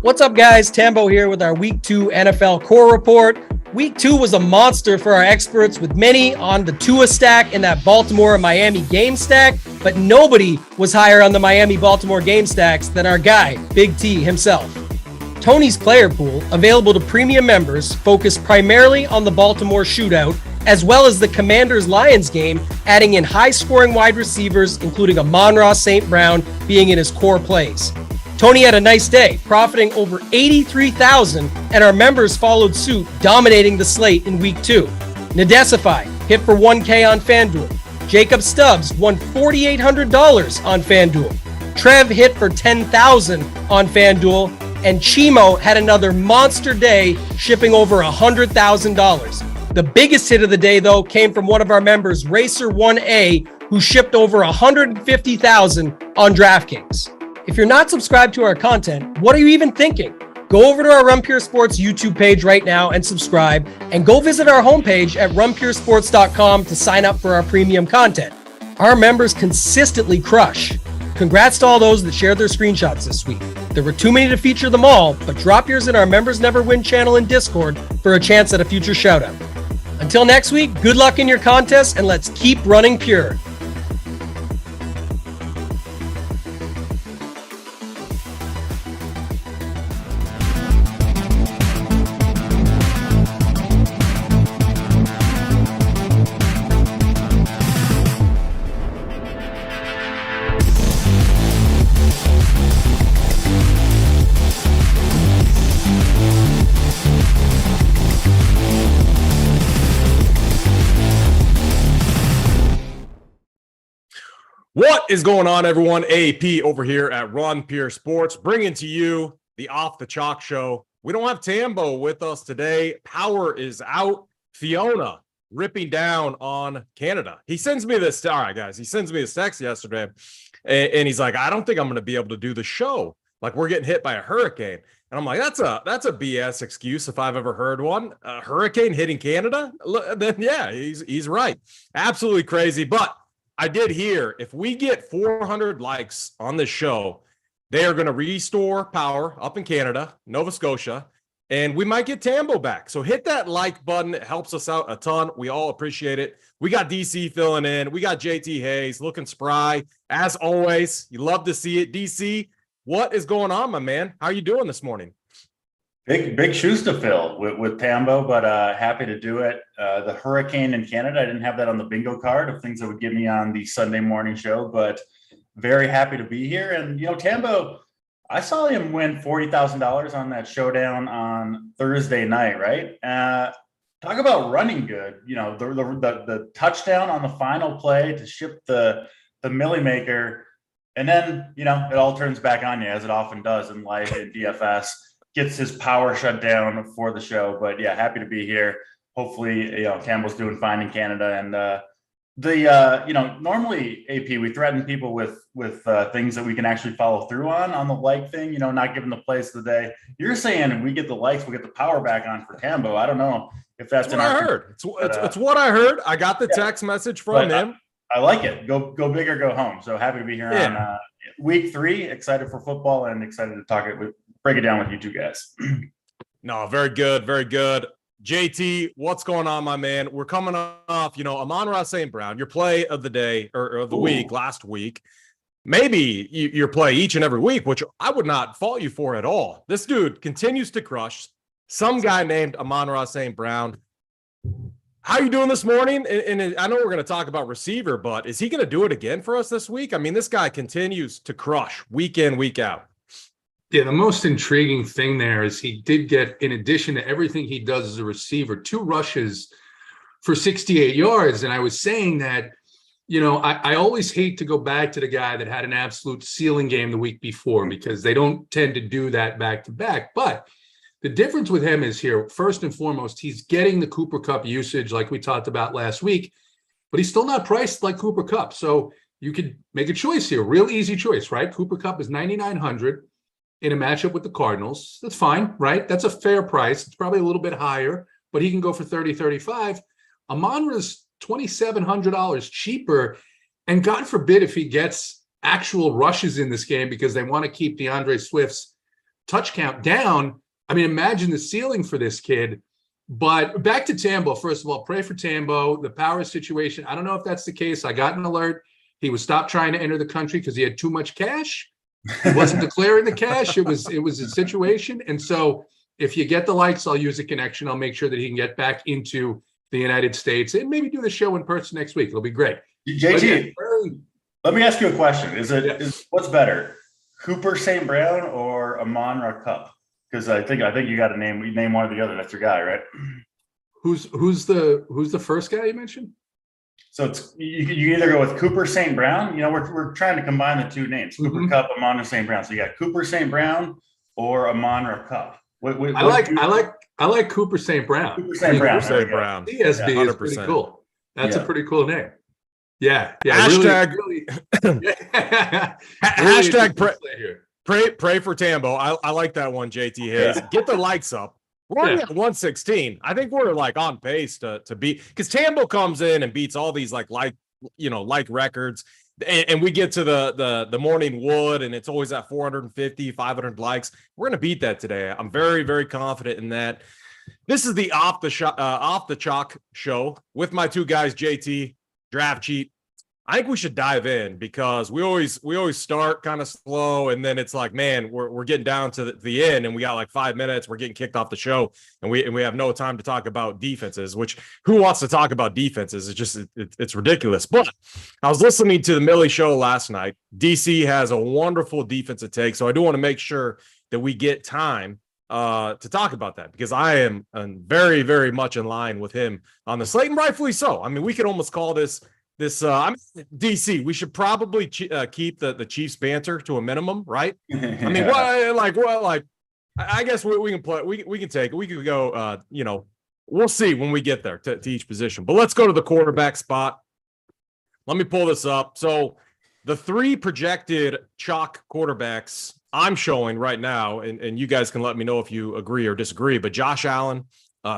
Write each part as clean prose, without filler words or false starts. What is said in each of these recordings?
What's up, guys? Tambo here with our Week 2 NFL Core Report. Week 2 was a monster for our experts, with many on the Tua stack in that Baltimore and Miami game stack, but nobody was higher on the Miami-Baltimore game stacks than our guy, Big T himself. Tony's player pool, available to premium members, focused primarily on the Baltimore shootout, as well as the Commanders-Lions game, adding in high-scoring wide receivers, including Amon-Ra St. Brown being in his core plays. Tony had a nice day, profiting over $83,000, and our members followed suit, dominating the slate in Week 2. Nadesify hit for $1K on FanDuel. Jacob Stubbs won $4,800 on FanDuel. Trev hit for $10,000 on FanDuel, and Chimo had another monster day, shipping over $100,000. The biggest hit of the day, though, came from one of our members, Racer1A, who shipped over $150,000 on DraftKings. If you're not subscribed to our content, what are you even thinking? Go over to our RunPureSports YouTube page right now and subscribe, and go visit our homepage at RunPureSports.com to sign up for our premium content. Our members consistently crush. Congrats to all those that shared their screenshots this week. There were too many to feature them all, but drop yours in our Members Never Win channel in Discord for a chance at a future shoutout. Until next week, good luck in your contest, and let's keep running pure. What is going on, everyone? AP over here at RunPureSports, bringing to you the Off the Chalk Show. We don't have Tambo with us today. Power is out. Fiona ripping down on Canada. He sends me this. All right, guys. He sends me this text yesterday, and he's like, "I don't think I'm going to be able to do the show. Like, we're getting hit by a hurricane." And I'm like, that's a BS excuse if I've ever heard one. A hurricane hitting Canada? Then yeah, he's right. Absolutely crazy, but I did hear if we get 400 likes on this show, they are going to restore power up in Canada, Nova Scotia, and we might get Tambo back. So hit that like button. It helps us out a ton. We all appreciate it. We got DC filling in. We got JT Hayes looking spry. As always, you love to see it. DC, what is going on, my man? How are you doing this morning? Big shoes to fill with Tambo, but happy to do it. The hurricane in Canada, I didn't have that on the bingo card of things that would give me on the Sunday morning show, but very happy to be here. And, Tambo, I saw him win $40,000 on that showdown on Thursday night, right? Talk about running good. The touchdown on the final play to ship the Millie Maker, and then, it all turns back on you, as it often does in life in DFS. Gets his power shut down for the show, but yeah, happy to be here. Hopefully, Campbell's doing fine in Canada, and normally AP we threaten people with things that we can actually follow through on the like thing. Not giving the plays of the day. You're saying we get the likes, we get the power back on for Tambo. I don't know if that's what I heard. It's what I heard. I got the text message from him. I like it. Go big or go home. So happy to be here on Week 3. Excited for football and excited to break it down with you two guys. No, very good. Very good. JT, what's going on, my man? We're coming off, Amon-Ra St. Brown, your play of the day or of the week last week. Maybe your play each and every week, which I would not fault you for at all. This dude continues to crush. Some guy named Amon-Ra St. Brown. How are you doing this morning? And I know we're going to talk about receiver, but is he going to do it again for us this week? I mean, this guy continues to crush week in, week out. Yeah, the most intriguing thing there is he did get, in addition to everything he does as a receiver, 2 rushes for 68 yards. And I was saying that, I always hate to go back to the guy that had an absolute ceiling game the week before, because they don't tend to do that back to back. But the difference with him is here, first and foremost, he's getting the Cooper Kupp usage like we talked about last week, but he's still not priced like Cooper Kupp. So you could make a choice here, real easy choice, right? Cooper Kupp is $9,900. In a matchup with the Cardinals. That's fine, right? That's a fair price. It's probably a little bit higher, but he can go for 30, 35. Amon-Ra's $2,700 cheaper. And God forbid if he gets actual rushes in this game because they want to keep DeAndre Swift's touch count down. I mean, imagine the ceiling for this kid. But back to Tambo, first of all, pray for Tambo. The power situation, I don't know if that's the case. I got an alert. He was stopped trying to enter the country because he had too much cash. He wasn't declaring the cash. It was a situation. And so if you get the likes, I'll use a connection. I'll make sure that he can get back into the United States and maybe do the show in person next week. It'll be great. JT, let me ask you a question. Is what's better, Cooper St. Brown or Amon-Ra Cup? Because I think you got to name one or the other. That's your guy, right? Who's the first guy you mentioned? So it's you can either go with Cooper St. Brown. You know, we're trying to combine the two names, Cooper Cup, Amon-Ra St. Brown. So you got Cooper St. Brown or Amon-Ra Cup. I like Cooper St. Brown. Cooper St. Brown. Cooper St. Brown. CSB is pretty cool. That's a pretty cool name. Yeah. Hashtag really, hashtag pray for Tambo. I like that one, JT Hayes. Yeah. Get the likes up. We're only at 116. I think we're like on pace to beat, because Tambo comes in and beats all these like records. And we get to the morning wood and it's always at 450, 500 likes. We're going to beat that today. I'm very, very confident in that. This is the off the chalk show with my two guys, JT, Draft Cheat. I think we should dive in because we always start kind of slow, and then it's like, man, we're getting down to the end, and we got like 5 minutes. We're getting kicked off the show, and we have no time to talk about defenses. Which, who wants to talk about defenses? It's ridiculous. But I was listening to the Millie show last night. DC has a wonderful defensive take, so I do want to make sure that we get time to talk about that, because I am very, very much in line with him on the slate, and rightfully so. I mean, we could almost call this DC. We should probably keep the Chiefs banter to a minimum, right? I mean, I guess we can play. We can take it. We could go. We'll see when we get there to each position. But let's go to the quarterback spot. Let me pull this up. So the three projected chalk quarterbacks I'm showing right now, and you guys can let me know if you agree or disagree. But Josh Allen,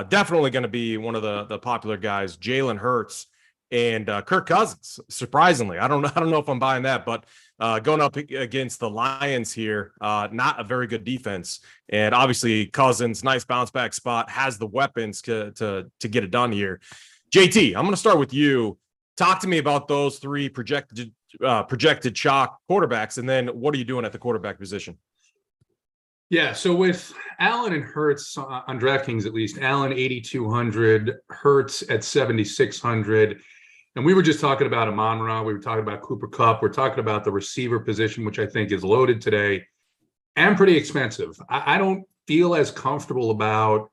definitely going to be one of the popular guys. Jalen Hurts. And Kirk Cousins, surprisingly, I don't know if I'm buying that, but going up against the Lions here, not a very good defense, and obviously Cousins, nice bounce back spot, has the weapons to get it done here. JT, I'm going to start with you. Talk to me about those three projected chalk quarterbacks, and then what are you doing at the quarterback position? Yeah, so with Allen and Hurts on DraftKings, at least, Allen 8,200, Hurts at 7,600. And we were just talking about Amon-Ra. We were talking about Cooper Kupp. We're talking about the receiver position, which I think is loaded today and pretty expensive. I don't feel as comfortable about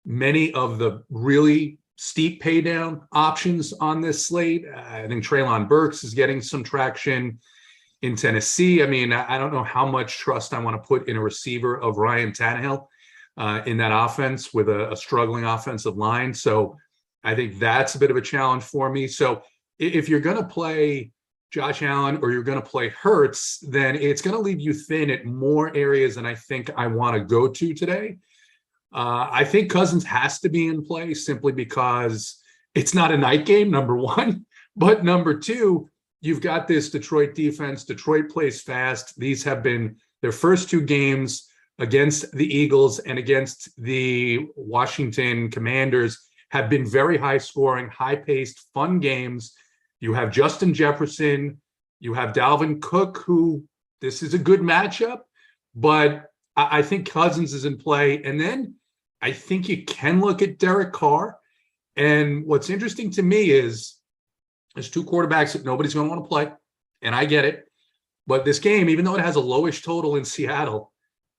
many of the really steep pay down options on this slate. I think Treylon Burks is getting some traction in Tennessee. I mean, I don't know how much trust I want to put in a receiver of Ryan Tannehill in that offense with a struggling offensive line. So I think that's a bit of a challenge for me. So if you're going to play Josh Allen or you're going to play Hurts, then it's going to leave you thin at more areas than I think I want to go to today. I think Cousins has to be in play simply because it's not a night game, number one. But number two, you've got this Detroit defense. Detroit plays fast. These have been their first two games against the Eagles and against the Washington Commanders have been very high scoring, high paced, fun games. You have Justin Jefferson, you have Dalvin Cook, who this is a good matchup, but I think Cousins is in play. And then I think you can look at Derek Carr. And what's interesting to me is there's two quarterbacks that nobody's going to want to play. And I get it. But this game, even though it has a lowish total in Seattle,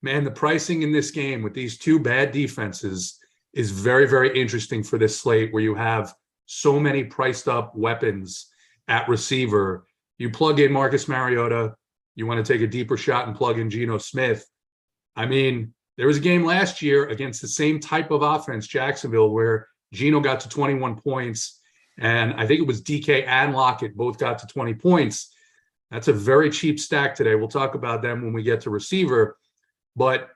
man, the pricing in this game with these two bad defenses is very, very interesting for this slate where you have so many priced up weapons at receiver. You plug in Marcus Mariota, you want to take a deeper shot and plug in Geno Smith. I mean, there was a game last year against the same type of offense, Jacksonville, where Geno got to 21 points, and I think it was DK and Lockett both got to 20 points. That's a very cheap stack today. We'll talk about them when we get to receiver. But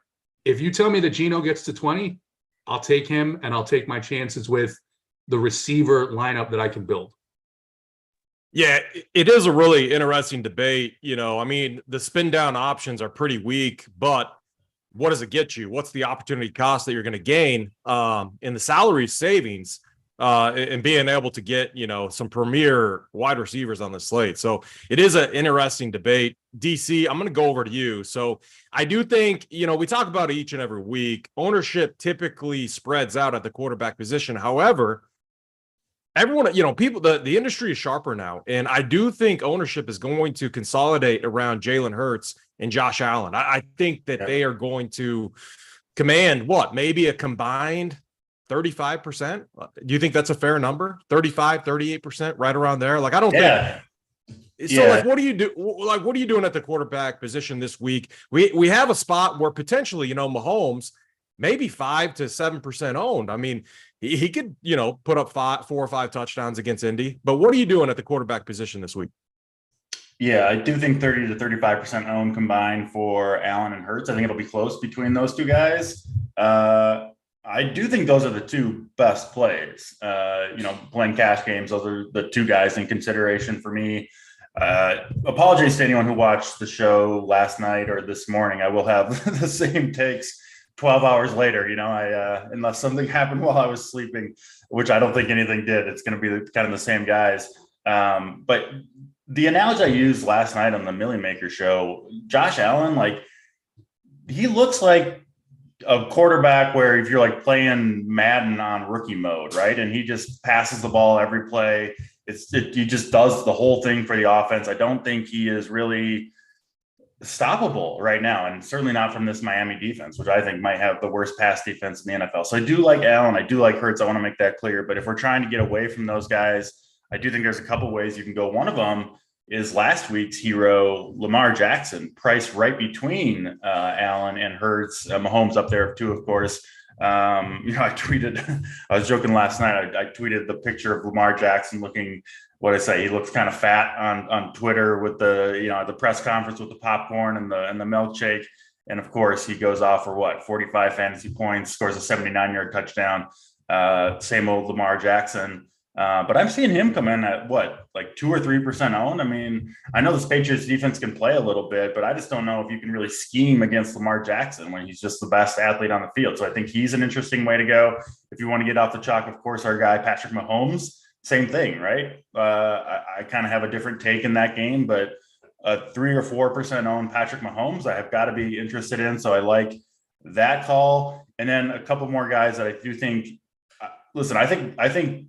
if you tell me that Geno gets to 20, I'll take him, and I'll take my chances with the receiver lineup that I can build. Yeah, it is a really interesting debate. I mean, the spin down options are pretty weak, but what does it get you? What's the opportunity cost that you're going to gain in the salary savings and being able to get, some premier wide receivers on the slate? So it is an interesting debate. DC, I'm going to go over to you. So I do think, we talk about it each and every week. Ownership typically spreads out at the quarterback position. However, everyone, people, the industry is sharper now. And I do think ownership is going to consolidate around Jalen Hurts and Josh Allen. I think that they are going to command maybe a combined 35%. Do you think that's a fair number? 35, 38%, right around there? Like, I don't think. So what do you do? Like, what are you doing at the quarterback position this week? We have a spot where potentially, Mahomes maybe 5 to 7% owned. I mean, he could, put up 4 or 5 touchdowns against Indy. But what are you doing at the quarterback position this week? Yeah, I do think 30 to 35% owned combined for Allen and Hurts. I think it'll be close between those two guys. I do think those are the two best plays. Playing cash games, those are the two guys in consideration for me. Apologies to anyone who watched the show last night or this morning. I will have the same takes 12 hours later, unless something happened while I was sleeping, which I don't think anything did. It's going to be kind of the same guys. But the analogy I used last night on the Millie Maker show, Josh Allen, he looks like a quarterback where if you're playing Madden on rookie mode, right? And he just passes the ball every play. He just does the whole thing for the offense. I don't think he is really stoppable right now, and certainly not from this Miami defense, which I think might have the worst pass defense in the NFL. So I do like Allen. I do like Hurts. I want to make that clear. But if we're trying to get away from those guys, I do think there's a couple ways you can go. One of them is last week's hero, Lamar Jackson, priced right between Allen and Hurts. Mahomes up there too, of course. I was joking last night. I tweeted the picture of Lamar Jackson looking, he looks kind of fat on Twitter with the press conference with the popcorn and the milkshake. And of course he goes off for 45 fantasy points, scores a 79-yard touchdown. Same old Lamar Jackson. But I'm seeing him come in at 2 or 3% owned. I mean, I know this Patriots defense can play a little bit, but I just don't know if you can really scheme against Lamar Jackson when he's just the best athlete on the field. So I think he's an interesting way to go. If you want to get off the chalk, of course, our guy, Patrick Mahomes, same thing, right? I kind of have a different take in that game, but a 3 or 4% owned Patrick Mahomes, I have got to be interested in. So I like that call. And then a couple more guys that I do think, I think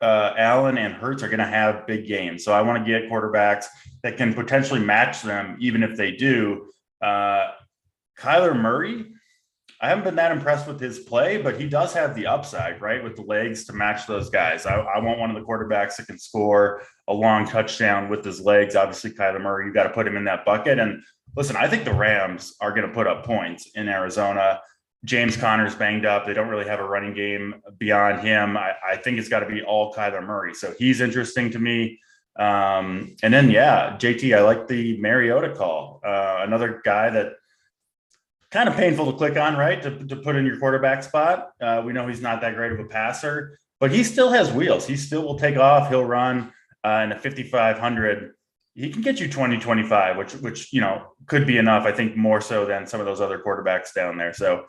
Allen and Hurts are going to have big games. So I want to get quarterbacks that can potentially match them, even if they do. Kyler Murray, I haven't been that impressed with his play, but he does have the upside, right, with the legs to match those guys. I want one of the quarterbacks that can score a long touchdown with his legs. Obviously, Kyler Murray, you got to put him in that bucket. And listen, I think the Rams are going to put up points in Arizona. James Conner's banged up. They don't really have a running game beyond him. I think it's got to be all Kyler Murray. So he's interesting to me. And then, JT, I like the Mariota call. Another guy that kind of painful to click on, right, to put in your quarterback spot. We know he's not that great of a passer, but he still has wheels. He still will take off. He'll run in a 5,500. He can get you 20, 25, which could be enough, I think, more so than some of those other quarterbacks down there. So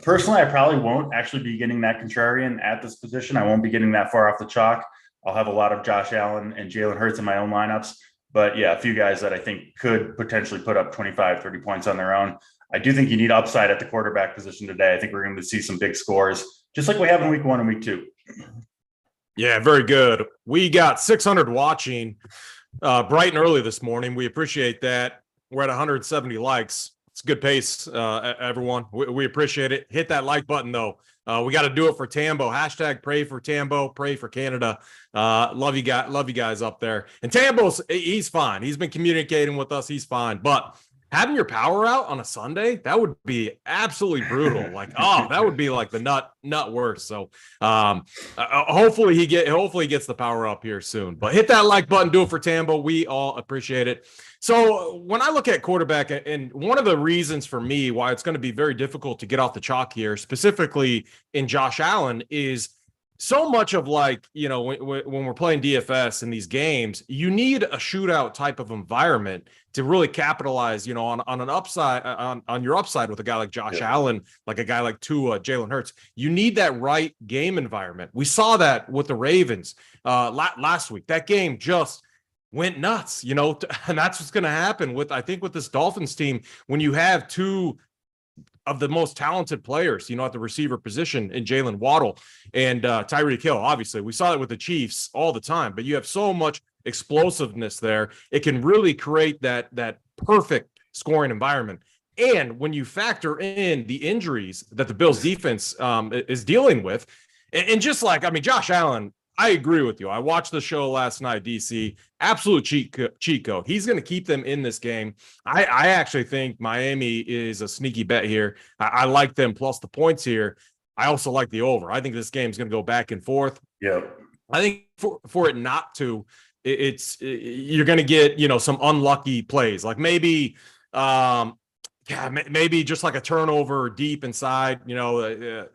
personally, I probably won't actually be getting that contrarian at this position. I won't be getting that far off the chalk. I'll have a lot of Josh Allen and Jalen Hurts in my own lineups. But a few guys that I think could potentially put up 25, 30 points on their own. I do think you need upside at the quarterback position today. I think we're going to see some big scores, just like we have in week 1 and week 2. Yeah, very good. We got 600 watching bright and early this morning. We appreciate that. We're at 170 likes. It's a good pace, everyone. We appreciate it. Hit that like button, though. We got to do it for Tambo. Hashtag pray for Tambo, pray for Canada. Love you guys up there. And Tambo's, he's fine. He's been communicating with us. He's fine. But having your power out on a Sunday, that would be absolutely brutal. That would be like the nut worst. So hopefully he gets the power up here soon. But hit that like button, do it for Tambo. We all appreciate it. So when I look at quarterback, and one of the reasons for me why it's going to be very difficult to get off the chalk here, specifically in Josh Allen, is so much of like, when we're playing DFS in these games, you need a shootout type of environment to really capitalize, on an upside, on your upside with a guy like Josh Allen, like a guy like Tua, Jalen Hurts. You need that right game environment. We saw that with the Ravens last week. That game just went nuts, and that's what's going to happen with this Dolphins team when you have two of the most talented players, at the receiver position in Jalen Waddle and Tyreek Hill. Obviously, we saw it with the Chiefs all the time, but you have so much explosiveness there. It can really create that perfect scoring environment. And when you factor in the injuries that the Bills defense is dealing with, and just like, Josh Allen, I agree with you. I watched the show last night, DC. Absolute cheat code. He's going to keep them in this game. I actually think Miami is a sneaky bet here. I like them plus the points here. I also like the over. I think this game is going to go back and forth. Yeah. I think for it not to, you're going to get, some unlucky plays. Like maybe maybe just like a turnover deep inside, the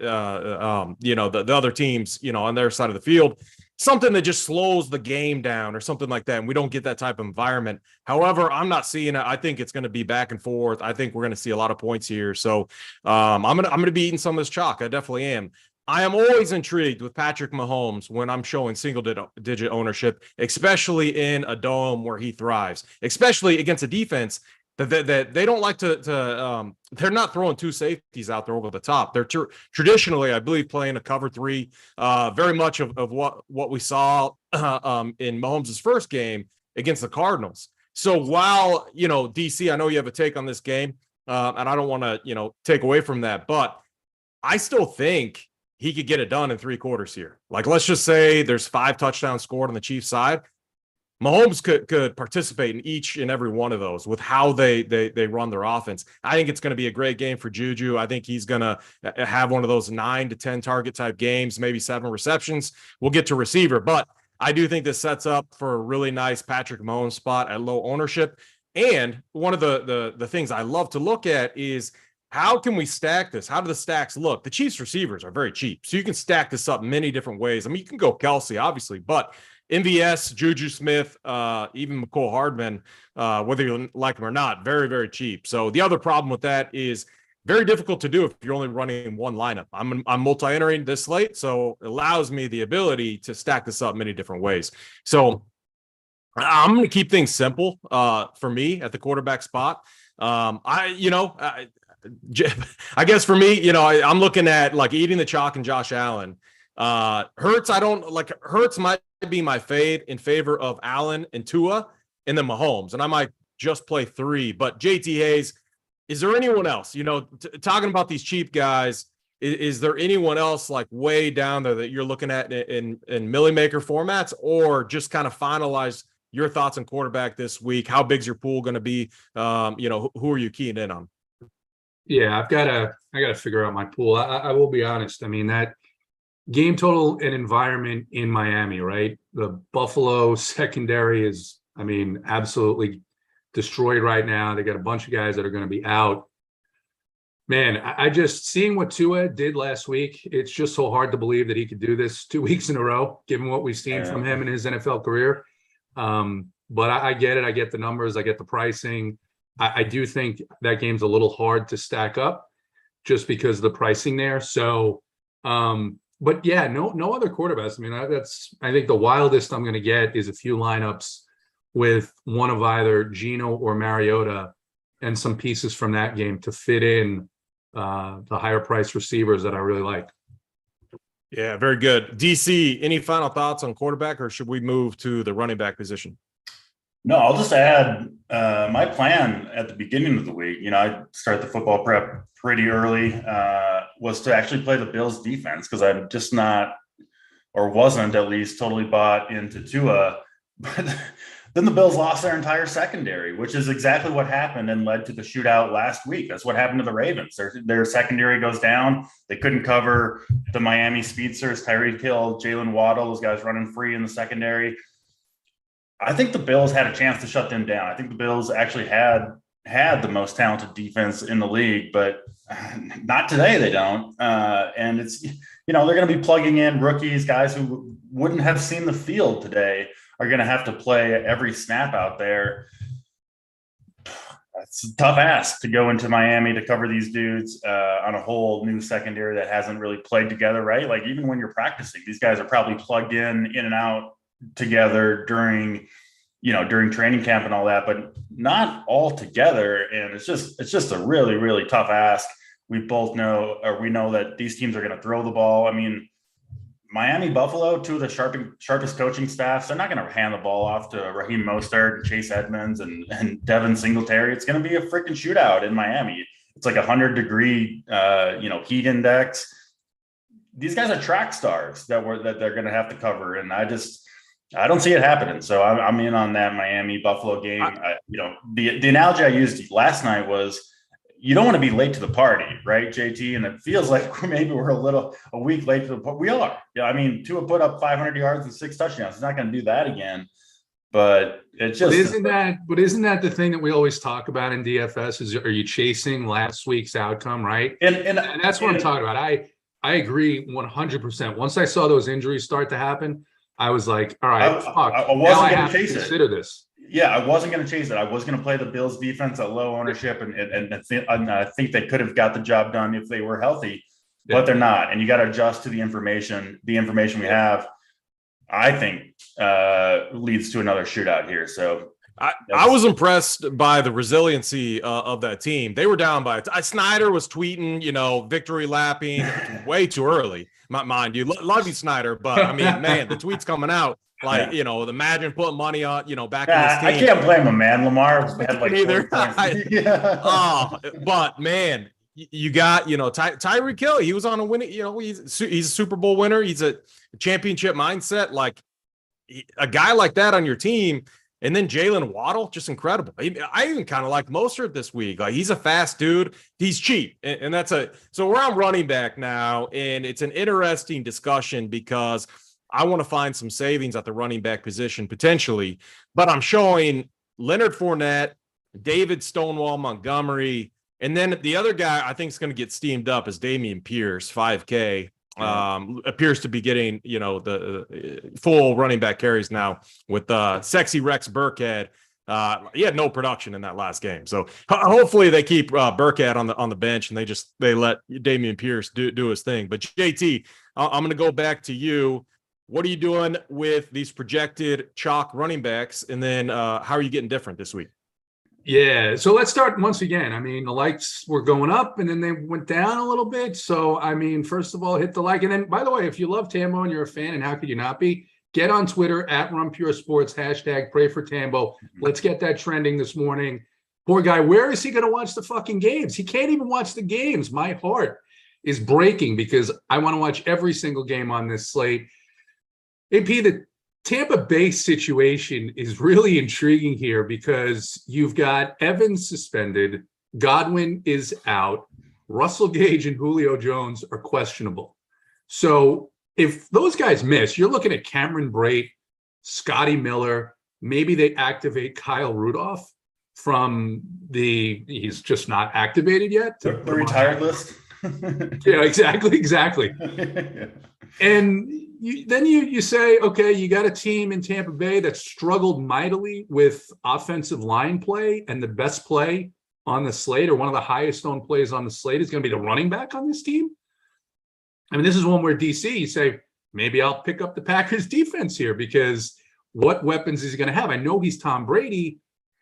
other teams, on their side of the field, something that just slows the game down or something like that. And we don't get that type of environment. However, I'm not seeing it. I think it's going to be back and forth. I think we're going to see a lot of points here. So I'm going to be eating some of this chalk. I definitely am. I am always intrigued with Patrick Mahomes when I'm showing single-digit ownership, especially in a dome where he thrives, especially against a defense that they don't like to they're not throwing two safeties out there over the top. They're traditionally, I believe, playing a cover three, very much of what we saw in Mahomes' first game against the Cardinals. So while, DC, I know you have a take on this game, and I don't want to, take away from that, but I still think he could get it done in 3 quarters here. Like, let's just say there's 5 touchdowns scored on the Chiefs side. Mahomes could participate in each and every one of those with how they run their offense. I think it's going to be a great game for Juju. I think he's going to have one of those 9 to 10 target type games, maybe 7 receptions. We'll get to receiver, but I do think this sets up for a really nice Patrick Mahomes spot at low ownership. And one of the things I love to look at is how can we stack this? How do the stacks look? The Chiefs receivers are very cheap, so you can stack this up many different ways. You can go Kelsey, obviously, but MVS, Juju Smith, even McCole Hardman, whether you like them or not, very, very cheap. So the other problem with that is very difficult to do if you're only running one lineup. I'm multi-entering this slate, so it allows me the ability to stack this up many different ways. So I'm going to keep things simple for me at the quarterback spot. I guess for me, I'm looking at like eating the chalk and Josh Allen. Hurts, I don't like. Hurts might be my fade in favor of Allen and Tua and then Mahomes, and I might just play 3. But JT Hayes, is there anyone else? Talking about these cheap guys, is there anyone else like way down there that you're looking at in Millie Maker formats, or just kind of finalize your thoughts on quarterback this week? How big's your pool going to be? Who are you keying in on? Yeah, I gotta figure out my pool. I will be honest. That game total and environment in Miami, right? The Buffalo secondary is, absolutely destroyed right now. They got a bunch of guys that are going to be out. Man, I just seeing what Tua did last week, it's just so hard to believe that he could do this 2 weeks in a row, given what we've seen from him in his NFL career. But I get it. I get the numbers. I get the pricing. I do think that game's a little hard to stack up just because of the pricing there. So, but yeah, no other quarterbacks. I think the wildest I'm going to get is a few lineups with one of either Geno or Mariota and some pieces from that game to fit in the higher price receivers that I really like. Yeah, very good. DC, any final thoughts on quarterback, or should we move to the running back position? No, I'll just add my plan at the beginning of the week. I start the football prep pretty early, was to actually play the Bills defense because I'm just not, or wasn't at least, totally bought into Tua. But then the Bills lost their entire secondary, which is exactly what happened and led to the shootout last week. That's what happened to the Ravens. Their secondary goes down. They couldn't cover the Miami speedsters, Tyreek Hill, Jalen Waddle, those guys running free in the secondary. I think the Bills had a chance to shut them down. I think the Bills actually had the most talented defense in the league, but Not today, they don't. And it's, they're going to be plugging in rookies, guys who wouldn't have seen the field today are going to have to play every snap out there. It's a tough ask to go into Miami to cover these dudes on a whole new secondary that hasn't really played together, right? Like even when you're practicing, these guys are probably plugged in and out together during training camp and all that, but not all together. And it's just a really, really tough ask. We both know, or we know that these teams are going to throw the ball. I mean, Miami, Buffalo, two of the sharpest coaching staffs. They're not going to hand the ball off to Raheem Mostert and Chase Edmonds and Devin Singletary. It's going to be a freaking shootout in Miami. It's like 100-degree, heat index. These guys are track stars that they're going to have to cover, and I don't see it happening. So I'm in on that Miami Buffalo game. The analogy I used last night was, you don't want to be late to the party, right, JT? And it feels like maybe we're a week late to the party. We are. Yeah, I mean, Tua put up 500 yards and 6 touchdowns. He's not going to do that again. But it just isn't that the thing that we always talk about in DFS is, are you chasing last week's outcome, right? And that's what I'm talking about. I agree 100%. Once I saw those injuries start to happen, I was like, all right, I wasn't going to chase it. Consider this. Yeah, I wasn't going to chase it. I was going to play the Bills defense at low ownership, and I think they could have got the job done if they were healthy, but they're not. And you got to adjust to the information we have, I think, leads to another shootout here. So I was impressed by the resiliency of that team. They were down by Snyder was tweeting, victory lapping way too early. Mind you, love you, Snyder, but I mean, man, the tweets coming out. Like, imagine putting money on, back in his team. I can't blame him, man. Lamar had like either. But man, you got, Tyreek Hill. He was on a winning, he's a Super Bowl winner. He's a championship mindset. Like a guy like that on your team. And then Jalen Waddle, just incredible. I even kind of like Mostert this week. Like he's a fast dude. He's cheap. And so we're on running back now. And it's an interesting discussion because I want to find some savings at the running back position potentially, but I'm showing Leonard Fournette, David Stonewall Montgomery, and then the other guy I think is going to get steamed up is Dameon Pierce, 5K. Appears to be getting, the full running back carries now with sexy Rex Burkhead. He had no production in that last game. So hopefully they keep Burkhead on the bench and they let Dameon Pierce do his thing. But JT, I'm going to go back to you. What are you doing with these projected chalk running backs? And then how are you getting different this week? Yeah. So let's start once again. I mean, the likes were going up and then they went down a little bit. So, I mean, first of all, hit the like. And then, by the way, if you love Tambo and you're a fan, and how could you not be, get on Twitter at RunPureSports, #PrayForTambo. Let's get that trending this morning. Poor guy, where is he going to watch the fucking games? He can't even watch the games. My heart is breaking because I want to watch every single game on this slate. AP, the Tampa Bay situation is really intriguing here because you've got Evans suspended, Godwin is out, Russell Gage and Julio Jones are questionable. So if those guys miss, you're looking at Cameron Brate, Scotty Miller, maybe they activate Kyle Rudolph from he's just not activated yet. The retired list. Yeah, exactly. And then you say, okay, you got a team in Tampa Bay that struggled mightily with offensive line play, and the best play on the slate, or one of the highest owned plays on the slate, is going to be the running back on this team. I mean, this is one where DC, you say, maybe I'll pick up the Packers defense here because what weapons is he going to have? I know he's Tom Brady,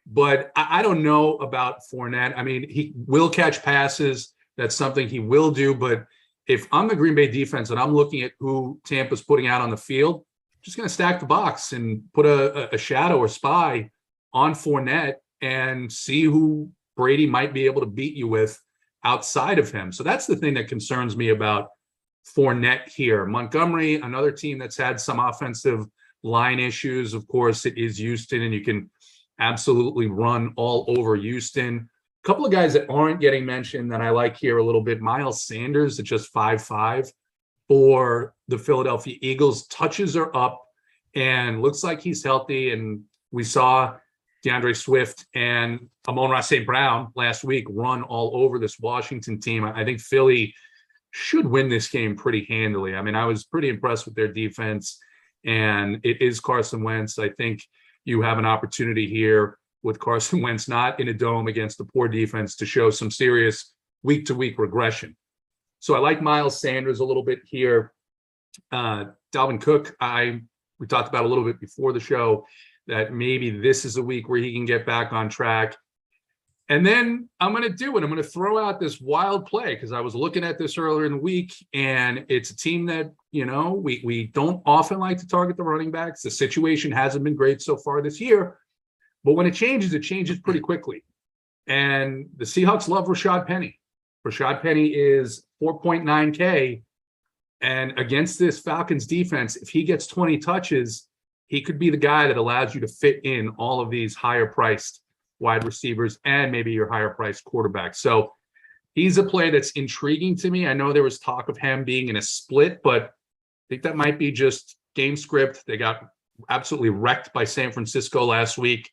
but I don't know about Fournette. I mean, he will catch passes. That's something he will do, but if I'm the Green Bay defense and I'm looking at who Tampa's putting out on the field, I'm just going to stack the box and put a shadow or spy on Fournette and see who Brady might be able to beat you with outside of him. So that's the thing that concerns me about Fournette here. Montgomery, another team that's had some offensive line issues. Of course, it is Houston, and you can absolutely run all over Houston. A couple of guys that aren't getting mentioned that I like here a little bit. Miles Sanders at just 5.5 for the Philadelphia Eagles. Touches are up and looks like he's healthy. And we saw DeAndre Swift and Amon-Ra St. Brown last week run all over this Washington team. I think Philly should win this game pretty handily. I mean, I was pretty impressed with their defense, and it is Carson Wentz. I think you have an opportunity here with Carson Wentz not in a dome against the poor defense to show some serious week-to-week regression. So I like Miles Sanders a little bit here. Dalvin Cook, we talked about a little bit before the show that maybe this is a week where he can get back on track. And then I'm going to do it. I'm going to throw out this wild play because I was looking at this earlier in the week, and it's a team that, we don't often like to target the running backs. The situation hasn't been great so far this year, but when it changes pretty quickly. And the Seahawks love Rashad Penny. Rashad Penny is 4.9K. And against this Falcons defense, if he gets 20 touches, he could be the guy that allows you to fit in all of these higher priced wide receivers and maybe your higher priced quarterback. So he's a play that's intriguing to me. I know there was talk of him being in a split, but I think that might be just game script. They got absolutely wrecked by San Francisco last week.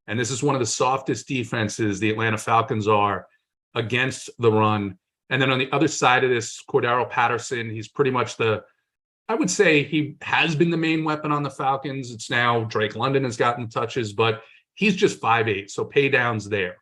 And this is one of the softest defenses the Atlanta Falcons are against the run. And then on the other side of this, Cordero Patterson, he's pretty much I would say he has been the main weapon on the Falcons. It's now Drake London has gotten touches, but he's just 5'8", so pay downs there.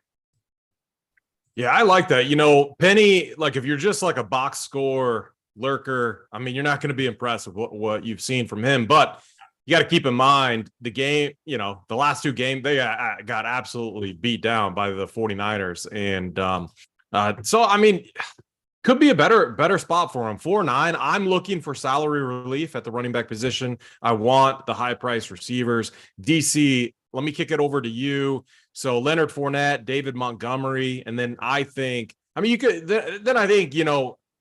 Yeah, I like that. Penny, like if you're just like a box score lurker, I mean, you're not going to be impressed with what you've seen from him, but you got to keep in mind the game, the last two games, they got absolutely beat down by the 49ers. And so, I mean, could be a better spot for him. 4.9. I'm looking for salary relief at the running back position. I want the high price receivers. DC, let me kick it over to you. So Leonard Fournette, David Montgomery, and then I think,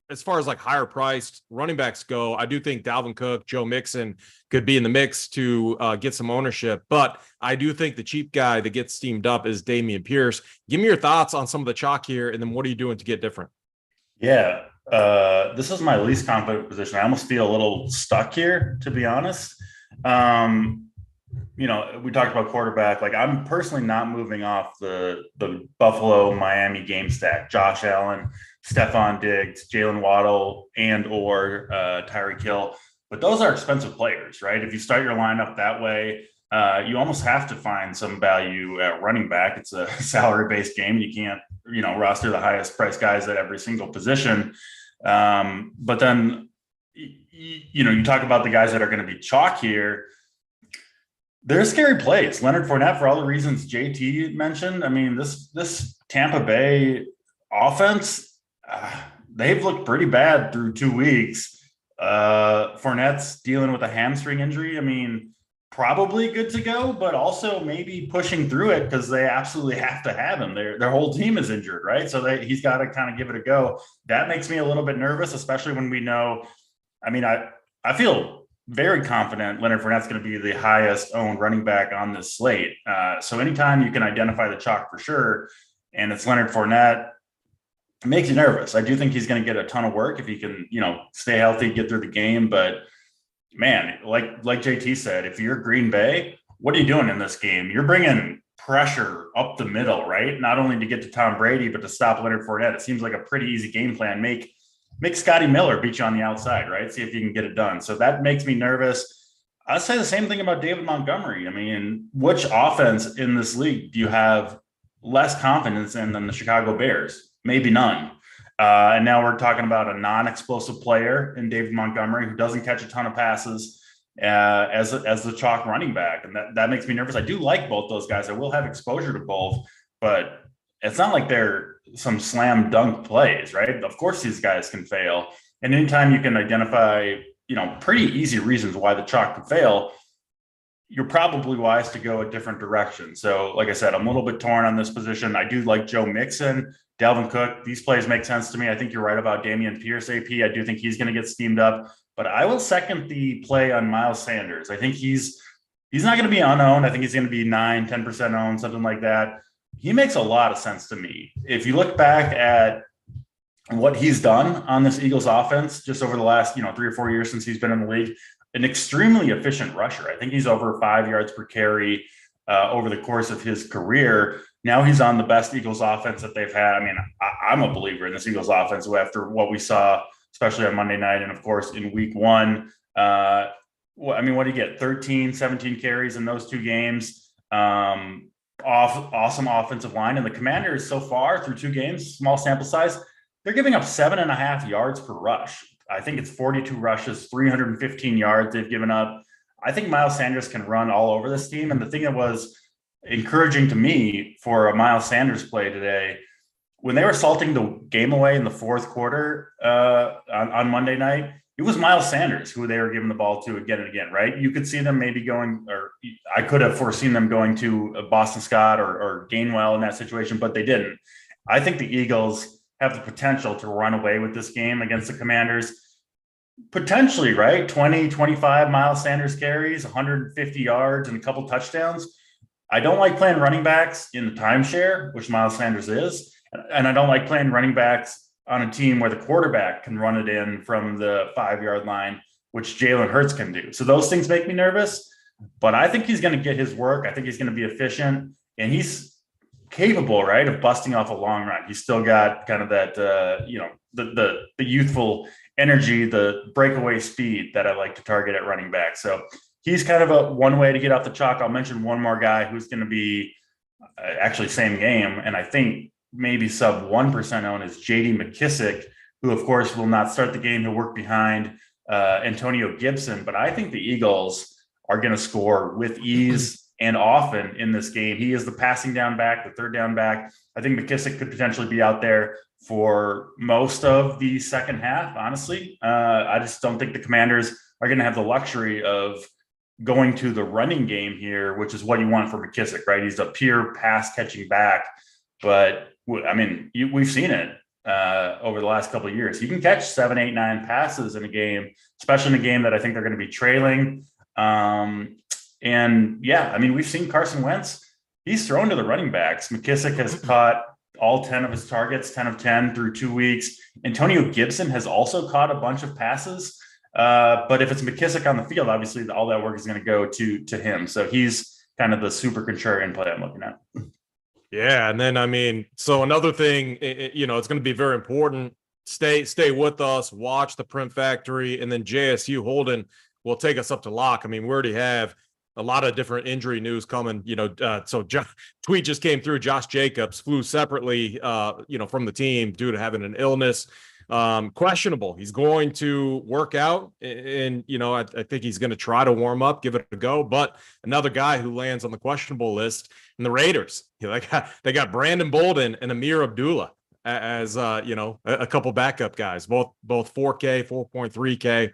as far as like higher priced running backs go, I do think Dalvin Cook, Joe Mixon could be in the mix to get some ownership. But I do think the cheap guy that gets steamed up is Dameon Pierce. Give me your thoughts on some of the chalk here, and then what are you doing to get different? Yeah, this is my least confident position. I almost feel a little stuck here, to be honest. We talked about quarterback. Like, I'm personally not moving off the Buffalo Miami game stack. Josh Allen, Stephon Diggs, Jalen Waddle, and or Tyreek Hill. But those are expensive players, right? If you start your lineup that way, you almost have to find some value at running back. It's a salary-based game. You can't, roster the highest price guys at every single position. But then, you talk about the guys that are going to be chalk here. They're scary plays. Leonard Fournette, for all the reasons JT mentioned. I mean, this Tampa Bay offense, they've looked pretty bad through 2 weeks. Fournette's dealing with a hamstring injury. I mean, probably good to go, but also maybe pushing through it because they absolutely have to have him. Their whole team is injured, right? So he's got to kind of give it a go. That makes me a little bit nervous, especially when we know. I mean, I feel very confident Leonard Fournette's going to be the highest owned running back on this slate. So anytime you can identify the chalk for sure, and it's Leonard Fournette, it makes you nervous. I do think he's going to get a ton of work if he can, stay healthy, get through the game. But man, like JT said, if you're Green Bay, what are you doing in this game? You're bringing pressure up the middle, right? Not only to get to Tom Brady, but to stop Leonard Fournette. It seems like a pretty easy game plan. Make Scotty Miller beat you on the outside, right? See if you can get it done. So that makes me nervous. I'd say the same thing about David Montgomery. I mean, which offense in this league do you have less confidence in than the Chicago Bears? Maybe none. And now we're talking about a non-explosive player in David Montgomery who doesn't catch a ton of passes as the chalk running back. And that makes me nervous. I do like both those guys. I will have exposure to both, but it's not like they're some slam dunk plays, right? Of course, these guys can fail. And anytime you can identify, pretty easy reasons why the chalk could fail, you're probably wise to go a different direction. So like I said, I'm a little bit torn on this position. I do like Joe Mixon, Dalvin Cook. These plays make sense to me. I think you're right about Dameon Pierce, AP. I do think he's going to get steamed up, but I will second the play on Miles Sanders. I think he's not going to be unowned. I think he's going to be 9-10% owned, something like that. He makes a lot of sense to me. If you look back at what he's done on this Eagles offense just over the last, 3 or 4 years since he's been in the league, an extremely efficient rusher. I think he's over 5 yards per carry. over the course of his career. Now he's on the best Eagles offense that they've had. I mean, I'm a believer in this Eagles offense after what we saw, especially on Monday night. And of course, in week one, what do you get? 13, 17 carries in those two games. Awesome offensive line. And the Commanders so far through two games, small sample size, they're giving up 7.5 yards per rush. I think it's 42 rushes, 315 yards they've given up. I think Miles Sanders can run all over this team. And the thing that was encouraging to me for a Miles Sanders play today, when they were salting the game away in the fourth quarter on Monday night, it was Miles Sanders who they were giving the ball to again and again, right? You could see them maybe going, or I could have foreseen them going to Boston Scott or Gainwell in that situation, but they didn't. I think the Eagles have the potential to run away with this game against the Commanders. Potentially, right? 20, 25 Miles Sanders carries, 150 yards and a couple touchdowns. I don't like playing running backs in the timeshare, which Miles Sanders is. And I don't like playing running backs on a team where the quarterback can run it in from the 5-yard line, which Jalen Hurts can do. So those things make me nervous, but I think he's going to get his work. I think he's going to be efficient, and he's capable, right, of busting off a long run. He's still got kind of that, the youthful energy, the breakaway speed that I like to target at running back. So he's kind of a one way to get off the chalk. I'll mention one more guy who's going to be actually same game, and I think maybe sub 1% owned, is JD McKissick, who of course will not start the game. He'll work behind Antonio Gibson, but I think the Eagles are going to score with ease and often in this game. He is the passing down back, the third down back. I think McKissick could potentially be out there for most of the second half, honestly. I just don't think the Commanders are going to have the luxury of going to the running game here, which is what you want for McKissick, right? He's a pure pass catching back. But I mean, we've seen it over the last couple of years. He can catch 7, 8, 9 passes in a game, especially in a game that I think they're going to be trailing. And yeah, I mean, we've seen Carson Wentz, he's thrown to the running backs. McKissick has caught all 10 of his targets, 10 of 10 through 2 weeks. Antonio Gibson has also caught a bunch of passes. But if it's McKissick on the field, obviously all that work is going to go to him. So he's kind of the super contrarian play I'm looking at. Yeah. And then, I mean, so another thing, it's going to be very important. Stay with us, watch the Print Factory, and then JSU Holden will take us up to lock. I mean, we already have a lot of different injury news coming, tweet just came through. Josh Jacobs flew separately, from the team due to having an illness, questionable. He's going to work out, and, I think he's going to try to warm up, give it a go. But another guy who lands on the questionable list, and the Raiders, they got Brandon Bolden and Amir Abdullah as, a couple backup guys, both 4K, 4.3K.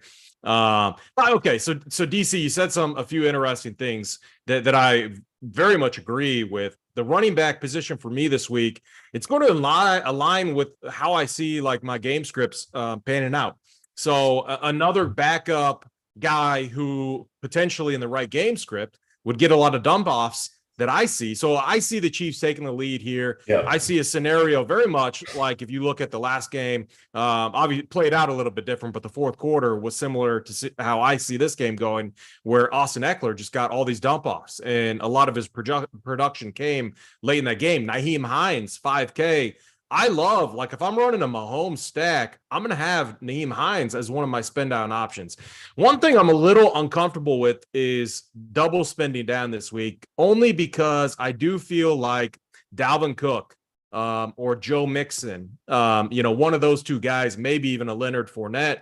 Okay. So DC, you said a few interesting things that I very much agree with. The running back position for me this week, it's going to align with how I see like my game scripts panning out. So another backup guy who potentially in the right game script would get a lot of dump offs that I see. So I see the Chiefs taking the lead here. Yeah. I see a scenario very much like if you look at the last game, obviously played out a little bit different, but the fourth quarter was similar to how I see this game going, where Austin Eckler just got all these dump offs, and a lot of his production came late in that game. Nyheim Hines, 5K. I love, like, if I'm running a Mahomes stack, I'm going to have Nyheim Hines as one of my spend down options. One thing I'm a little uncomfortable with is double spending down this week, only because I do feel like Dalvin Cook or Joe Mixon, one of those two guys, maybe even a Leonard Fournette,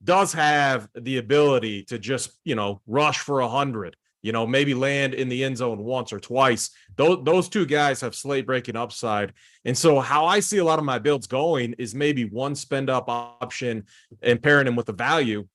does have the ability to just, rush for 100. Maybe land in the end zone once or twice. Those two guys have slate breaking upside. And so how I see a lot of my builds going is maybe one spend up option and pairing them with the value.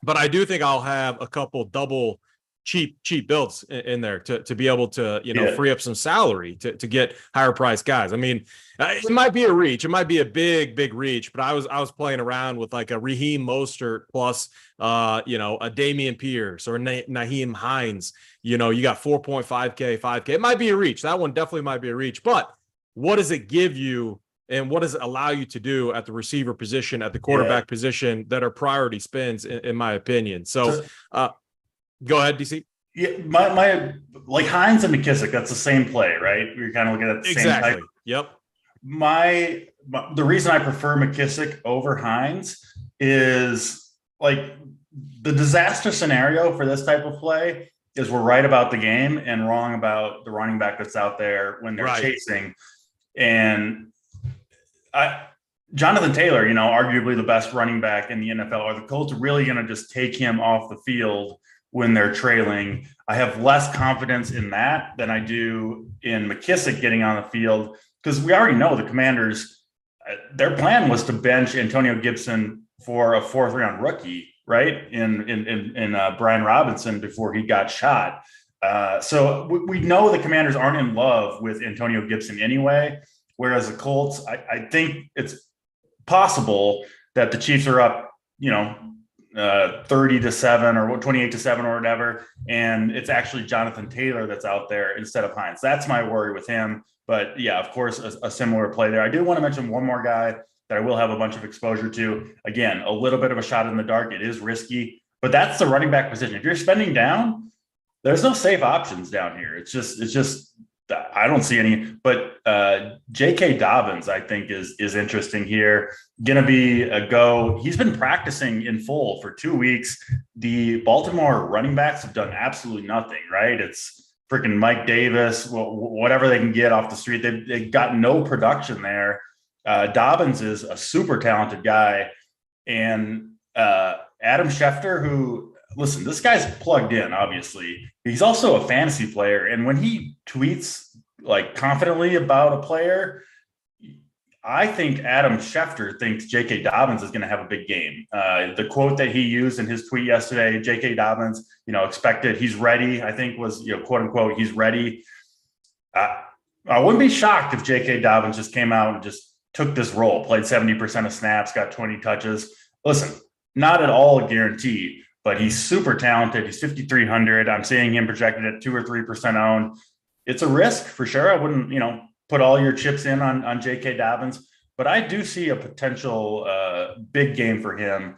But I do think I'll have a couple double cheap builds in there to be able to, free up some salary to get higher priced guys. I mean, it might be a reach. It might be a big reach, but I was playing around with like a Raheem Mostert plus, a Dameon Pierce or Nyheim Hines. You got 4.5K, 5K. It might be a reach. That one definitely might be a reach. But what does it give you, and what does it allow you to do at the receiver position, at the quarterback position that are priority spins, in my opinion? So, go ahead, DC. Yeah, my like Hines and McKissick, that's the same play, right? We're kind of looking at the same Exactly. type. Yep. The reason I prefer McKissick over Hines is like the disaster scenario for this type of play is we're right about the game and wrong about the running back that's out there when they're chasing. And Jonathan Taylor, arguably the best running back in the NFL. Are the Colts really going to just take him off the field when they're trailing? I have less confidence in that than I do in McKissick getting on the field, because we already know the Commanders, their plan was to bench Antonio Gibson for a 4th round rookie, right? In Brian Robinson before he got shot. So we know the Commanders aren't in love with Antonio Gibson anyway. Whereas the Colts, I think it's possible that the Chiefs are up, 30-7 or 28-7 or whatever, and it's actually Jonathan Taylor that's out there instead of Hines. That's my worry with him. But yeah, of course, a similar play there. I do want to mention one more guy that I will have a bunch of exposure to. Again, a little bit of a shot in the dark. It is risky, but that's the running back position. If you're spending down, there's no safe options down here. It's just I don't see any. But J.K. Dobbins, I think, is interesting here. Going to be a go. He's been practicing in full for 2 weeks. The Baltimore running backs have done absolutely nothing, right? It's freaking Mike Davis, whatever they can get off the street. They've got no production there. Dobbins is a super talented guy. And Adam Schefter, who, listen, this guy's plugged in, obviously. He's also a fantasy player. And when he tweets like confidently about a player, I think Adam Schefter thinks J.K. Dobbins is going to have a big game. The quote that he used in his tweet yesterday, J.K. Dobbins, expected, he's ready, I think was, quote unquote, he's ready. I wouldn't be shocked if J.K. Dobbins just came out and just took this role, played 70% of snaps, got 20 touches. Listen, not at all guaranteed, but he's super talented. He's 5,300. I'm seeing him projected at 2 or 3% owned. It's a risk for sure. I wouldn't, put all your chips in on J.K. Dobbins, but I do see a potential big game for him.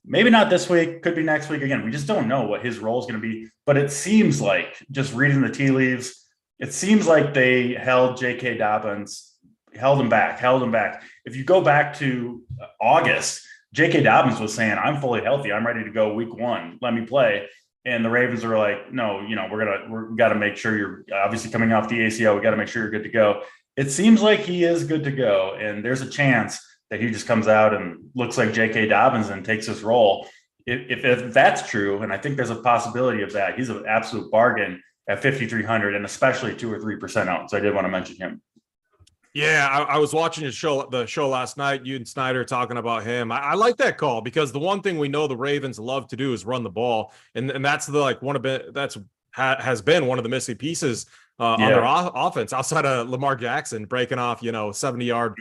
Maybe not this week, could be next week. Again, we just don't know what his role is going to be, but it seems like, just reading the tea leaves, it seems like they held J.K. Dobbins, held him back. If you go back to August, J.K. Dobbins was saying, I'm fully healthy. I'm ready to go week 1. Let me play. And the Ravens are we got to make sure you're obviously coming off the ACL. We got to make sure you're good to go. It seems like he is good to go. And there's a chance that he just comes out and looks like J.K. Dobbins and takes his role. If that's true, and I think there's a possibility of that, he's an absolute bargain at 5,300 and especially 2 or 3% owned. So I did want to mention him. Yeah, I was watching the show last night, you and Snyder talking about him. I like that call because the one thing we know the Ravens love to do is run the ball. And that's has been one of the missing pieces on their offense outside of Lamar Jackson breaking off, 70-yard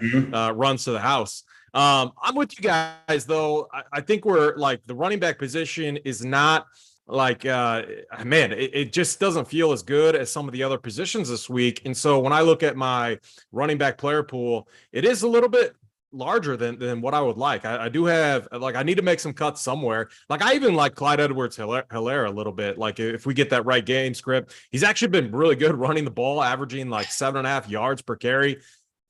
runs to the house. I'm with you guys, though. I think we're like the running back position is not like, it just doesn't feel as good as some of the other positions this week. And so when I look at my running back player pool, it is a little bit larger than what I would like. I do have, I need to make some cuts somewhere. I even like Clyde Edwards-Helaire a little bit. If we get that right game script, he's actually been really good running the ball, averaging 7.5 yards per carry.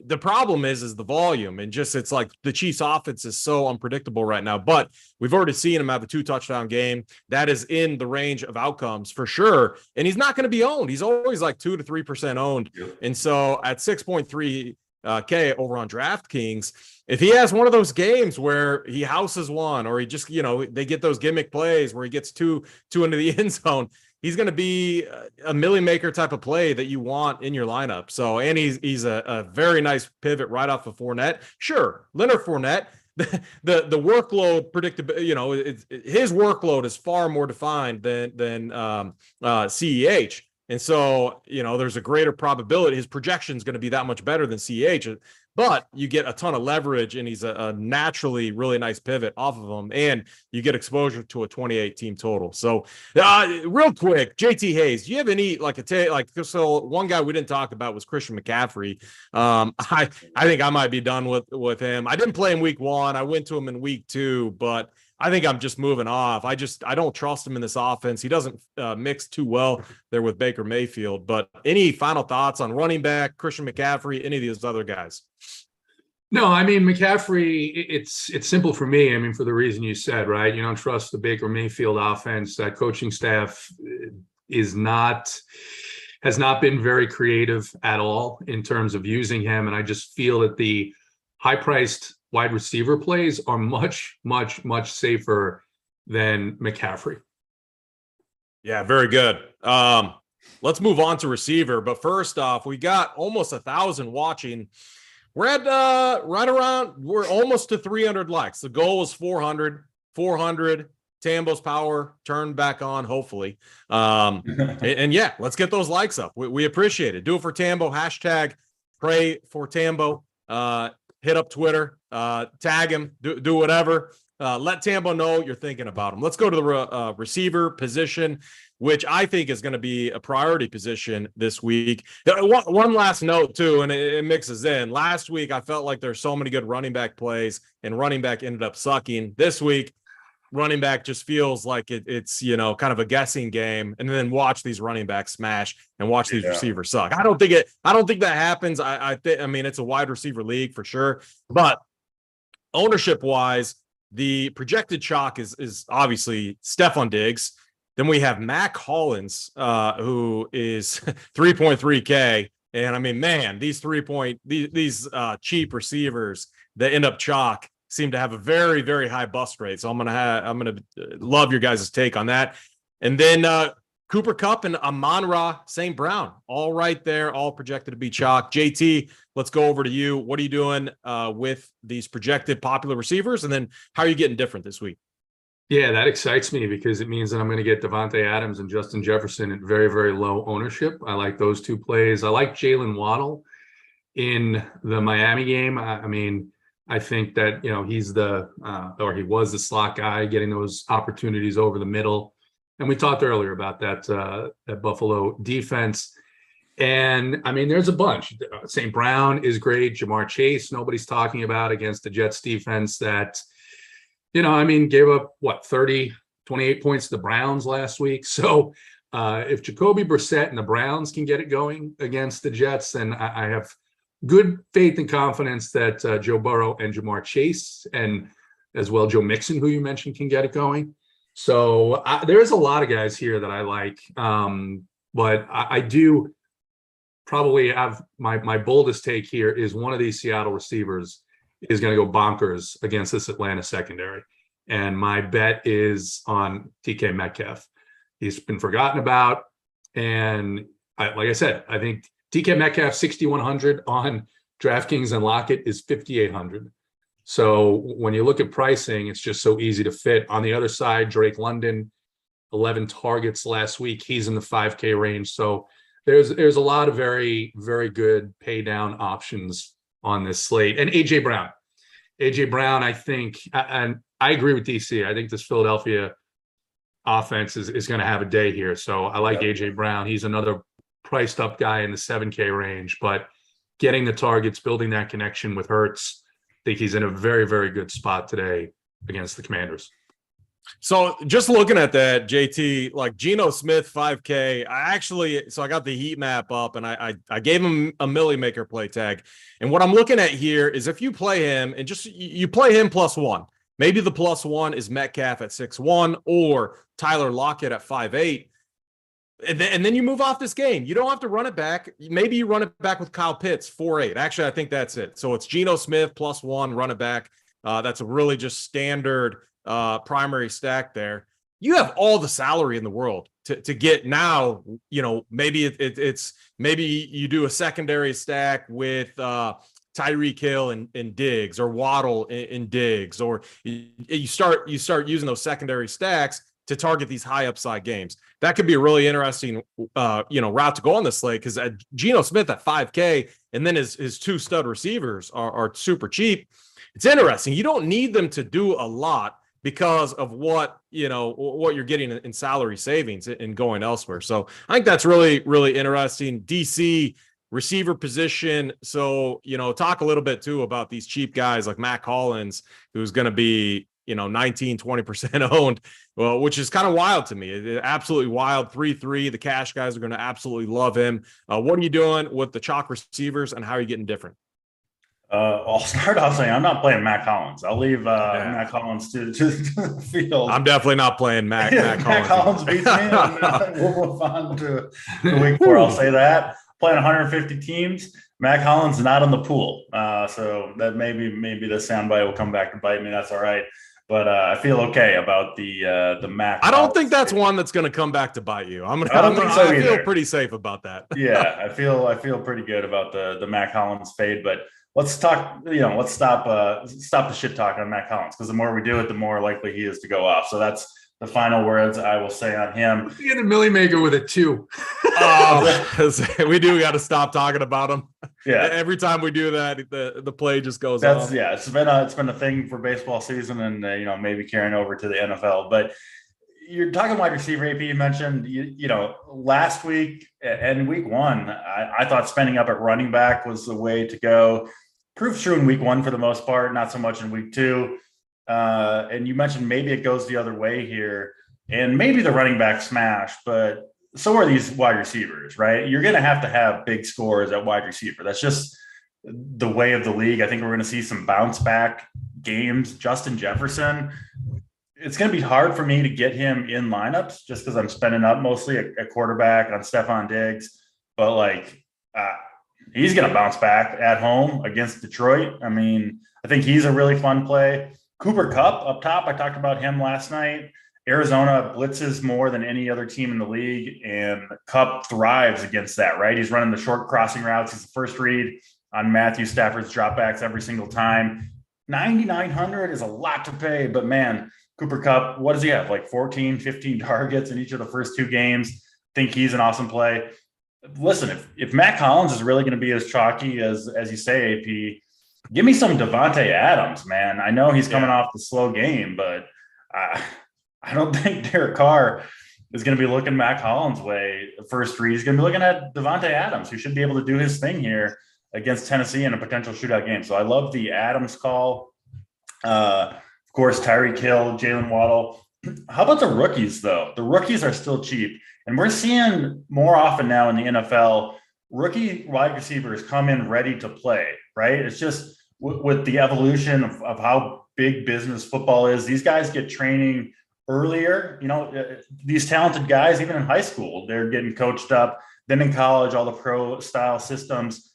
The problem is the volume, and just it's like the Chiefs offense is so unpredictable right now, but we've already seen him have a 2-touchdown game. That is in the range of outcomes for sure. And he's not going to be owned. He's always 2 to 3% owned. Yep. And so at 6.3 K over on DraftKings, if he has one of those games where he houses one, or he just, they get those gimmick plays where he gets two into the end zone, he's going to be a million maker type of play that you want in your lineup. So, and he's a very nice pivot right off of Fournette. Sure, Leonard Fournette, the workload his workload is far more defined than CEH. And so, there's a greater probability his projection is going to be that much better than CEH. But you get a ton of leverage, and he's a naturally really nice pivot off of him, and you get exposure to a 28 team total. So, real quick, JT Hayes, do you have any so one guy we didn't talk about was Christian McCaffrey. I think I might be done with him. I didn't play him week 1. I went to him in week 2, but I think I'm just moving off. I don't trust him in this offense. He doesn't mix too well there with Baker Mayfield. But any final thoughts on running back, Christian McCaffrey, any of these other guys? No, I mean, McCaffrey, it's simple for me. I mean, for the reason you said, right? You don't trust the Baker Mayfield offense. That coaching staff has not been very creative at all in terms of using him. And I just feel that the high-priced wide receiver plays are much, much, much safer than McCaffrey. Yeah, very good. Let's move on to receiver. But first off, we got almost 1,000 watching. We're at we're almost to 300 likes. The goal was 400. Tambo's power turned back on, hopefully. And yeah, let's get those likes up. We appreciate it. Do it for Tambo. Hashtag pray for Tambo. Hit up Twitter. Tag him. Do whatever. Let Tambo know you're thinking about him. Let's go to the receiver position, which I think is going to be a priority position this week. One last note, too, and it mixes in. Last week, I felt like there's so many good running back plays, and running back ended up sucking. This week, running back just feels like it's kind of a guessing game, and then watch these running backs smash and watch these receivers suck. I don't think that happens. I mean, it's a wide receiver league for sure, but ownership-wise, the projected chalk is obviously Stephon Diggs. Then we have Mac Hollins, who is 3.3K. And I mean, man, these cheap receivers that end up chalk seem to have a very, very high bust rate. So I'm gonna love your guys' take on that. And then Cooper Kupp and Amon-Ra St. Brown, all right there, all projected to be chalk. JT, let's go over to you. What are you doing with these projected popular receivers? And then how are you getting different this week? Yeah, that excites me because it means that I'm going to get Devontae Adams and Justin Jefferson at very, very low ownership. I like those two plays. I like Jalen Waddle in the Miami game. I mean, I think that, he's he was the slot guy getting those opportunities over the middle. And we talked earlier about that Buffalo defense. And I mean, there's a bunch. St. Brown is great. Jamar Chase, nobody's talking about against the Jets defense that, gave up 28 points to the Browns last week. So if Jacoby Brissett and the Browns can get it going against the Jets, then I have good faith and confidence that Joe Burrow and Jamar Chase and as well Joe Mixon, who you mentioned, can get it going. So there's a lot of guys here that I like, but I do probably have my boldest take here is one of these Seattle receivers is going to go bonkers against this Atlanta secondary. And my bet is on DK Metcalf. He's been forgotten about. And like I said, I think DK Metcalf 6,100 on DraftKings and Lockett is 5,800. So when you look at pricing, it's just so easy to fit. On the other side, Drake London, 11 targets last week. He's in the 5K range. So there's a lot of very, very good pay down options on this slate. And AJ Brown, I think, and I agree with DC. I think this Philadelphia offense is going to have a day here. So I like AJ Brown. He's another priced up guy in the 7K range, but getting the targets, building that connection with Ertz, I think he's in a very, very good spot today against the Commanders. So just looking at that, JT, like Geno Smith 5K, I got the heat map up and I gave him a Millie Maker play tag. And what I'm looking at here is if you play him and just you play him +1, maybe the +1 is Metcalf at 6'1" or Tyler Lockett at 5'8". And then you move off this game. You don't have to run it back. Maybe you run it back with Kyle Pitts 4'8". Actually, I think that's it. So it's Geno Smith +1, run it back. That's a really just standard primary stack there. You have all the salary in the world to get now. Maybe it's maybe you do a secondary stack with Tyreek Hill and Diggs or Waddle and Diggs, or you start using those secondary stacks to target these high upside games. That could be a really interesting route to go on this slate, because Geno Smith at 5K and then his two stud receivers are super cheap. It's interesting. You don't need them to do a lot because of what you're getting in salary savings and going elsewhere. So I think that's really, really interesting. DC receiver position. So, talk a little bit too about these cheap guys like Mac Hollins, who's going to be 19, 20% owned, well, which is kind of wild to me. Absolutely wild. 3-3. The cash guys are going to absolutely love him. What are you doing with the chalk receivers, and how are you getting different? I'll start off saying I'm not playing Mac Hollins. I'll leave Mac Hollins to the field. I'm definitely not playing Mac Hollins. Mac Hollins beats me, and we'll move on to the week 4. I'll say that. Playing 150 teams, Mac Hollins not in the pool. So that maybe the soundbite will come back to bite me. That's all right. But I feel okay about the Mac. I don't think that's one that's going to come back to bite you. I feel pretty safe about that. Yeah, I feel pretty good about the Mac Hollins fade. But let's talk. Let's stop the shit talk on Mac Hollins, because the more we do it, the more likely he is to go off. So that's the final words I will say on him. Get a Millie Maker with it too. We do got to stop talking about him. Yeah. Every time we do that, the play just goes on. Yeah. It's been a thing for baseball season, and maybe carrying over to the NFL. But you're talking wide receiver, AP. You mentioned last week and week 1. I thought spending up at running back was the way to go. Proved true in week 1 for the most part, not so much in week 2. And you mentioned maybe it goes the other way here, and maybe the running back smash, but so are these wide receivers, right? You're going to have big scores at wide receiver. That's just the way of the league. I think we're going to see some bounce back games. Justin Jefferson, it's going to be hard for me to get him in lineups just because I'm spending up mostly at quarterback on Stephon Diggs, but he's going to bounce back at home against Detroit. I mean, I think he's a really fun play. Cooper Kupp up top, I talked about him last night. Arizona blitzes more than any other team in the league, and Kupp thrives against that, right? He's running the short crossing routes. He's the first read on Matthew Stafford's dropbacks every single time. 9,900 is a lot to pay, but man, Cooper Kupp, what does he have? 14, 15 targets in each of the first 2 games. Think he's an awesome play. Listen, if Mac Hollins is really going to be as chalky as you say, AP, give me some Devontae Adams, man. I know he's coming off the slow game, but I don't think Derek Carr is going to be looking Mac Hollins' way. The first read, he's going to be looking at Devontae Adams, who should be able to do his thing here against Tennessee in a potential shootout game. So I love the Adams call. Of course, Tyreek Hill, Jalen Waddle. How about the rookies, though? The rookies are still cheap. And we're seeing more often now in the NFL, rookie wide receivers come in ready to play, right? It's just with the evolution of how big business football is, these guys get training earlier. These talented guys, even in high school, they're getting coached up. Then in college, all the pro style systems,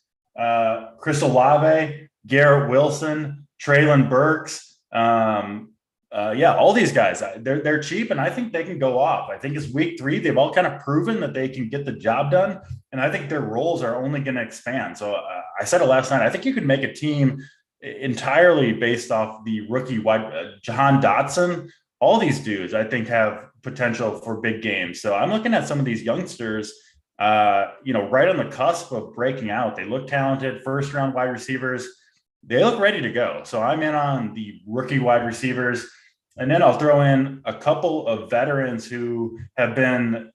Chris Olave, Garrett Wilson, Traylon Burks, all these guys, they're cheap, and I think they can go off. I think it's week 3. They've all kind of proven that they can get the job done, and I think their roles are only going to expand. So I said it last night. I think you could make a team entirely based off the rookie Jahan Dotson. All these dudes, I think, have potential for big games. So I'm looking at some of these youngsters, right on the cusp of breaking out. They look talented, first-round wide receivers. They look ready to go. So I'm in on the rookie wide receivers. And then I'll throw in a couple of veterans who have been,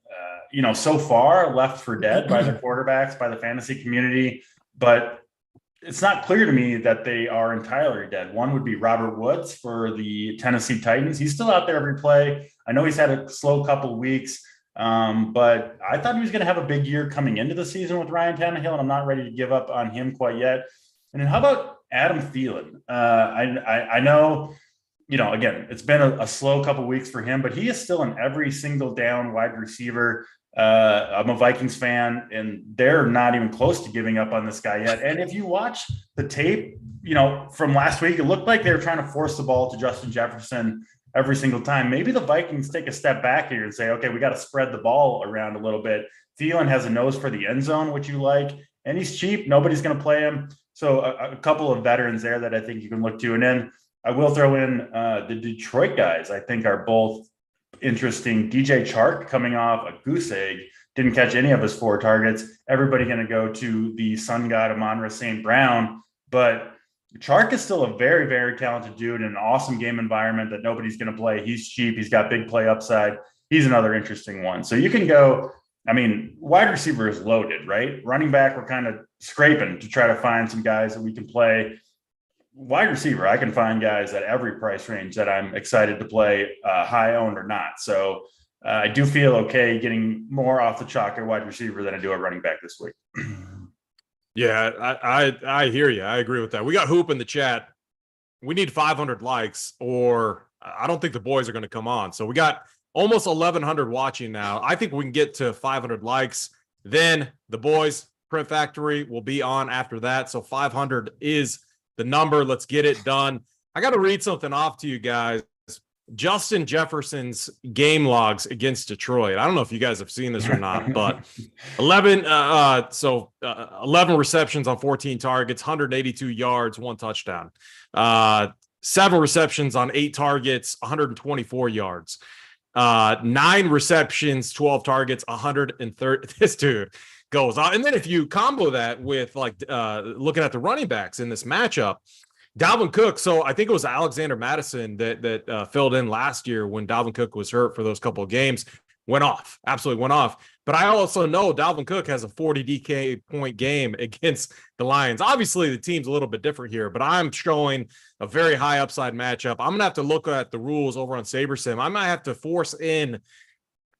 so far left for dead by the quarterbacks, by the fantasy community. But it's not clear to me that they are entirely dead. One would be Robert Woods for the Tennessee Titans. He's still out there every play. I know he's had a slow couple of weeks, but I thought he was going to have a big year coming into the season with Ryan Tannehill, and I'm not ready to give up on him quite yet. And then how about Adam Thielen? I know, again, it's been a slow couple of weeks for him, but he is still an every single down wide receiver. I'm a Vikings fan, and they're not even close to giving up on this guy yet. And if you watch the tape, from last week, it looked like they were trying to force the ball to Justin Jefferson every single time. Maybe the Vikings take a step back here and say, okay, we got to spread the ball around a little bit. Thielen has a nose for the end zone, which you like, and he's cheap. Nobody's going to play him. So a couple of veterans there that I think you can look to. And then I will throw in the Detroit guys. I think are both interesting. DJ Chark coming off a goose egg, didn't catch any of his 4 targets. Everybody going to go to the sun god Amon-Ra St. Brown, but Chark is still a very, very talented dude in an awesome game environment that nobody's going to play. He's cheap. He's got big play upside. He's another interesting one. So you can go, wide receiver is loaded, right? Running back, we're kind of scraping to try to find some guys that we can play. wide receiver, I can find guys at every price range that I'm excited to play, high owned or not. So I do feel okay getting more off the chalk at wide receiver than I do at running back this week. Yeah, I hear you. I agree with that. We got Hoop in the chat. We need 500 likes, or I don't think the boys are going to come on. So we got almost 1,100 watching now. I think we can get to 500 likes. Then the boys, Print Factory, will be on after that. So 500 is the number. Let's get it done. I got to read something off to you guys. Justin Jefferson's game logs against Detroit. I don't know if you guys have seen this or not, but 11 receptions on 14 targets, 182 yards, 1 touchdown. 7 receptions on 8 targets, 124 yards. 9 receptions, 12 targets, 130. This dude goes on. And then if you combo that with looking at the running backs in this matchup, Dalvin Cook. So I think it was Alexander Madison that filled in last year when Dalvin Cook was hurt for those couple of games. Went off, absolutely went off. But I also know Dalvin Cook has a 40 DK point game against the Lions. Obviously, the team's a little bit different here, but I'm showing a very high upside matchup. I'm going to have to look at the rules over on SaberSim. I might have to force in,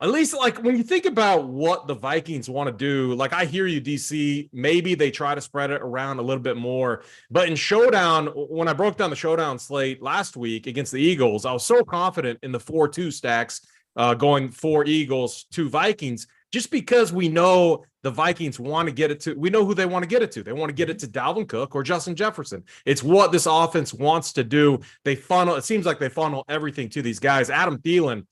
at least like when you think about what the Vikings want to do, like I hear you, DC, maybe they try to spread it around a little bit more. But in Showdown, when I broke down the Showdown slate last week against the Eagles, I was so confident in the 4-2 stacks going 4 Eagles, 2 Vikings, just because we know the Vikings want to get it to, we know who they want to get it to. They want to get it to Dalvin Cook or Justin Jefferson. It's what this offense wants to do. It seems like they funnel everything to these guys. Adam Thielen,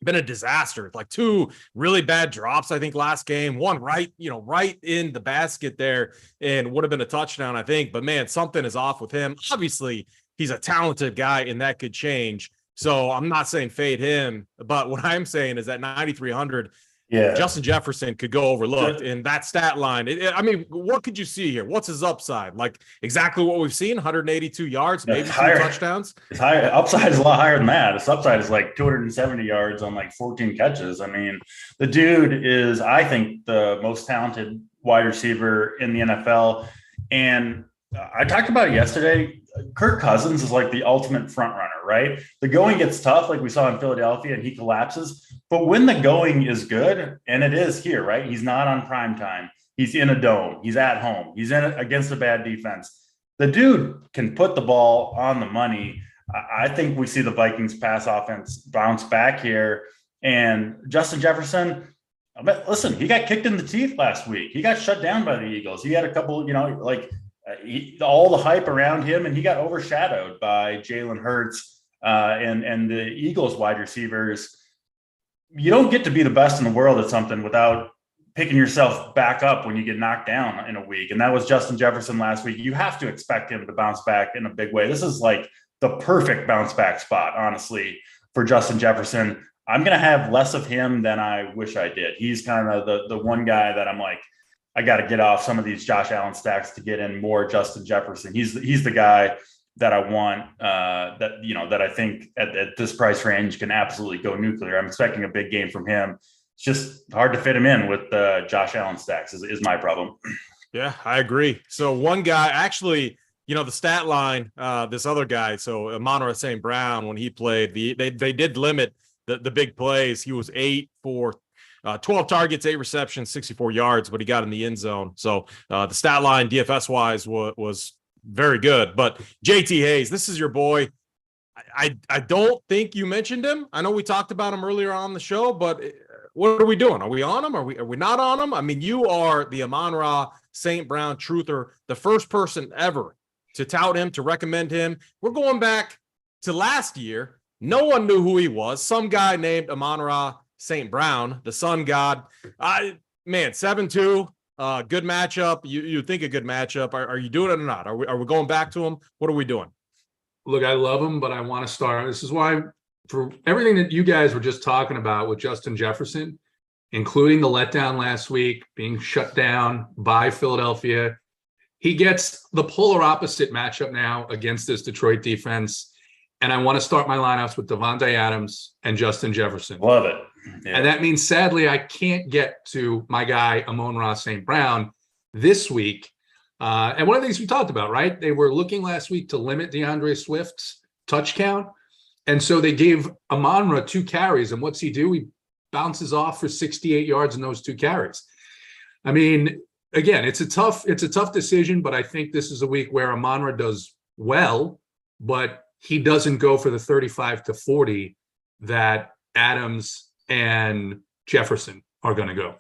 been a disaster. Like 2 really bad drops, I think, last game. One right in the basket there, and would have been a touchdown, I think. But man, something is off with him. Obviously, he's a talented guy, and that could change. So I'm not saying fade him, but what I'm saying is that 9,300, Justin Jefferson could go overlooked in that stat line. I mean, what could you see here? What's his upside? Like exactly what we've seen, 182 yards, maybe 2 touchdowns. It's high. Upside is a lot higher than that. His upside is like 270 yards on like 14 catches. I mean, the dude is, I think, the most talented wide receiver in the NFL. And I talked about it yesterday. Kirk Cousins is like the ultimate front runner, right? The going gets tough, like we saw in Philadelphia, and he collapses. But when the going is good, and it is here, right? He's not on prime time. He's in a dome. He's at home. He's in against a bad defense. The dude can put the ball on the money. I think we see the Vikings pass offense bounce back here. And Justin Jefferson, listen, he got kicked in the teeth last week. He got shut down by the Eagles. He had a couple, all the hype around him, and he got overshadowed by Jalen Hurts and the Eagles wide receivers. You don't get to be the best in the world at something without picking yourself back up when you get knocked down in a week. And that was Justin Jefferson last week. You have to expect him to bounce back in a big way. This is like the perfect bounce back spot, honestly, for Justin Jefferson. I'm going to have less of him than I wish I did. He's kind of the one guy that I'm like, I got to get off some of these Josh Allen stacks to get in more Justin Jefferson. He's the guy that I want, that I think at this price range can absolutely go nuclear. I'm expecting a big game from him. It's just hard to fit him in with Josh Allen stacks is my problem. Yeah, I agree. So one guy actually, the stat line, this other guy, so Amon-Ra St. Brown, when he played, they did limit the big plays. He was 8 for 12 targets, 8 receptions, 64 yards, but he got in the end zone. So the stat line DFS wise was very good. But JT Hayes, this is your boy. I don't think you mentioned him. I know we talked about him earlier on the show, but what are we doing? Are we on him? Are we not on him? I mean, you are the Amon-Ra St. Brown truther, the first person ever to tout him, to recommend him. We're going back to last year. No one knew who he was. Some guy named Amon-Ra St. Brown, the sun god. 7-2. Good matchup. You think a good matchup. Are you doing it or not? Are we going back to him? What are we doing? Look, I love him, but I want to start. This is why, for everything that you guys were just talking about with Justin Jefferson, including the letdown last week, being shut down by Philadelphia, he gets the polar opposite matchup now against this Detroit defense. And I want to start my lineups with Devontae Adams and Justin Jefferson. Love it. Yeah. And that means, sadly, I can't get to my guy, Amon-Ra St. Brown, this week And one of the things we talked about, right? They were looking last week to limit DeAndre Swift's touch count. And so they gave Amon-Ra 2 carries. And what's he do? He bounces off for 68 yards in those 2 carries. I mean, again, it's a tough decision, but I think this is a week where Amon-Ra does well, but he doesn't go for the 35 to 40 that Adams and Jefferson are going to go.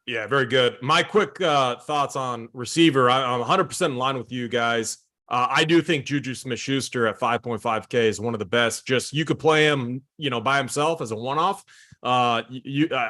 Yeah, very good. My quick thoughts on receiver. I'm 100% in line with you guys. I do think Juju Smith-Schuster at 5.5K is one of the best. Just you could play him, by himself as a one-off. I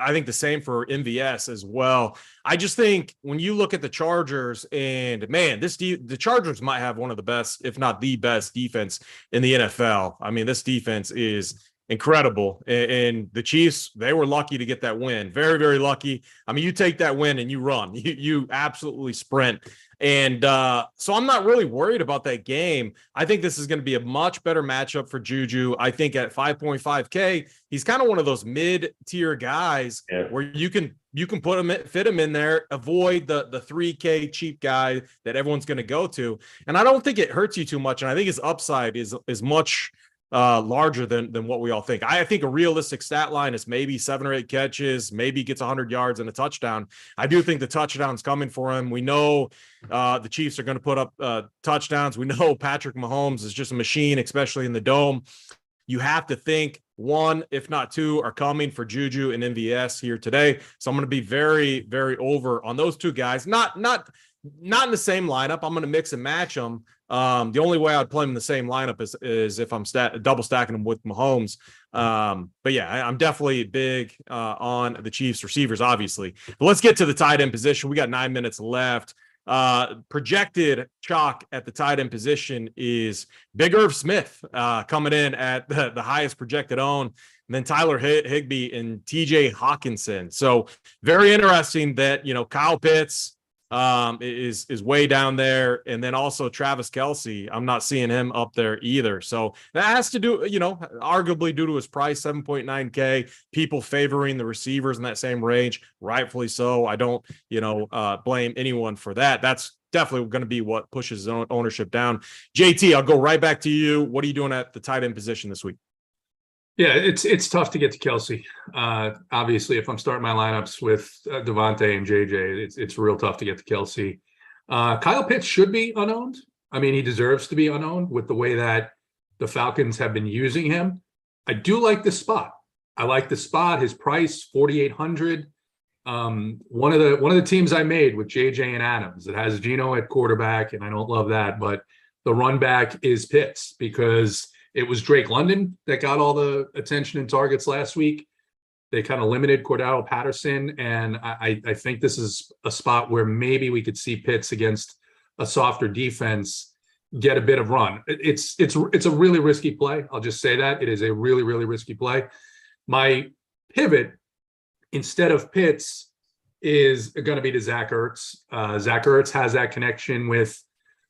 think the same for MVS as well. I just think when you look at the Chargers, and man, the Chargers might have one of the best, if not the best, defense in the NFL. I mean, this defense is incredible. And the Chiefs, they were lucky to get that win. Very, very lucky. I mean, you take that win and you run. You absolutely sprint. And so I'm not really worried about that game. I think this is going to be a much better matchup for Juju. I think at 5.5K, he's kind of one of those mid-tier guys where you can put him, fit him in there, avoid the 3K cheap guy that everyone's going to go to. And I don't think it hurts you too much. And I think his upside is much larger than what we all think. I think a realistic stat line is maybe 7 or 8 catches, maybe gets 100 yards and a touchdown. I do think the touchdown's coming for him. We know the Chiefs are going to put up touchdowns. We know Patrick Mahomes is just a machine, especially in the dome. You have to think 1, if not 2, are coming for Juju and MVS here today. So I'm going to be very, very over on those 2 guys. Not in the same lineup. I'm going to mix and match them. The only way I'd play them in the same lineup is if I'm double stacking them with Mahomes. But yeah, I'm definitely big on the Chiefs receivers, obviously. But let's get to the tight end position. We got 9 minutes left. Projected chalk at the tight end position is Big Irv Smith coming in at the highest projected own, and then Tyler Higbee and TJ Hawkinson. So very interesting that, Kyle Pitts is way down there. And then also Travis Kelce, I'm not seeing him up there either. So that has to do, arguably due to his price, 7.9K, people favoring the receivers in that same range, rightfully so. I don't, blame anyone for that. That's definitely going to be what pushes ownership down. JT, I'll go right back to you. What are you doing at the tight end position this week? Yeah, it's tough to get to Kelce. Obviously, if I'm starting my lineups with Devontae and JJ, it's real tough to get to Kelce. Kyle Pitts should be unowned. I mean, he deserves to be unowned with the way that the Falcons have been using him. I do like the spot. I like the spot. His price, 4,800. One of the teams I made with JJ and Adams, it has Geno at quarterback, and I don't love that, but the run back is Pitts because it was Drake London that got all the attention and targets last week. They kind of limited Cordell Patterson, and I think this is a spot where maybe we could see Pitts against a softer defense get a bit of run. It's a really risky play. I'll just say that. It is a really, really risky play. My pivot, instead of Pitts, is going to be to Zach Ertz. Zach Ertz has that connection with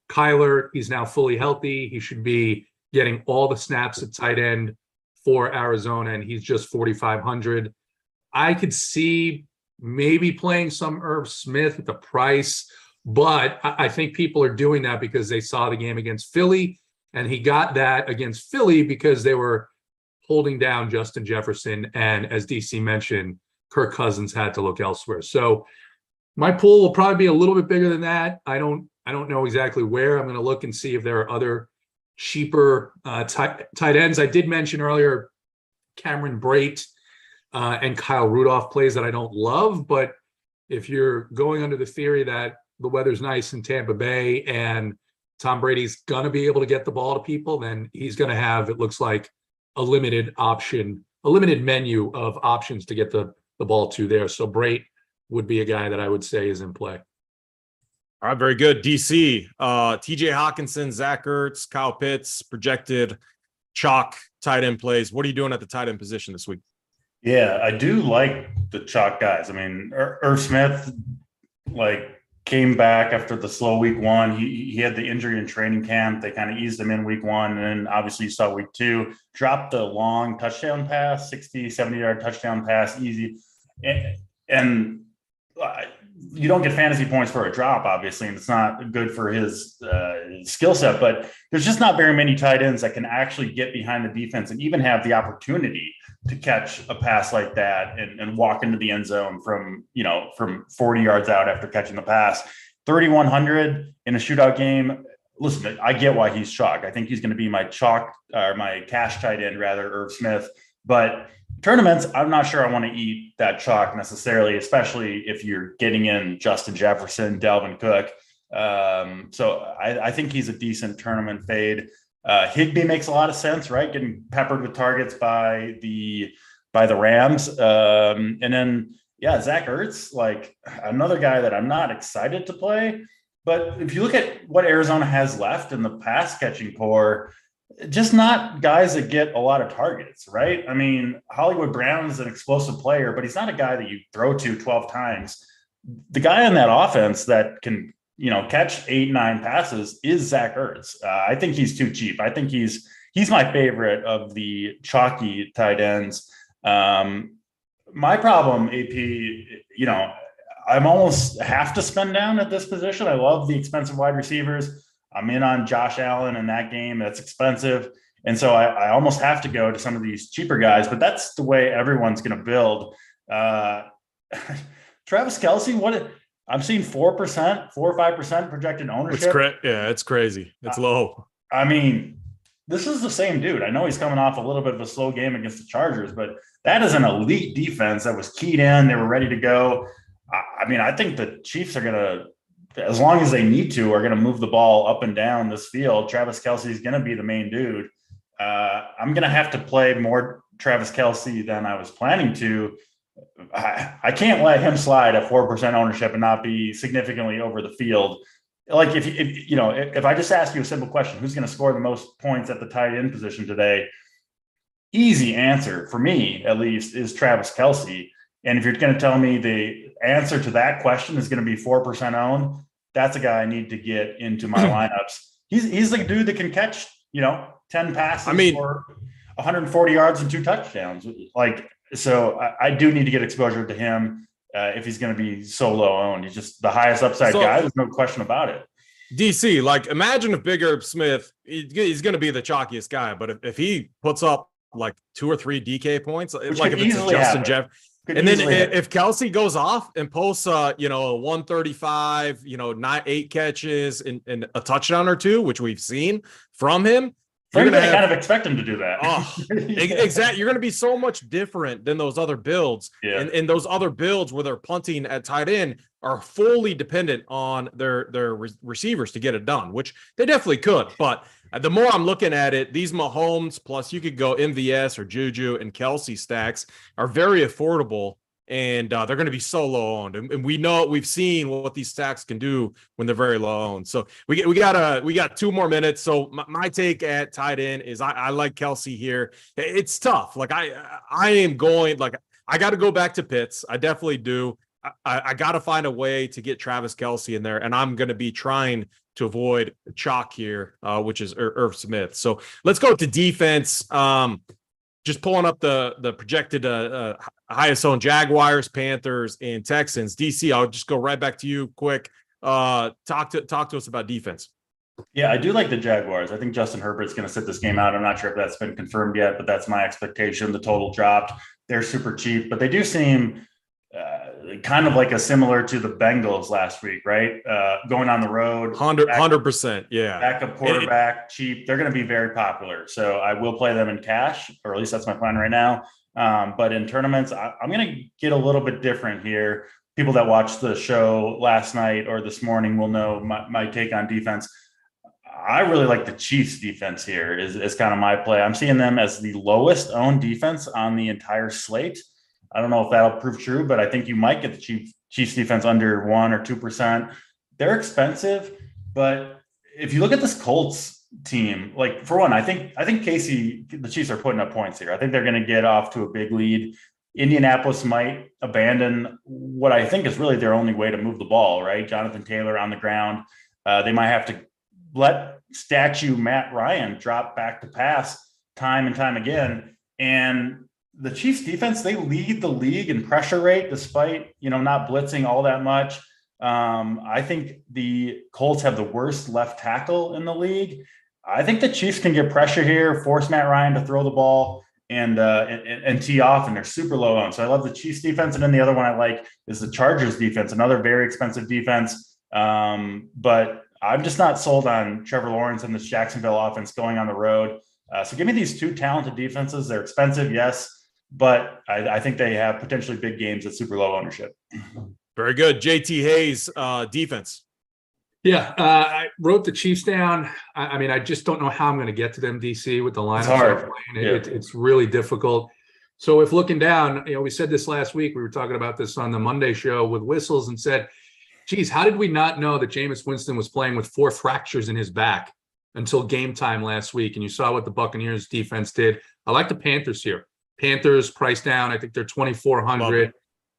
Kyler. He's now fully healthy. He should be getting all the snaps at tight end for Arizona, and he's just 4,500. I could see maybe playing some Irv Smith at the price, but I think people are doing that because they saw the game against Philly, and he got that against Philly because they were holding down Justin Jefferson, and as DC mentioned, Kirk Cousins had to look elsewhere. So my pool will probably be a little bit bigger than that. I don't know exactly where. I'm going to look and see if there are other cheaper tight ends. I did mention earlier Cameron Brate and Kyle Rudolph plays that I don't love, but if you're going under the theory that the weather's nice in Tampa Bay and Tom Brady's going to be able to get the ball to people, then he's going to have, it looks like, a limited menu of options to get the ball to there. So Brate would be a guy that I would say is in play. All right, very good. DC, TJ Hawkinson, Zach Ertz, Kyle Pitts, projected chalk tight end plays. What are you doing at the tight end position this week? Yeah, I do like the chalk guys. I mean, Irv Smith, came back after the slow week 1. He had the injury in training camp. They kind of eased him in week 1. And then obviously you saw week 2, dropped the long touchdown pass, 60, 70-yard touchdown pass, easy. And you don't get fantasy points for a drop, obviously, and it's not good for his skill set, but there's just not very many tight ends that can actually get behind the defense and even have the opportunity to catch a pass like that and walk into the end zone from 40 yards out after catching the pass. 3,100 in a shootout game. Listen, I get why he's chalk. I think he's going to be my cash tight end, rather, Irv Smith. But tournaments, I'm not sure I want to eat that chalk necessarily, especially if you're getting in Justin Jefferson, Dalvin Cook. So I think he's a decent tournament fade. Higbee makes a lot of sense, right? Getting peppered with targets by the Rams. And then, Zach Ertz, like another guy that I'm not excited to play. But if you look at what Arizona has left in the pass catching core, just not guys that get a lot of targets, right? I mean, Hollywood Brown is an explosive player, but he's not a guy that you throw to 12 times. The guy on that offense that can, catch 8-9 passes is Zach Ertz. I think he's too cheap. I think he's my favorite of the chalky tight ends. My problem, AP, I'm almost have to spend down at this position. I love the expensive wide receivers. I'm in on Josh Allen in that game. That's expensive. And so I almost have to go to some of these cheaper guys, but that's the way everyone's going to build. Travis Kelce, I'm seeing 4% or 5% projected ownership. It's crazy. It's low. I mean, this is the same dude. I know he's coming off a little bit of a slow game against the Chargers, but that is an elite defense that was keyed in. They were ready to go. I mean, I think the Chiefs are going to, as long as they need to, are going to move the ball up and down this field. Travis Kelce is going to be the main dude. I'm going to have to play more Travis Kelce than I was planning to. I can't let him slide at 4% ownership and not be significantly over the field. Like if I just ask you a simple question, who's going to score the most points at the tight end position today? Easy answer for me, at least, is Travis Kelce. And if you're going to tell me the answer to that question is going to be 4% owned, that's a guy I need to get into my lineups. He's the dude that can catch, 10 passes for 140 yards and 2 touchdowns. So I do need to get exposure to him if he's going to be so low owned. He's just the highest upside guy. There's no question about it. DC, imagine if Big Herb Smith, he's going to be the chalkiest guy, but if he puts up 2 or 3 DK points, if it's Justin Jeff. And then if Kelce goes off and posts, 135, 8 catches and a touchdown or 2, which we've seen from him, you're going to kind of expect him to do that. Exactly. You're going to be so much different than those other builds. Yeah. And those other builds where they're punting at tight end are fully dependent on their receivers to get it done, which they definitely could. But the more I'm looking at it, these Mahomes, plus you could go MVS or Juju and Kelce stacks are very affordable, and they're going to be so low owned. And we've seen what these stacks can do when they're very low owned. So we got 2 more minutes. So my take at tight end is I like Kelce here. It's tough. I am going, I got to go back to Pitts. I definitely do. I got to find a way to get Travis Kelce in there, and I'm going to be trying to avoid chalk here, which is Irv Smith. So let's go to defense. Just pulling up the projected highest owned Jaguars, Panthers, and Texans. DC, I'll just go right back to you quick. Talk to us about defense. Yeah, I do like the Jaguars. I think Justin Herbert's going to sit this game out. I'm not sure if that's been confirmed yet, but that's my expectation. The total dropped. They're super cheap, but they do seem kind of a similar to the Bengals last week, right? Going on the road. 100%. Yeah. Backup quarterback, cheap. They're going to be very popular. So I will play them in cash, or at least that's my plan right now. But in tournaments, I'm going to get a little bit different here. People that watched the show last night or this morning will know my take on defense. I really like the Chiefs defense here is kind of my play. I'm seeing them as the lowest owned defense on the entire slate. I don't know if that'll prove true, but I think you might get the Chiefs defense under 1 or 2%. They're expensive, but if you look at this Colts team, for one, I think the Chiefs are putting up points here. I think they're going to get off to a big lead. Indianapolis might abandon what I think is really their only way to move the ball, right? Jonathan Taylor on the ground. They might have to let statue Matt Ryan drop back to pass time and time again. And the Chiefs defense, they lead the league in pressure rate despite, not blitzing all that much. I think the Colts have the worst left tackle in the league. I think the Chiefs can get pressure here, force Matt Ryan to throw the ball and tee off, and they're super low on. So I love the Chiefs defense. And then the other one I like is the Chargers defense, another very expensive defense. But I'm just not sold on Trevor Lawrence and this Jacksonville offense going on the road. So give me these two talented defenses. They're expensive, yes, but I think they have potentially big games at super low ownership. Very good. JT Hayes, defense. Yeah, I wrote the Chiefs down. I mean, I just don't know how I'm going to get to them, DC, with the lineup. It's hard. It's really difficult. So if looking down, we said this last week, we were talking about this on the Monday show with whistles and said, geez, how did we not know that Jameis Winston was playing with 4 fractures in his back until game time last week? And you saw what the Buccaneers defense did. I like the Panthers here. Panthers price down. I think they're 2,400.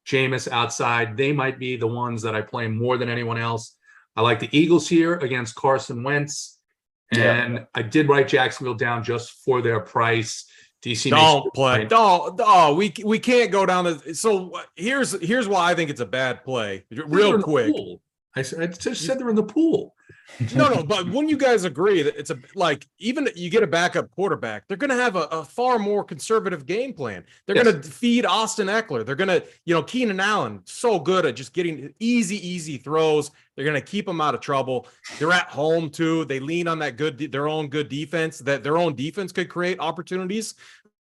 Jameis outside. They might be the ones that I play more than anyone else. I like the Eagles here against Carson Wentz. And I did write Jacksonville down just for their price. DC don't play. We can't go down the. So here's why I think it's a bad play. Real quick. I just said they're in the pool. No, but wouldn't you guys agree that it's even you get a backup quarterback, they're going to have a far more conservative game plan. They're going to feed Austin Eckler. They're going to, Keenan Allen, so good at just getting easy throws. They're going to keep them out of trouble. They're at home too. They lean on their own good defense, that their own defense could create opportunities,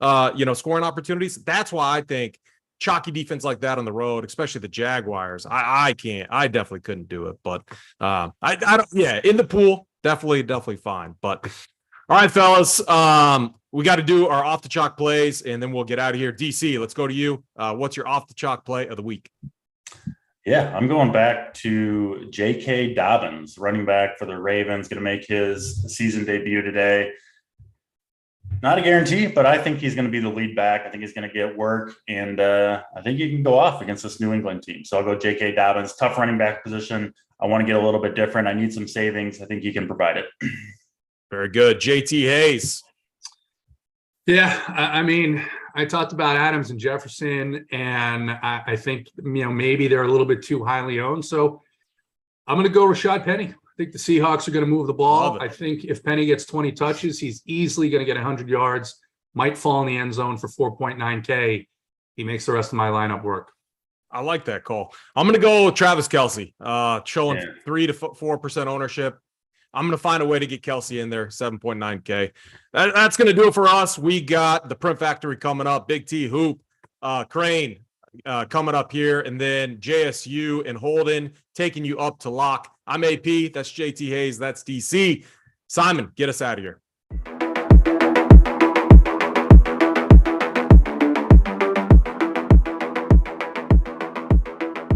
scoring opportunities. That's why I think chalky defense like that on the road, especially the Jaguars, I definitely couldn't do it. But I don't. Yeah, in the pool, definitely fine. But all right, fellas, we got to do our off the chalk plays, and then we'll get out of here. DC, let's go to you. What's your off the chalk play of the week? Yeah, I'm going back to J.K. Dobbins, running back for the Ravens, going to make his season debut today. Not a guarantee, but I think he's going to be the lead back. I think he's going to get work, and I think he can go off against this New England team. So I'll go J.K. Dobbins, tough running back position. I want to get a little bit different. I need some savings. I think he can provide it. Very good. JT Hayes. Yeah, I mean, I talked about Adams and Jefferson, and I think, maybe they're a little bit too highly owned. So I'm going to go Rashad Penny. I think the Seahawks are going to move the ball. I think if Penny gets 20 touches, he's easily going to get 100 yards, might fall in the end zone for 4.9K. He makes the rest of my lineup work. I like that call. I'm going to go Travis Kelce, showing 3 to 4% ownership. I'm going to find a way to get Kelce in there, 7.9K. That's going to do it for us. We got the Print Factory coming up, Big T Hoop, Crain coming up here, and then JSU and Holden taking you up to lock. I'm AP, that's JT Hayes, that's DC. Simon, get us out of here.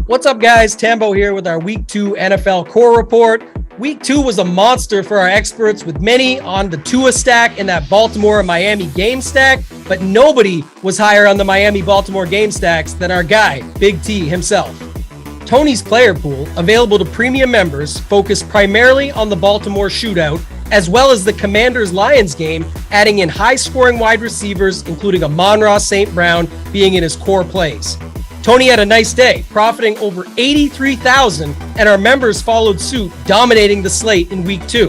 What's up, guys? Tambo here with our Week 2 NFL Core Report. Week 2 was a monster for our experts, with many on the Tua stack in that Baltimore and Miami game stack, but nobody was higher on the Miami-Baltimore game stacks than our guy, Big T himself. Tony's player pool, available to premium members, focused primarily on the Baltimore shootout, as well as the Commanders-Lions game, adding in high-scoring wide receivers, including Amon-Ra St. Brown being in his core plays. Tony had a nice day, profiting over $83,000, and our members followed suit, dominating the slate in Week 2.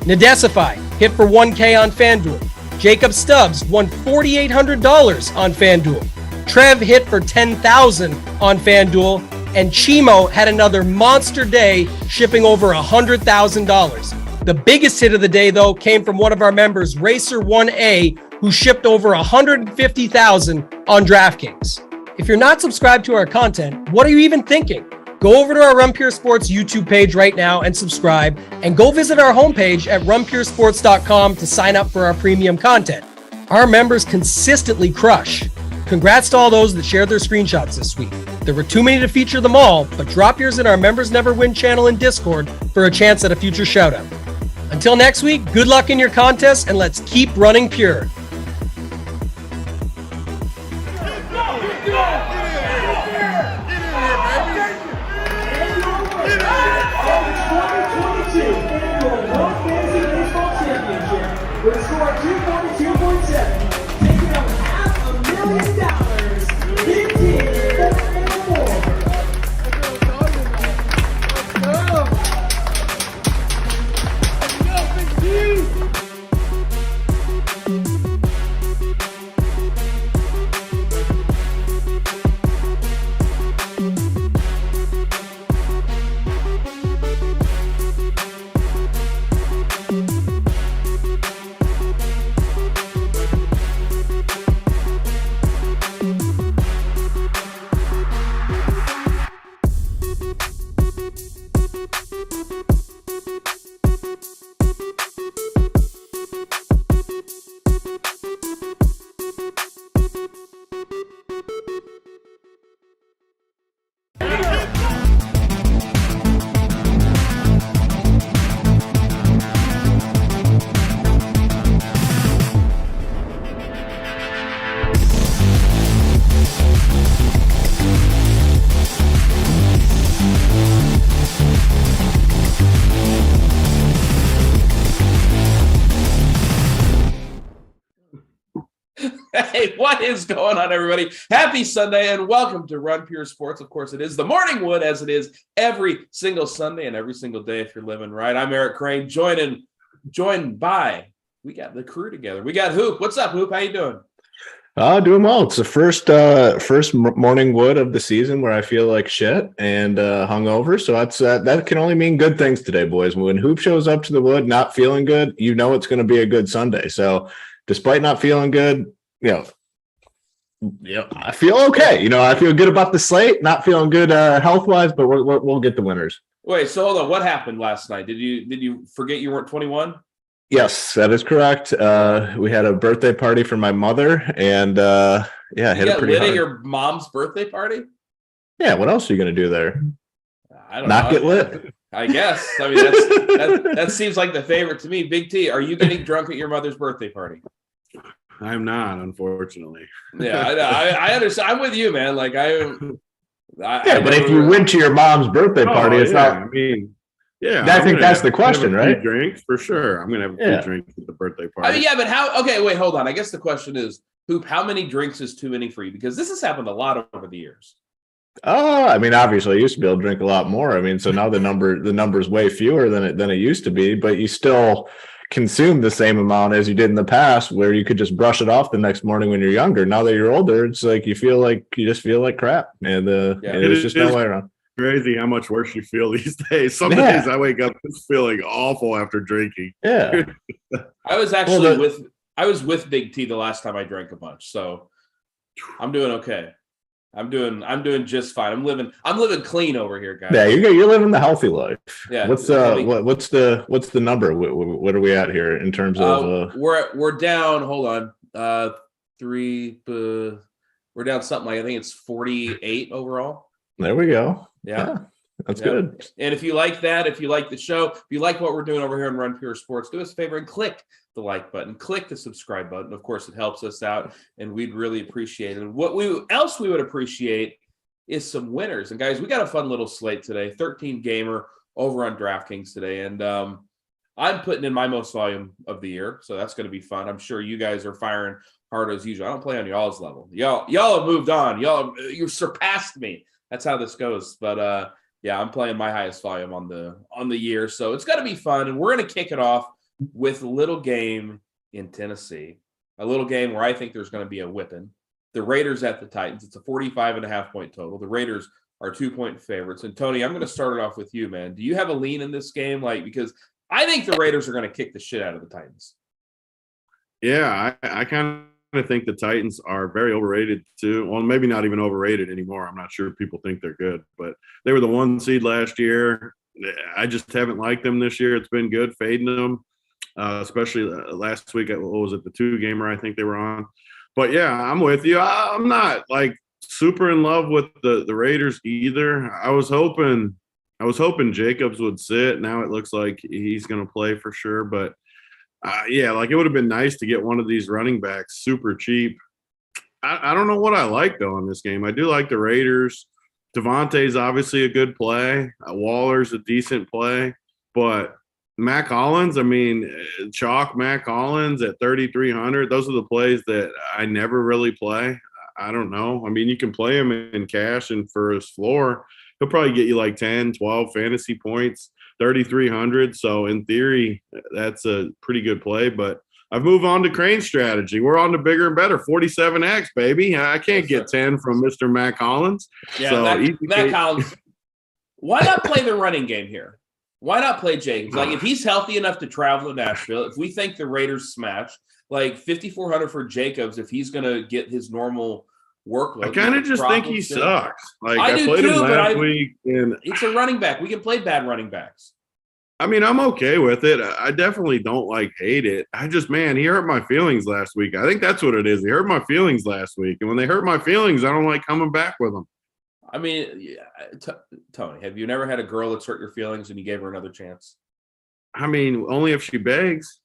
Nadesify hit for $1K on FanDuel. Jacob Stubbs won $4,800 on FanDuel. Trev hit for $10,000 on FanDuel, and Chimo had another monster day, shipping over $100,000. The biggest hit of the day, though, came from one of our members, Racer1A, who shipped over $150,000 on DraftKings. If you're not subscribed to our content, what are you even thinking? Go over to our RunPureSports YouTube page right now and subscribe, and go visit our homepage at RunPureSports.com to sign up for our premium content. Our members consistently crush. Congrats to all those that shared their screenshots this week. There were too many to feature them all, but drop yours in our Members Never Win channel in Discord for a chance at a future shoutout. Until next week, good luck in your contest, and let's keep running pure. With a score of 242.7, taking home $500,000. Big team, 4-4. Hey, what is going on, everybody? Happy Sunday and welcome to Run Pure Sports. Of course, it is the morning wood as it is every single Sunday and every single day if you're living right. I'm Eric Crain, joined by, we got the crew together. We got Hoop. What's up, Hoop? How you doing? Doing well. It's the first morning wood of the season where I feel like shit and hungover. So that's that can only mean good things today, boys. When Hoop shows up to the wood not feeling good, you know it's going to be a good Sunday. So despite not feeling good, I feel okay. I feel good about the slate. Not feeling good health wise, but we'll get the winners. Wait, so hold on. What happened last night? Did you forget you weren't 21? Yes, that is correct. We had a birthday party for my mother, and hit it pretty hard. At your mom's birthday party? Yeah, what else are you going to do there? I don't know. Not get lit. I guess. I mean, that seems like the favorite to me. Big T, are you getting drunk at your mother's birthday party? I'm not, unfortunately. Yeah, I understand. I'm with you, man. Like but if you went to your mom's birthday party, it's not. I mean, yeah, I think that's the question, right? Drinks for sure. I'm gonna have a few drinks at the birthday party. I mean, yeah, but how? Okay, wait, hold on. I guess the question is, Hoop, how many drinks is too many for you? Because this has happened a lot over the years. I mean, obviously, I used to be able to drink a lot more. I mean, so now the number's way fewer than it used to be, but you still consume the same amount as you did in the past, where you could just brush it off the next morning when you're younger. Now that you're older, it's like you just feel like crap, and there's just no way around. Crazy how much worse you feel these days. Some days I wake up just feeling awful after drinking. Yeah, I was actually I was with Big T the last time I drank a bunch, so I'm doing okay. I'm doing just fine. I'm living clean over here, guys. Yeah, you're living the healthy life. Yeah. What's the number? What are we at here in terms of? We're down. Hold on. We're down something like, I think it's 48 overall. There we go. Yeah. That's good. And if you like that, if you like the show, if you like what we're doing over here on Run Pure Sports, do us a favor and click the like button, click the subscribe button. Of course, it helps us out, and we'd really appreciate it. And what else we would appreciate is some winners. And guys, we got a fun little slate today, 13 gamer over on DraftKings today. And I'm putting in my most volume of the year, so that's going to be fun. I'm sure you guys are firing hard as usual. I don't play on y'all's level. Y'all have moved on. You surpassed me. That's how this goes. But yeah, I'm playing my highest volume on the year, so it's going to be fun. And we're going to kick it off with a little game in Tennessee, a little game where I think there's going to be a whipping. The Raiders at the Titans. It's a 45.5 point total. The Raiders are 2-point favorites. And Tony, I'm going to start it off with you, man. Do you have a lean in this game? Because I think the Raiders are going to kick the shit out of the Titans. Yeah, I kind of think the Titans are very overrated too. Well, maybe not even overrated anymore. I'm not sure if people think they're good, but they were the 1 seed last year. I just haven't liked them this year. It's been good fading them, especially last week. What was it? The 2-gamer I think they were on. But yeah, I'm with you. I'm not like super in love with the Raiders either. I was hoping Jacobs would sit. Now it looks like he's going to play for sure, but yeah, like it would have been nice to get one of these running backs super cheap. I don't know what I like though in this game. I do like the Raiders. Devontae's obviously a good play. Waller's a decent play, but Mac Hollins, I mean, chalk Mac Hollins at 3,300. Those are the plays that I never really play. I don't know. I mean, you can play him in cash and for his floor, he'll probably get you like 10, 12 fantasy points. 3,300. So in theory, that's a pretty good play. But I've moved on to Crain's strategy. We're on to bigger and better. 47X, baby. I can't get 10 from Mr. Mac Hollins. Yeah, so Mac Hollins. Why not play the running game here? Why not play Jacobs? Like if he's healthy enough to travel to Nashville, if we think the Raiders smash, like 5,400 for Jacobs, if he's going to get his normal workload. I kind of just think he sucks. Like I do played too, him last week, and it's a running back. We can play bad running backs. I mean, I'm okay with it. I definitely don't hate it. I just, man, he hurt my feelings last week. I think that's what it is. He hurt my feelings last week, and when they hurt my feelings, I don't like coming back with them. I mean, yeah, Tony, have you never had a girl that's hurt your feelings and you gave her another chance? I mean, only if she begs.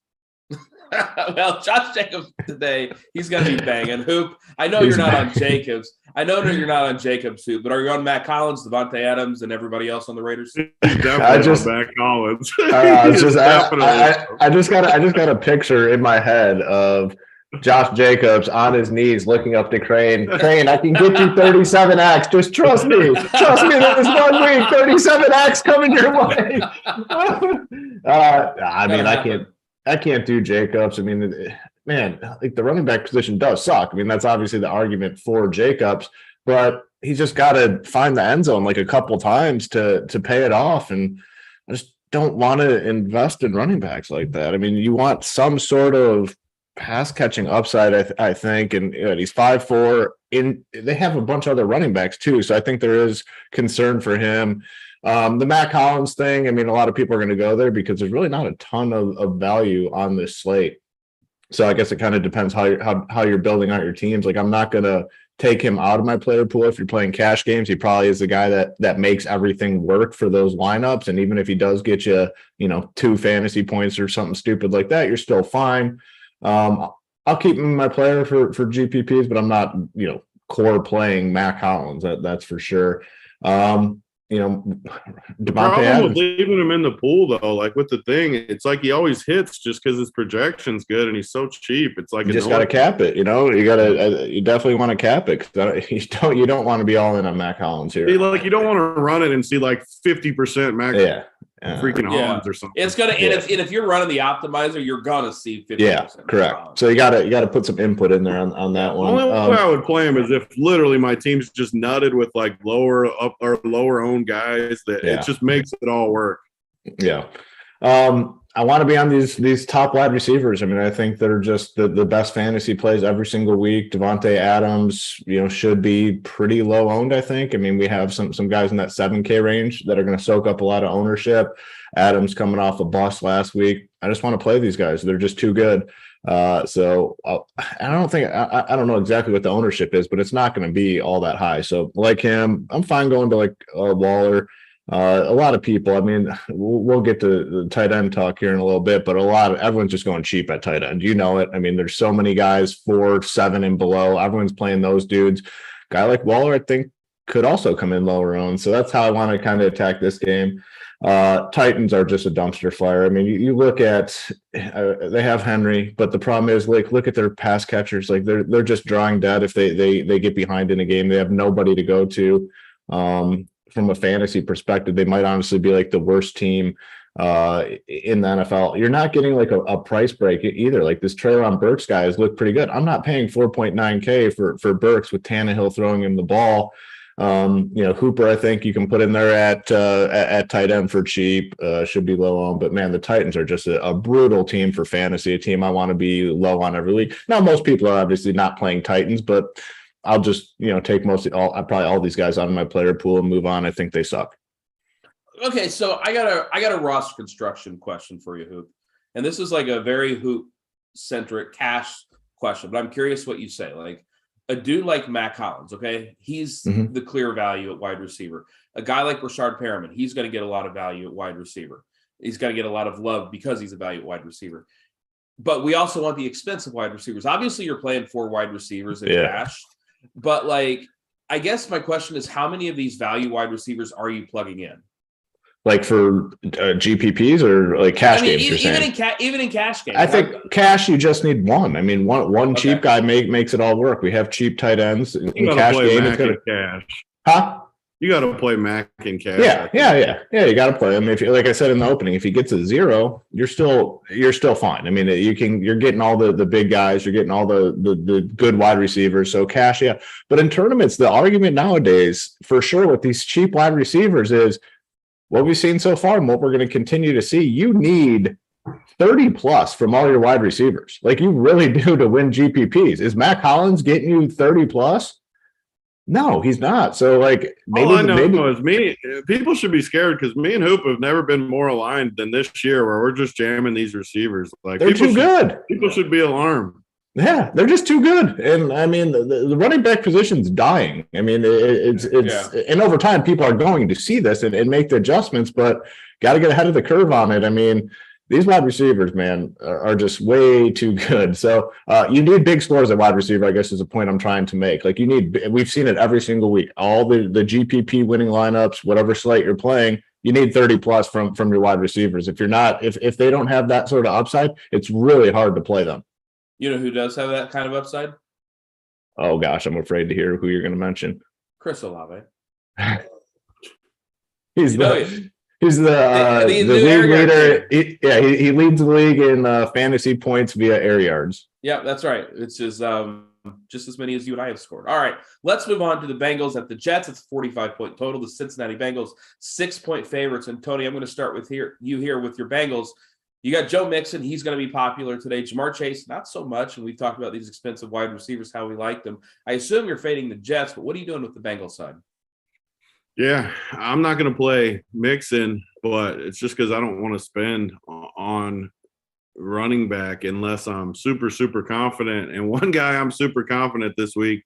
Well, Josh Jacobs today, he's going to be banging. Hoop, I know you're not on Jacobs. I know you're not on Jacobs, Hoop, but are you on Matt Collins, Devontae Adams, and everybody else on the Raiders? Definitely on Matt Collins. I just got a picture in my head of Josh Jacobs on his knees looking up to Crain. Crain, I can get you 37X. Just trust me. Trust me that this 1 week, 37X coming your way. I can't do Jacobs. I mean, man, like the running back position does suck. I mean, that's obviously the argument for Jacobs, but he's just got to find the end zone like a couple times to pay it off. And I just don't want to invest in running backs like that. I mean, you want some sort of pass catching upside, I think, and he's 5'4". They have a bunch of other running backs too, so I think there is concern for him. The Matt Collins thing, I mean, a lot of people are going to go there because there's really not a ton of value on this slate. So I guess it kind of depends how you're building out your teams. Like, I'm not going to take him out of my player pool. If you're playing cash games, he probably is the guy that makes everything work for those lineups. And even if he does get you, 2 fantasy points or something stupid like that, you're still fine. I'll keep him in my player for GPPs, but I'm not, core playing Matt Collins. That's for sure. The problem Adams, with leaving him in the pool, though, like with the thing, it's like he always hits just because his projection's good and he's so cheap. It's like you just got to cap it. You definitely want to cap it because you don't want to be all in on Matt Collins here. You don't want to run it and see like 50% Matt. Yeah. Freaking Hollins or something. It's gonna, and if you're running the optimizer, you're gonna see 50%. Yeah, correct. So you gotta put some input in there on that one. The only way I would play him is if literally my team's just nutted with like lower owned guys that it just makes it all work. Yeah. I want to be on these top wide receivers. I mean, I think they're just the best fantasy plays every single week. Devontae Adams, should be pretty low owned, I think. I mean, we have some guys in that 7K range that are going to soak up a lot of ownership. Adams coming off a bust last week. I just want to play these guys. They're just too good. So I don't know exactly what the ownership is, but it's not going to be all that high. So like him, I'm fine going to like Waller. A lot of people, I mean, we'll get to the tight end talk here in a little bit, but everyone's just going cheap at tight end. It. I mean, there's so many guys 4, 7 and below. Everyone's playing those dudes. Guy like Waller, I think, could also come in lower owned. So that's how I want to kind of attack this game. Titans are just a dumpster fire. I mean, you look at they have Henry, but the problem is, like, look at their pass catchers. Like, they're just drawing dead if they get behind in a game. They have nobody to go to. From a fantasy perspective, they might honestly be like the worst team in the NFL. You're not getting like a price break either. Like, this Treylon Burks guy has looked pretty good. I'm not paying 4.9K for Burks with Tannehill throwing him the ball. Hooper, I think you can put in there at tight end for cheap, should be low on, but man, the Titans are just a brutal team for fantasy, a team I want to be low on every week. Now, most people are obviously not playing Titans, but I'll just, take probably all these guys out of my player pool and move on. I think they suck. Okay, so I got a roster construction question for you, Hoop. And this is like a very Hoop-centric cash question, but I'm curious what you say. Like, a dude like Matt Collins, okay? He's the clear value at wide receiver. A guy like Rashard Perriman, he's going to get a lot of value at wide receiver. He's going to get a lot of love because he's a value at wide receiver. But we also want the expensive wide receivers. Obviously, you're playing 4 wide receivers in cash. But, like, I guess my question is, how many of these value wide receivers are you plugging in? Like for GPPs or like cash games? Even in cash games. I think cash, you just need one. I mean, one cheap guy makes it all work. We have cheap tight ends in cash game. Cash. Huh? You got to play Mac in cash. Yeah. You got to play him. If, like I said in the opening, if he gets a 0, you're still fine. I mean, you're getting all the big guys, you're getting all the good wide receivers. So cash, yeah. But in tournaments, the argument nowadays, for sure, with these cheap wide receivers is what we've seen so far and what we're going to continue to see. You need 30 plus from all your wide receivers. Like, you really do to win GPPs. Is Matt Collins getting you 30 plus? No, he's not. So, like, maybe people should be scared because me and Hoop have never been more aligned than this year, where we're just jamming these receivers. Like, they're too good. People should be alarmed. Yeah, they're just too good. And I mean, the running back position's dying. I mean, and over time, people are going to see this and make the adjustments, but got to get ahead of the curve on it. I mean, these wide receivers, man, are just way too good. So you need big scores at wide receiver, I guess, is the point I'm trying to make. Like, we've seen it every single week. All the GPP winning lineups, whatever slate you're playing, you need 30 plus from your wide receivers. If they don't have that sort of upside, it's really hard to play them. You know who does have that kind of upside? Oh gosh, I'm afraid to hear who you're going to mention. Chris Olave. He's the league leader. He leads the league in fantasy points via air yards. Yeah, that's right. It's just as many as you and I have scored. All right, let's move on to the Bengals at the Jets. It's a 45-point total. The Cincinnati Bengals 6-point favorites. And Tony, I'm going to start with you here with your Bengals. You got Joe Mixon. He's going to be popular today. Jamar Chase, not so much. And we've talked about these expensive wide receivers, how we like them. I assume you're fading the Jets, but what are you doing with the Bengals side? Yeah, I'm not going to play Mixon, but it's just because I don't want to spend on running back unless I'm super, super confident. And one guy I'm super confident this week,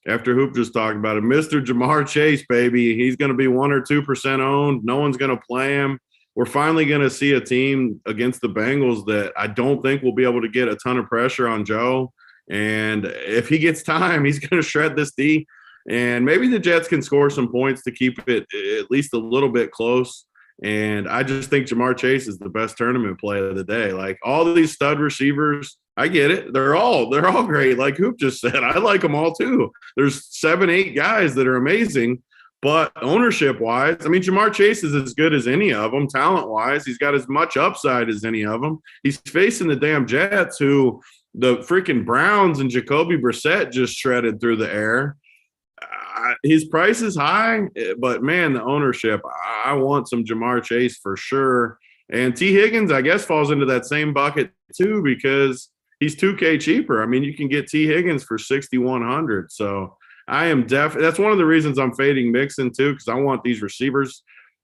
after Hoop just talked about it, Mr. Jamar Chase, baby. He's going to be 1 or 2% owned. No one's going to play him. We're finally going to see a team against the Bengals that I don't think will be able to get a ton of pressure on Joe. And if he gets time, he's going to shred this D. And maybe the Jets can score some points to keep it at least a little bit close. And I just think Jamar Chase is the best tournament play of the day. Like all of these stud receivers, I get it. They're all great. Like Hoop just said, I like them all too. There's 7-8 guys that are amazing. But ownership-wise, I mean, Jamar Chase is as good as any of them. Talent-wise, he's got as much upside as any of them. He's facing the damn Jets, who the freaking Browns and Jacoby Brissett just shredded through the air. His price is high, but, man, the ownership, I want some Jamar Chase for sure. And T. Higgins, I guess, falls into that same bucket too because he's $2K cheaper. I mean, you can get T. Higgins for $6,100, so – I am that's one of the reasons I'm fading Mixon too, because I want these receivers.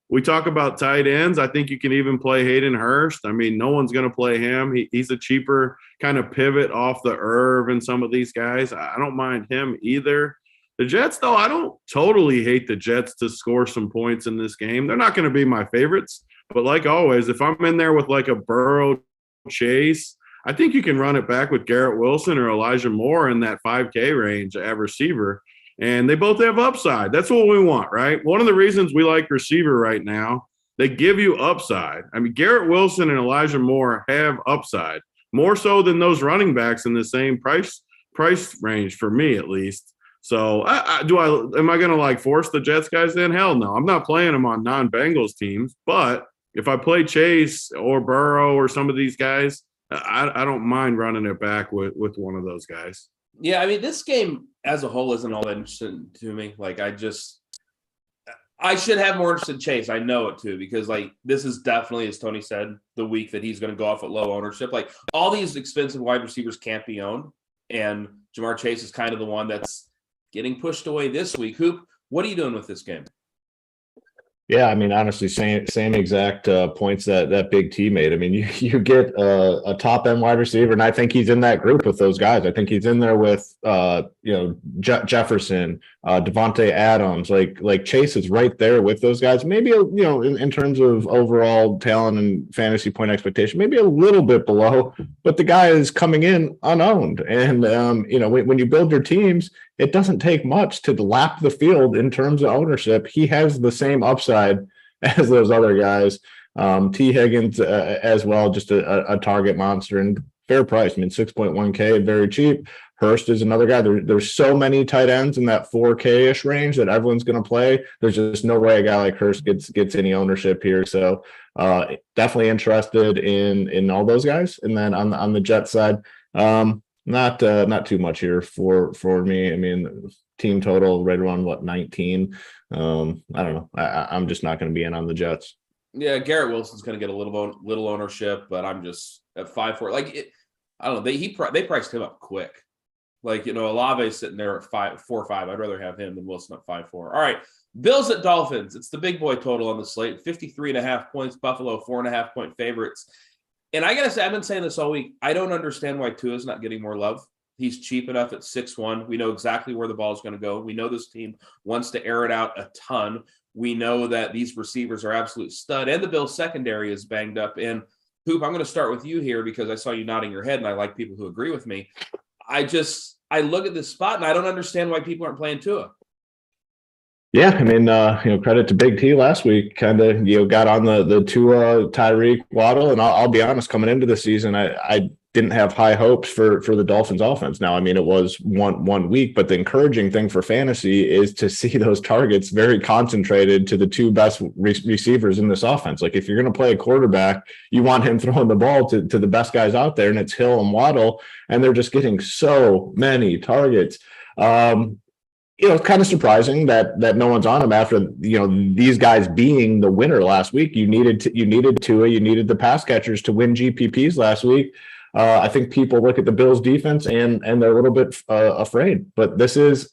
We talk about tight ends. I think you can even play Hayden Hurst. I mean, no one's going to play him. He's a cheaper kind of pivot off the Irv and some of these guys. I don't mind him either. The Jets, though, I don't totally hate the Jets to score some points in this game. They're not going to be my favorites, but like always, if I'm in there with like a Burrow Chase, I think you can run it back with Garrett Wilson or Elijah Moore in that 5K range at receiver. And they both have upside. That's what we want, right? One of the reasons we like receiver right now, they give you upside. I mean, Garrett Wilson and Elijah Moore have upside, more so than those running backs in the same price range for me, at least. So am I going to like force the Jets guys in? Hell no. I'm not playing them on non-Bengals teams. But if I play Chase or Burrow or some of these guys, I don't mind running it back with one of those guys. Yeah, I mean, this game as a whole isn't all that interesting to me. Like, I should have more interest in Chase. I know it too, because like this is definitely, as Tony said, the week that he's going to go off at low ownership. Like all these expensive wide receivers can't be owned, and Jamar Chase is kind of the one that's getting pushed away this week. Hoop, what are you doing with this game? Yeah, I mean, honestly, same exact points that Big T made. I mean, you get a top end wide receiver, and I think he's in that group with those guys. I think he's in there with Jefferson, Devontae Adams. Like Chase is right there with those guys. Maybe in terms of overall talent and fantasy point expectation, maybe a little bit below, but the guy is coming in unowned. And when you build your teams, it doesn't take much to lap the field in terms of ownership. He has the same upside as those other guys. T. Higgins as well, just a target monster and fair price. I mean, 6.1K, very cheap. Hurst is another guy. There's so many tight ends in that 4K-ish range that everyone's going to play. There's just no way a guy like Hurst gets any ownership here. So definitely interested in all those guys. And then on the Jets side, not too much here for me. I mean, team total right around 19. I don't know. I'm just not going to be in on the Jets. Yeah, Garrett Wilson's going to get a little ownership, but I'm just at 5-4. Like I don't know. They priced him up quick. Like Olave's sitting there at 4-5. I'd rather have him than Wilson at 5-4. All right, Bills at Dolphins. It's the big boy total on the slate. 53.5 points. Buffalo 4.5 point favorites. And I got to say, I've been saying this all week. I don't understand why Tua's not getting more love. He's cheap enough at 6-1. We know exactly where the ball is going to go. We know this team wants to air it out a ton. We know that these receivers are absolute stud, and the Bills secondary is banged up. And Hoop, I'm going to start with you here because I saw you nodding your head, and I like people who agree with me. I look at this spot, and I don't understand why people aren't playing Tua. Yeah, I mean, credit to Big T last week. Kind of, got on the Tua, Tyreek, Waddle, and I'll be honest. Coming into the season, I didn't have high hopes for the Dolphins offense. Now, I mean, it was one week, but the encouraging thing for fantasy is to see those targets very concentrated to the two best receivers in this offense. Like if you're going to play a quarterback, you want him throwing the ball to the best guys out there, and it's Hill and Waddle, and they're just getting so many targets. It's kind of surprising that no one's on him after, these guys being the winner last week. You needed Tua, you needed the pass catchers to win GPPs last week. I think people look at the Bills defense and they're a little bit afraid, but this is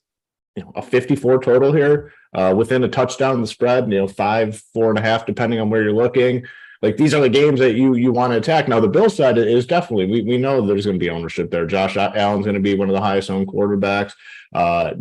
a 54 total here within a touchdown in the spread, 5, 4.5, depending on where you're looking. Like these are the games that you want to attack. Now the Bills side is definitely, we know there's going to be ownership there. Josh Allen's going to be one of the highest owned quarterbacks.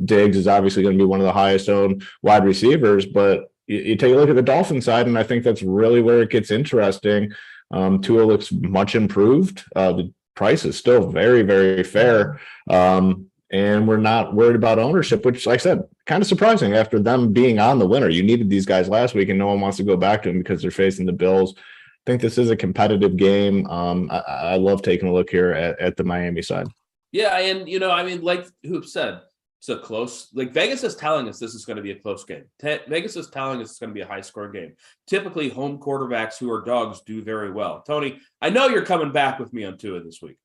Diggs is obviously going to be one of the highest owned wide receivers, but you take a look at the Dolphins side, and I think that's really where it gets interesting. Tua looks much improved. The price is still very, very fair. And we're not worried about ownership, which, like I said, kind of surprising after them being on the winner. You needed these guys last week, and no one wants to go back to them because they're facing the Bills. I think this is a competitive game. I love taking a look here at the Miami side. Yeah, and like Hoop said, it's a close. Like Vegas is telling us this is going to be a close game. Vegas is telling us it's going to be a high-scoring game. Typically, home quarterbacks who are dogs do very well. Tony, I know you're coming back with me on Tua this week.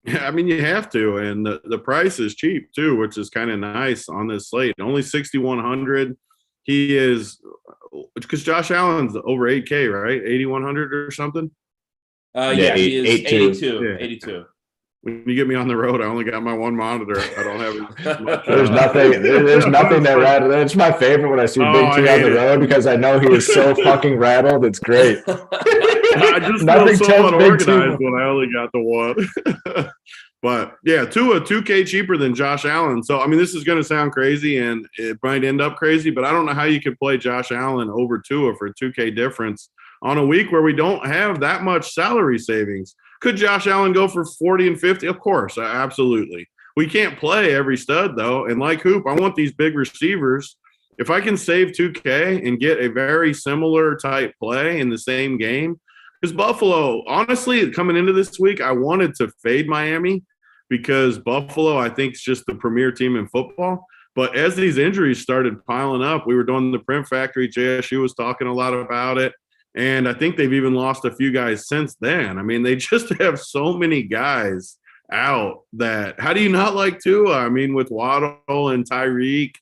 Yeah, I mean, you have to, and the price is cheap too, which is kind of nice on this slate. Only 6,100. He is, because Josh Allen's over 8K, right? 8,100 or something. He is 82. Yeah. 82. When you get me on the road, I only got my one monitor. I don't have. There's nothing that rattles. It's my favorite when I see Big T on the road because I know he is so fucking rattled. It's great. I just feel so unorganized when I only got the one. But yeah, Tua, 2K cheaper than Josh Allen. So I mean, this is going to sound crazy, and it might end up crazy, but I don't know how you could play Josh Allen over Tua for a 2K difference on a week where we don't have that much salary savings. Could Josh Allen go for 40 and 50? Of course, absolutely. We can't play every stud, though. And like Hoop, I want these big receivers. If I can save 2K and get a very similar type play in the same game, because Buffalo, honestly, coming into this week, I wanted to fade Miami because Buffalo, I think, is just the premier team in football. But as these injuries started piling up, we were doing the Print Factory. JSU was talking a lot about it. And I think they've even lost a few guys since then. I mean, they just have so many guys out that how do you not like Tua? I mean, with Waddle and Tyreek,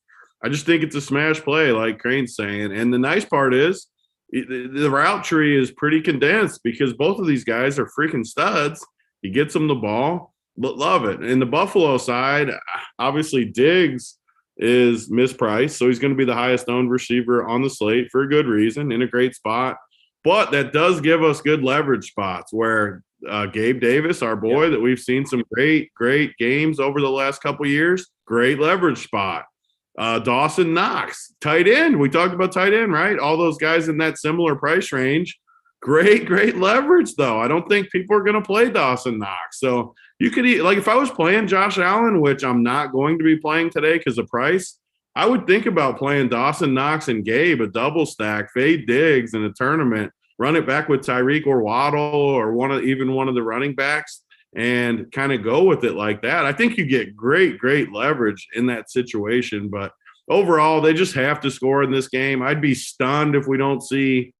I just think it's a smash play, like Crane's saying. And the nice part is the route tree is pretty condensed because both of these guys are freaking studs. He gets them the ball, but love it. And the Buffalo side, obviously Diggs is mispriced, so he's going to be the highest owned receiver on the slate for a good reason, in a great spot. But that does give us good leverage spots where Gabe Davis, our boy, that we've seen some great games over the last couple of years, great leverage spot. Dawson, Knox, tight end. We talked about tight end, right? All those guys in that similar price range. Great leverage, though. I don't think people are going to play Dawson, Knox. So you could like if I was playing Josh Allen, which I'm not going to be playing today because of price, I would think about playing Dawson, Knox, and Gabe, a double stack, fade Diggs in a tournament, run it back with Tyreek or Waddle or one of the running backs and kind of go with it like that. I think you get great leverage in that situation. But overall, they just have to score in this game. I'd be stunned if we don't see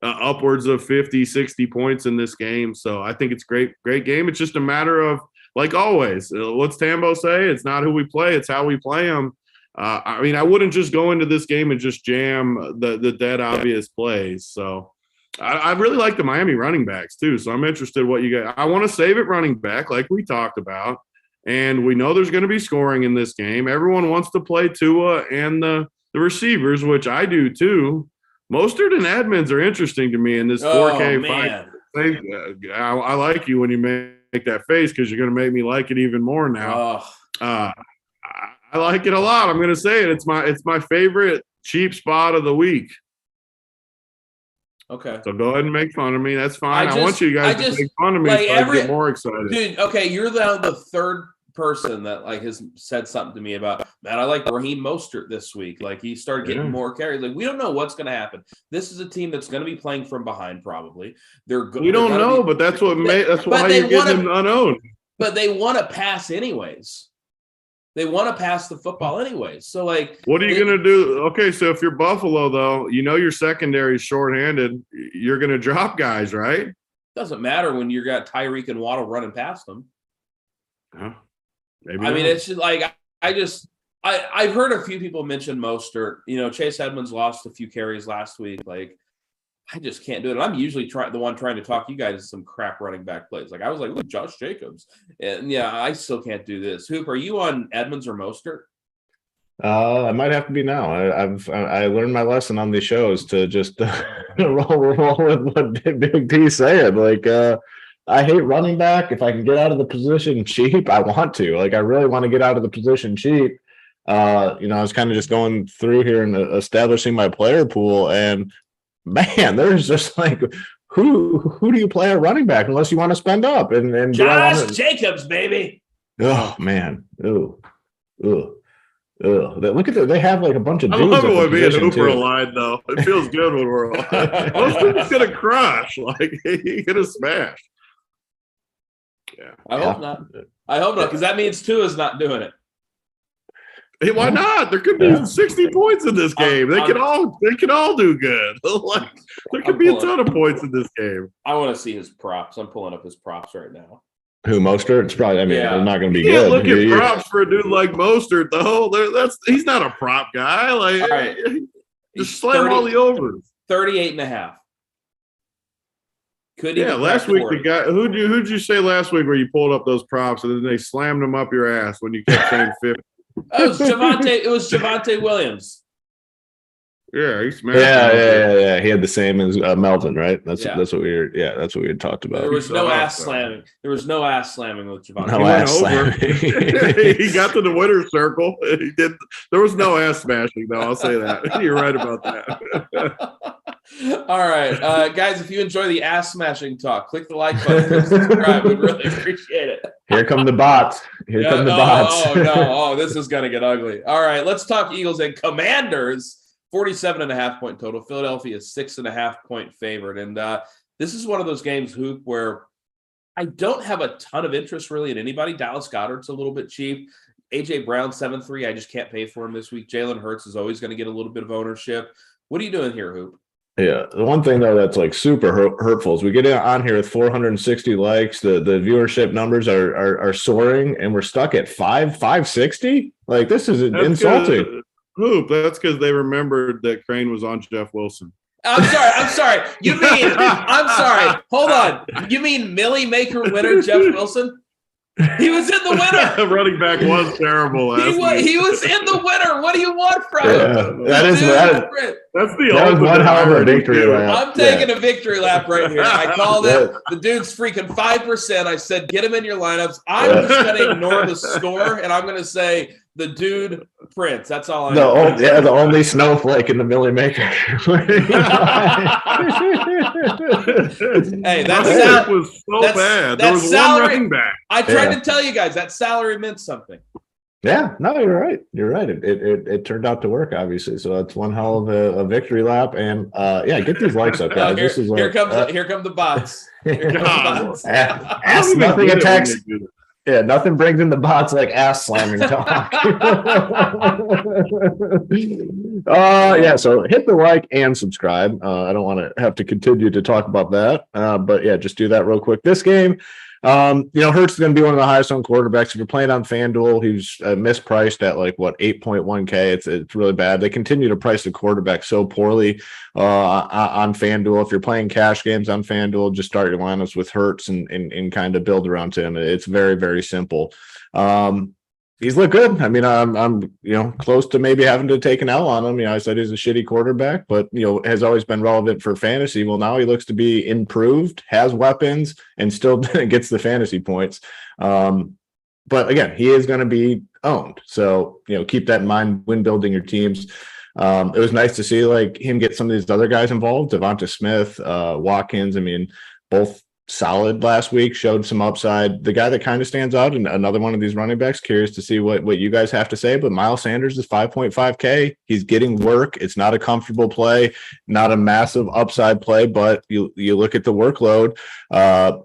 upwards of 50, 60 points in this game. So I think it's great game. It's just a matter of, like always, what's Tambo say? It's not who we play, it's how we play them. I mean, I wouldn't just go into this game and just jam the dead obvious plays. So I really like the Miami running backs too. So I'm interested what you got. I want to save it running back like we talked about. And we know there's going to be scoring in this game. Everyone wants to play Tua and the receivers, which I do too. Mostert and Edmonds are interesting to me in this 4K fight. I like you when you make that face because you're going to make me like it even more now. I like it a lot. I'm going to say it. It's my favorite cheap spot of the week. Okay. So go ahead and make fun of me. That's fine. I want you guys to make fun of me so I get more excited. Dude, okay, you're the third person that like has said something to me about, man, I like Raheem Mostert this week. Like he started getting more carries. Like we don't know what's going to happen. This is a team that's going to be playing from behind. Probably we don't know, but that's what that's why you're getting him unowned. But they want to pass anyways. They want to pass the football anyways. So like, what are you going to do? Okay, so if you're Buffalo though, your secondary is shorthanded. You're going to drop guys, right? Doesn't matter when you got Tyreek and Waddle running past them. Maybe I mean, it's just like I've heard a few people mention Mostert. Chase Edmonds lost a few carries last week. Like, I just can't do it. I'm usually the one trying to talk you guys to some crap running back plays. Like I was like, look, Josh Jacobs, and yeah, I still can't do this. Hoop, are you on Edmonds or Mostert? I might have to be now. I learned my lesson on these shows to just roll with what Big P said. Like, I hate running back. If I can get out of the position cheap, I want to. Like, I really want to get out of the position cheap. I was kind of just going through here and establishing my player pool, and man, there's just like, who do you play at running back unless you want to spend up? And Josh Jacobs, baby. Oh man, ooh. Look at that. They have like a bunch of dudes. I love it when me and Hooper Hooper aligned, though. It feels good when we're aligned. Most people's going to crush. Like, he's going to smash. Yeah. I hope not. Because that means Tua's not doing it. Hey, why not? There could be 60 points in this game. They can all do good. Like, there could be a ton of points in this game. I want to see his props. I'm pulling up his props right now. Who, Mostert? It's probably. They're not going to be good. Look at props for a dude like Mostert, though. He's not a prop guy. Like, all right. Just slam all the overs. 38.5. Last week the guy who'd you say last week where you pulled up those props and then they slammed them up your ass when you kept saying 50? It was Javonte Williams. Yeah, he smashed. Yeah. He had the same as Melvin, right? That's what we were. Yeah, that's what we had talked about. There was no ass slamming. There was no ass slamming with Javonte. No ass slamming. He got to the winner's circle. He did. There was no ass smashing, though. I'll say that. You're right about that. All right, guys. If you enjoy the ass smashing talk, click the like button, click subscribe. We'd really appreciate it. Here come the bots. Here come the bots. Oh, this is gonna get ugly. All right, let's talk Eagles and Commanders. 47.5 point total. Philadelphia is 6.5 point favorite. And this is one of those games, Hoop, where I don't have a ton of interest really in anybody. Dallas Goddard's a little bit cheap. AJ Brown, 7.3. I just can't pay for him this week. Jalen Hurts is always going to get a little bit of ownership. What are you doing here, Hoop? Yeah, the one thing though that's like super hurtful is we get on here with 460 likes. The viewership numbers are soaring, and we're stuck at 560. Like, this is insulting. Hoop, that's because they remembered that Crain was on Jeff Wilson. I'm sorry. You mean, I'm sorry. Hold on. You mean Millie Maker winner Jeff Wilson? He was in the winner. Running back was terrible. He was in the winner. What do you want from him? That's the one hell of a victory lap. I'm taking a victory lap right here. I called it. The dude's freaking 5%. I said, get him in your lineups. I'm just going to ignore the score, and I'm going to say the dude Prince. That's all I know. The only snowflake in the Millie Maker. Hey, that was so bad. There was salary, one running back. I tried to tell you guys that salary meant something. Yeah, no, you're right. You're right. It turned out to work, obviously. So that's one hell of a victory lap. And get these likes up, guys. Here come the bots. Ask nothing attacks. Yeah, nothing brings in the bots like ass slamming talk. So hit the like and subscribe. I don't want to have to continue to talk about that. But yeah, just do that real quick. This game, Hurts is going to be one of the highest owned quarterbacks. If you're playing on FanDuel, he's mispriced at 8.1K. It's really bad. They continue to price the quarterback so poorly on FanDuel. If you're playing cash games on FanDuel, just start your lineups with Hurts and kind of build around him. It's very, very simple. He's looked good. I mean, I'm close to maybe having to take an L on him. I said he's a shitty quarterback, but has always been relevant for fantasy. Well, now he looks to be improved, has weapons, and still gets the fantasy points. But again, he is going to be owned. So keep that in mind when building your teams. It was nice to see him get some of these other guys involved. Devonta Smith, Watkins. I mean, both solid last week, showed some upside. The guy that kind of stands out, and another one of these running backs, curious to see what you guys have to say, but Miles Sanders is 5.5K. He's getting work. It's not a comfortable play, not a massive upside play, but you look at the workload,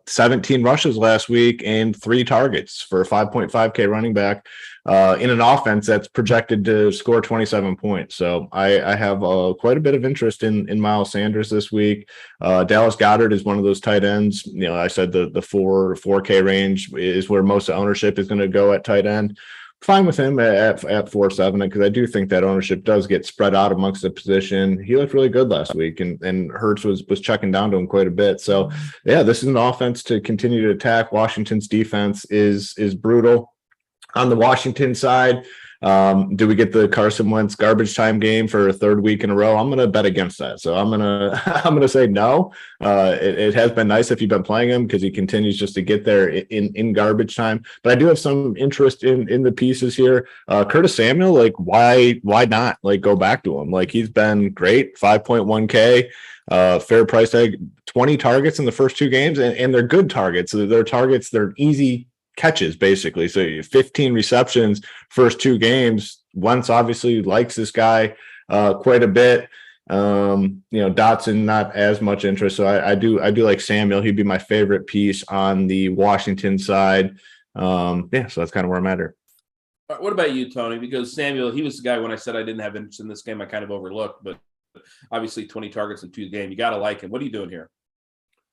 17 rushes last week and 3 targets for a 5.5K running back in an offense that's projected to score 27 points. So I have quite a bit of interest in Miles Sanders this week. Dallas Goddard is one of those tight ends. I said the 4K range is where most ownership is going to go at tight end. Fine with him at 4.7 because I do think that ownership does get spread out amongst the position. He looked really good last week, and Ertz was checking down to him quite a bit. So yeah, this is an offense to continue to attack. Washington's defense is brutal. On the Washington side, do we get the Carson Wentz garbage time game for a third week in a row? I'm going to bet against that. So I'm going to say no. It has been nice if you've been playing him because he continues just to get there in garbage time. But I do have some interest in the pieces here. Curtis Samuel, like why not go back to him? Like he's been great, 5.1K. Fair price tag, 20 targets in the first 2 games, and they're good targets. So they're easy catches basically. So 15 receptions first 2 games. Wentz obviously likes this guy quite a bit. Dawson not as much interest. So I do like Samuel. He'd be my favorite piece on the Washington side. So that's kind of where I'm at here. What about you, Tony? Because Samuel, he was the guy when I said I didn't have interest in this game, I kind of overlooked, but obviously 20 targets in 2 games. You got to like him. What are you doing here?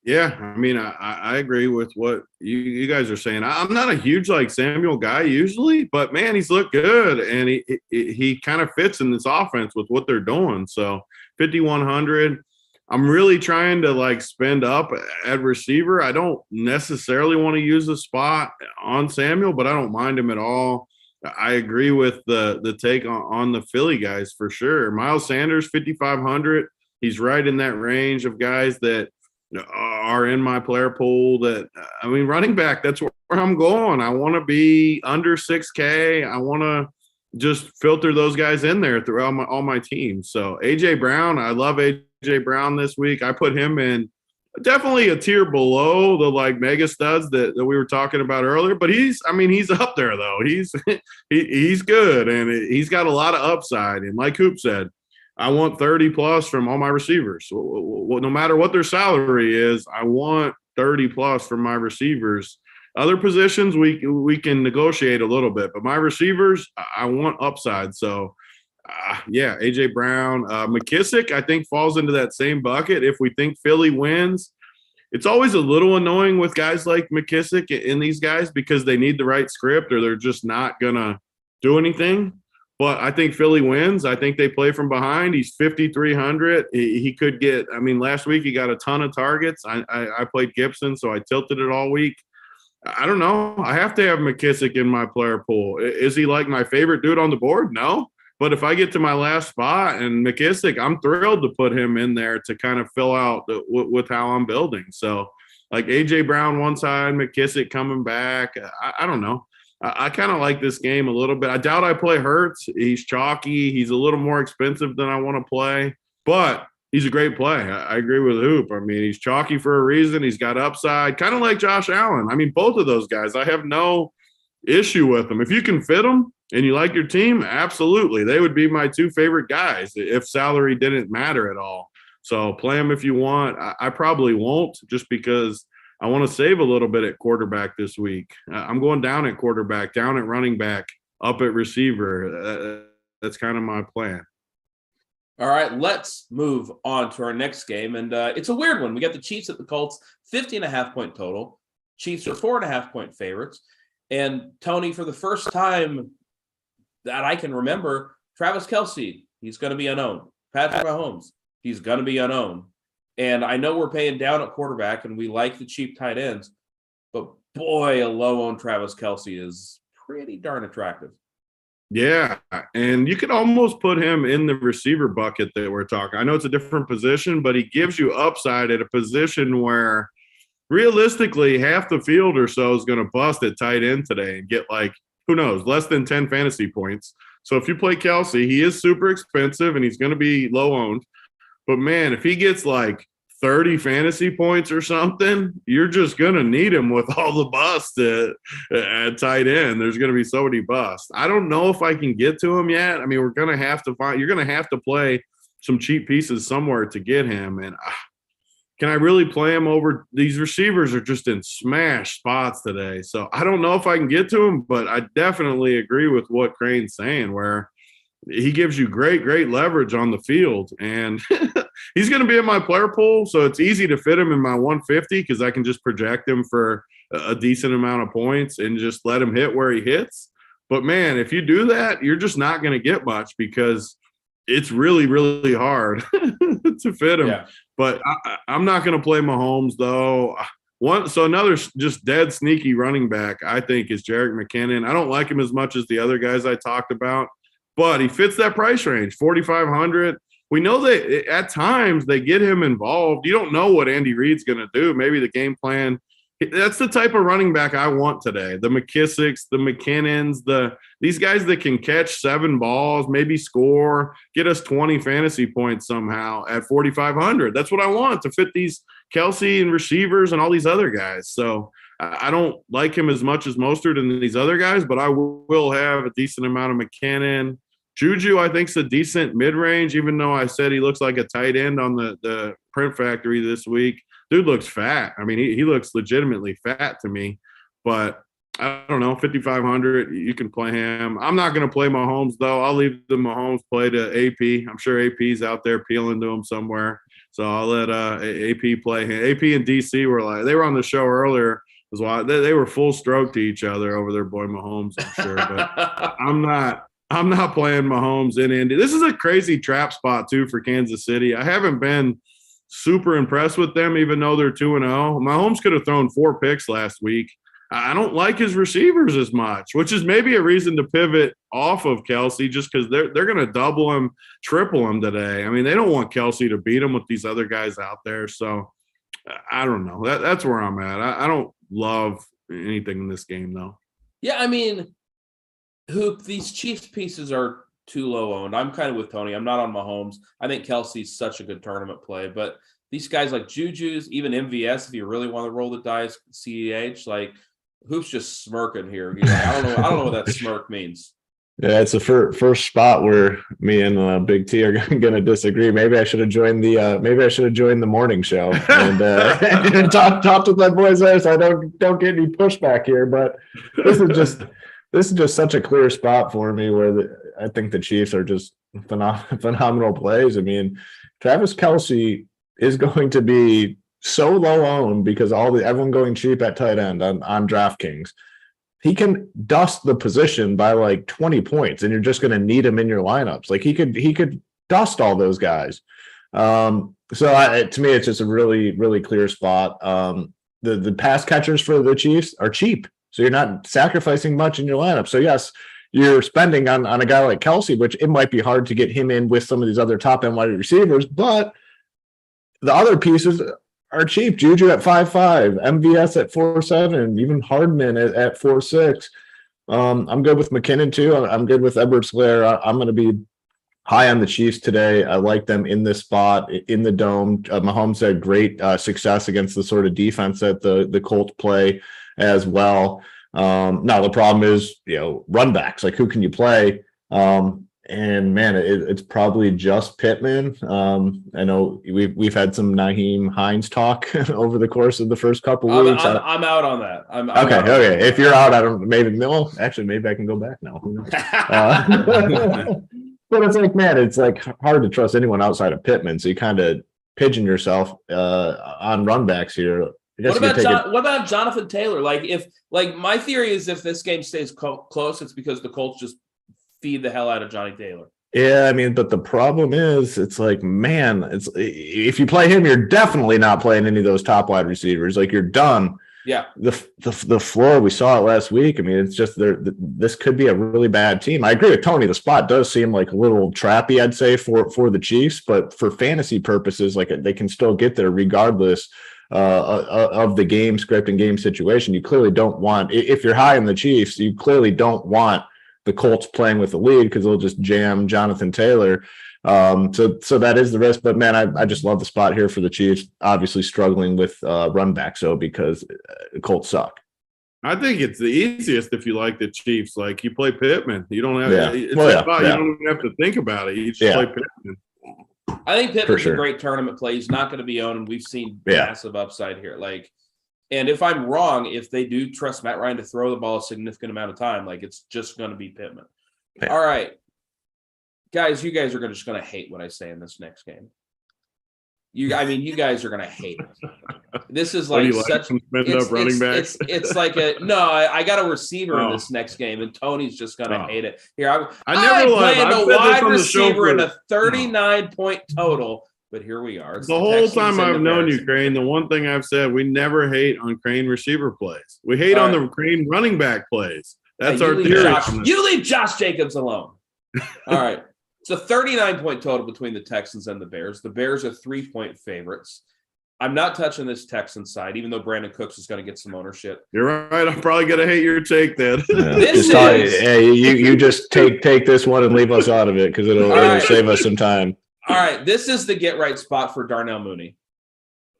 Yeah, I mean, I agree with what you guys are saying. I'm not a huge Samuel guy usually, but man, he's looked good, and he kind of fits in this offense with what they're doing. So 5,100. I'm really trying to spend up at receiver. I don't necessarily want to use a spot on Samuel, but I don't mind him at all. I agree with the take on the Philly guys for sure. Miles Sanders, 5,500. He's right in that range of guys that are in my player pool. Running back, that's where I'm going. I want to be under 6K. I want to just filter those guys in there throughout all my teams. So AJ Brown, I love AJ Brown this week. I put him in definitely a tier below the mega studs that we were talking about earlier, but he's up there though. He's good, and he's got a lot of upside. And like Hoop said, I want 30 plus from all my receivers. No matter what their salary is, I want 30 plus from my receivers. Other positions we can negotiate a little bit, but my receivers, I want upside. So, AJ Brown, McKissick, I think falls into that same bucket. If we think Philly wins, it's always a little annoying with guys like McKissick and these guys because they need the right script or they're just not gonna do anything. But I think Philly wins. I think they play from behind. He's 5,300. He could get – last week he got a ton of targets. I played Gibson, so I tilted it all week. I don't know. I have to have McKissick in my player pool. Is he my favorite dude on the board? No. But if I get to my last spot and McKissick, I'm thrilled to put him in there to kind of fill out with how I'm building. So, A.J. Brown one side, McKissick coming back. I don't know. I kind of like this game a little bit. I doubt I play Ertz. He's chalky. He's a little more expensive than I want to play, but he's a great play. I agree with Hoop. He's chalky for a reason. He's got upside, kind of like Josh Allen. Both of those guys, I have no issue with them. If you can fit them and you like your team, absolutely. They would be my 2 favorite guys if salary didn't matter at all. So play them if you want. I probably won't just because I want to save a little bit at quarterback this week. I'm going down at quarterback, down at running back, up at receiver. That's kind of my plan. All right, let's move on to our next game. And it's a weird one. We got the Chiefs at the Colts, 50.5-point total. Chiefs are 4.5-point favorites. And Tony, for the first time that I can remember, Travis Kelce, he's going to be unowned. Patrick Mahomes, he's going to be unowned. And I know we're paying down at quarterback and we like the cheap tight ends, but boy, a low-owned Travis Kelce is pretty darn attractive. Yeah, and you could almost put him in the receiver bucket that we're talking. I know it's a different position, but he gives you upside at a position where realistically half the field or so is going to bust at tight end today and get who knows, less than 10 fantasy points. So if you play Kelce, he is super expensive and he's going to be low-owned. But, man, if he gets 30 30 fantasy points or something, you're just going to need him with all the busts at tight end. There's going to be so many busts. I don't know if I can get to him yet. I mean, you're going to have to play some cheap pieces somewhere to get him. And can I really play him over? These receivers are just in smash spots today. So I don't know if I can get to him, but I definitely agree with what Crane's saying, where he gives you great leverage on the field. And he's going to be in my player pool, so it's easy to fit him in my 150 because I can just project him for a decent amount of points and just let him hit where he hits. But, man, if you do that, you're just not going to get much because it's really hard to fit him. Yeah. But I'm not going to play Mahomes, though. So another just dead sneaky running back, I think, is Jerick McKinnon. I don't like him as much as the other guys I talked about, but he fits that price range, $4,500. We know that at times they get him involved. You don't know what Andy Reid's going to do. Maybe the game plan. That's the type of running back I want today. The McKissicks, the McKinnons, these guys that can catch 7 balls, maybe score, get us 20 fantasy points somehow at $4,500. That's what I want to fit these Kelsey and receivers and all these other guys. So I don't like him as much as Mostert and these other guys, but I will have a decent amount of McKinnon. Juju, I think, is a decent mid-range, even though I said he looks like a tight end on the print factory this week. Dude looks fat. I mean, he looks legitimately fat to me. But I don't know, 5,500, you can play him. I'm not going to play Mahomes, though. I'll leave the Mahomes play to AP. I'm sure AP's out there peeling to him somewhere. So I'll let AP play him. AP and DC they were on the show earlier. They were full stroke to each other over their boy Mahomes, I'm sure. But I'm not playing Mahomes in Indy. This is a crazy trap spot, too, for Kansas City. I haven't been super impressed with them, even though they're 2-0. Mahomes could have thrown 4 picks last week. I don't like his receivers as much, which is maybe a reason to pivot off of Kelsey just because they're going to double him, triple him today. I mean, they don't want Kelsey to beat him with these other guys out there. So I don't know. That's where I'm at. I don't love anything in this game, though. Yeah, I mean, these Chiefs pieces are too low owned. I'm kind of with Tony. I'm not on Mahomes. I think Kelsey's such a good tournament play, but these guys like Juju's, even MVS, if you really want to roll the dice, CEH, like Hoop's just smirking here. You know, I don't know what that smirk means. Yeah, it's the first spot where me and Big T are going to disagree. Maybe I should have joined the morning show and talked with my boys there, so I don't get any pushback here. But this is just such a clear spot for me where I think the Chiefs are just phenomenal plays. I mean, Travis Kelce is going to be so low owned because everyone going cheap at tight end on DraftKings. He can dust the position by like 20 points, and you're just going to need him in your lineups. Like he could dust all those guys. To me, it's just a really clear spot. The pass catchers for the Chiefs are cheap, so you're not sacrificing much in your lineup. So yes, you're spending on a guy like Kelsey, which it might be hard to get him in with some of these other top end wide receivers, but the other pieces are cheap. Juju at 5.5, MVS at 4.7, even Hardman at 4.6. I'm good with McKinnon too. I'm good with Edwards-Helaire. I'm going to be high on the Chiefs today. I like them in this spot in the dome. Mahomes had great success against the sort of defense that the Colts play as well. Now the problem is, run backs. Like, who can you play? And man, it's probably just Pittman. I know we've had some Nyheim Hines talk over the course of the first couple of weeks. I'm out on that. I'm okay. Out Okay. If you're out, I don't. Maybe I can go back now. Who knows? But it's like, man, it's like hard to trust anyone outside of Pittman. So you kind of pigeon yourself on run backs here. What about Jonathan Taylor? My theory is if this game stays close, it's because the Colts just feed the hell out of Johnny Taylor. Yeah, I mean, but the problem is, it's like, man, if you play him, you're definitely not playing any of those top wide receivers. Like, you're done. Yeah. The floor, we saw it last week. I mean, it's just this could be a really bad team. I agree with Tony. The spot does seem like a little trappy, I'd say, for the Chiefs, but for fantasy purposes, like, they can still get there regardless of the game script and game situation. You clearly don't want, if you're high in the Chiefs, you clearly don't want the Colts playing with the lead because they'll just jam Jonathan Taylor. So that is the risk. But man, I just love the spot here for the Chiefs. Obviously struggling with run back, so because Colts suck. I think it's the easiest if you like the Chiefs. Like you play Pittman, you don't have. Yeah. It's Well, about, you don't even have to think about it. You just play Pittman. I think Pittman's sure. a great tournament play. He's not going to be owned, and we've seen massive upside here. Like, and if I'm wrong, if they do trust Matt Ryan to throw the ball a significant amount of time, like it's just going to be Pittman. Yeah. All right, guys, you guys are just going to hate what I say in this next game. You guys are going to hate it. This is like such some spend-up running backs. It's like I got a receiver in this next game, and Tony's just going to hate it. Here, I never playing I've a said this wide on the show receiver in for- a 39-point total, but here we are. It's The whole Texans time and I've the known Bears. you, Crain, the one thing I've said, we never hate on Crain receiver plays. We hate on the Crain running back plays. That's our theory. You leave Josh Jacobs alone. All right. It's a 39-point total between the Texans and the Bears. The Bears are 3-point favorites. I'm not touching this Texans side, even though Brandon Cooks is going to get some ownership. You're right. I'm probably going to hate your take then. You just take this one and leave us out of it because it'll save us some time. All right. This is the get right spot for Darnell Mooney.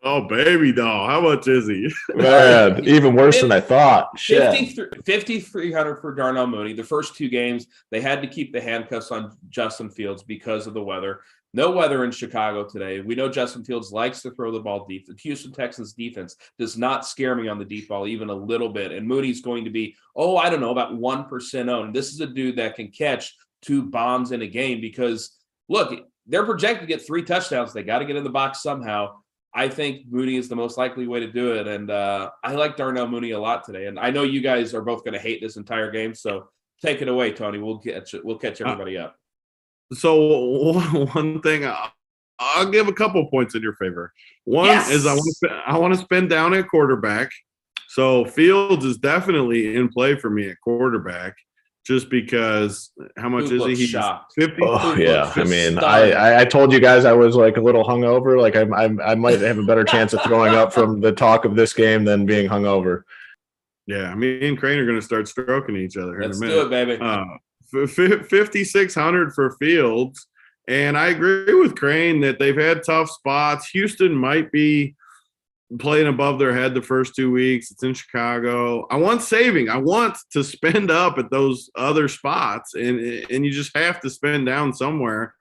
Oh, baby doll. How much is he? Man, even worse than I thought. 5,300 for Darnell Mooney. The first two games, they had to keep the handcuffs on Justin Fields because of the weather. No weather in Chicago today. We know Justin Fields likes to throw the ball deep. The Houston Texans defense does not scare me on the deep ball even a little bit. And Mooney's going to be, about 1% owned. This is a dude that can catch 2 bombs in a game because, look, they're projected to get 3 touchdowns. They got to get in the box somehow. I think Mooney is the most likely way to do it. And I like Darnell Mooney a lot today. And I know you guys are both going to hate this entire game. So take it away, Tony. We'll catch everybody up. So one thing, I'll give a couple points in your favor. One is I want to spend down at quarterback. So Fields is definitely in play for me at quarterback. Just because, how much is he? He's shocked. 50. Oh yeah, I mean, I told you guys I was like a little hungover. Like I might have a better chance of throwing up from the talk of this game than being hungover. Yeah, me and Crain are going to start stroking each other in a minute. Let's do it, baby. 5,600 for Fields, and I agree with Crain that they've had tough spots. Houston might be playing above their head the first 2 weeks. It's in Chicago. I want saving. I want to spend up at those other spots, and you just have to spend down somewhere.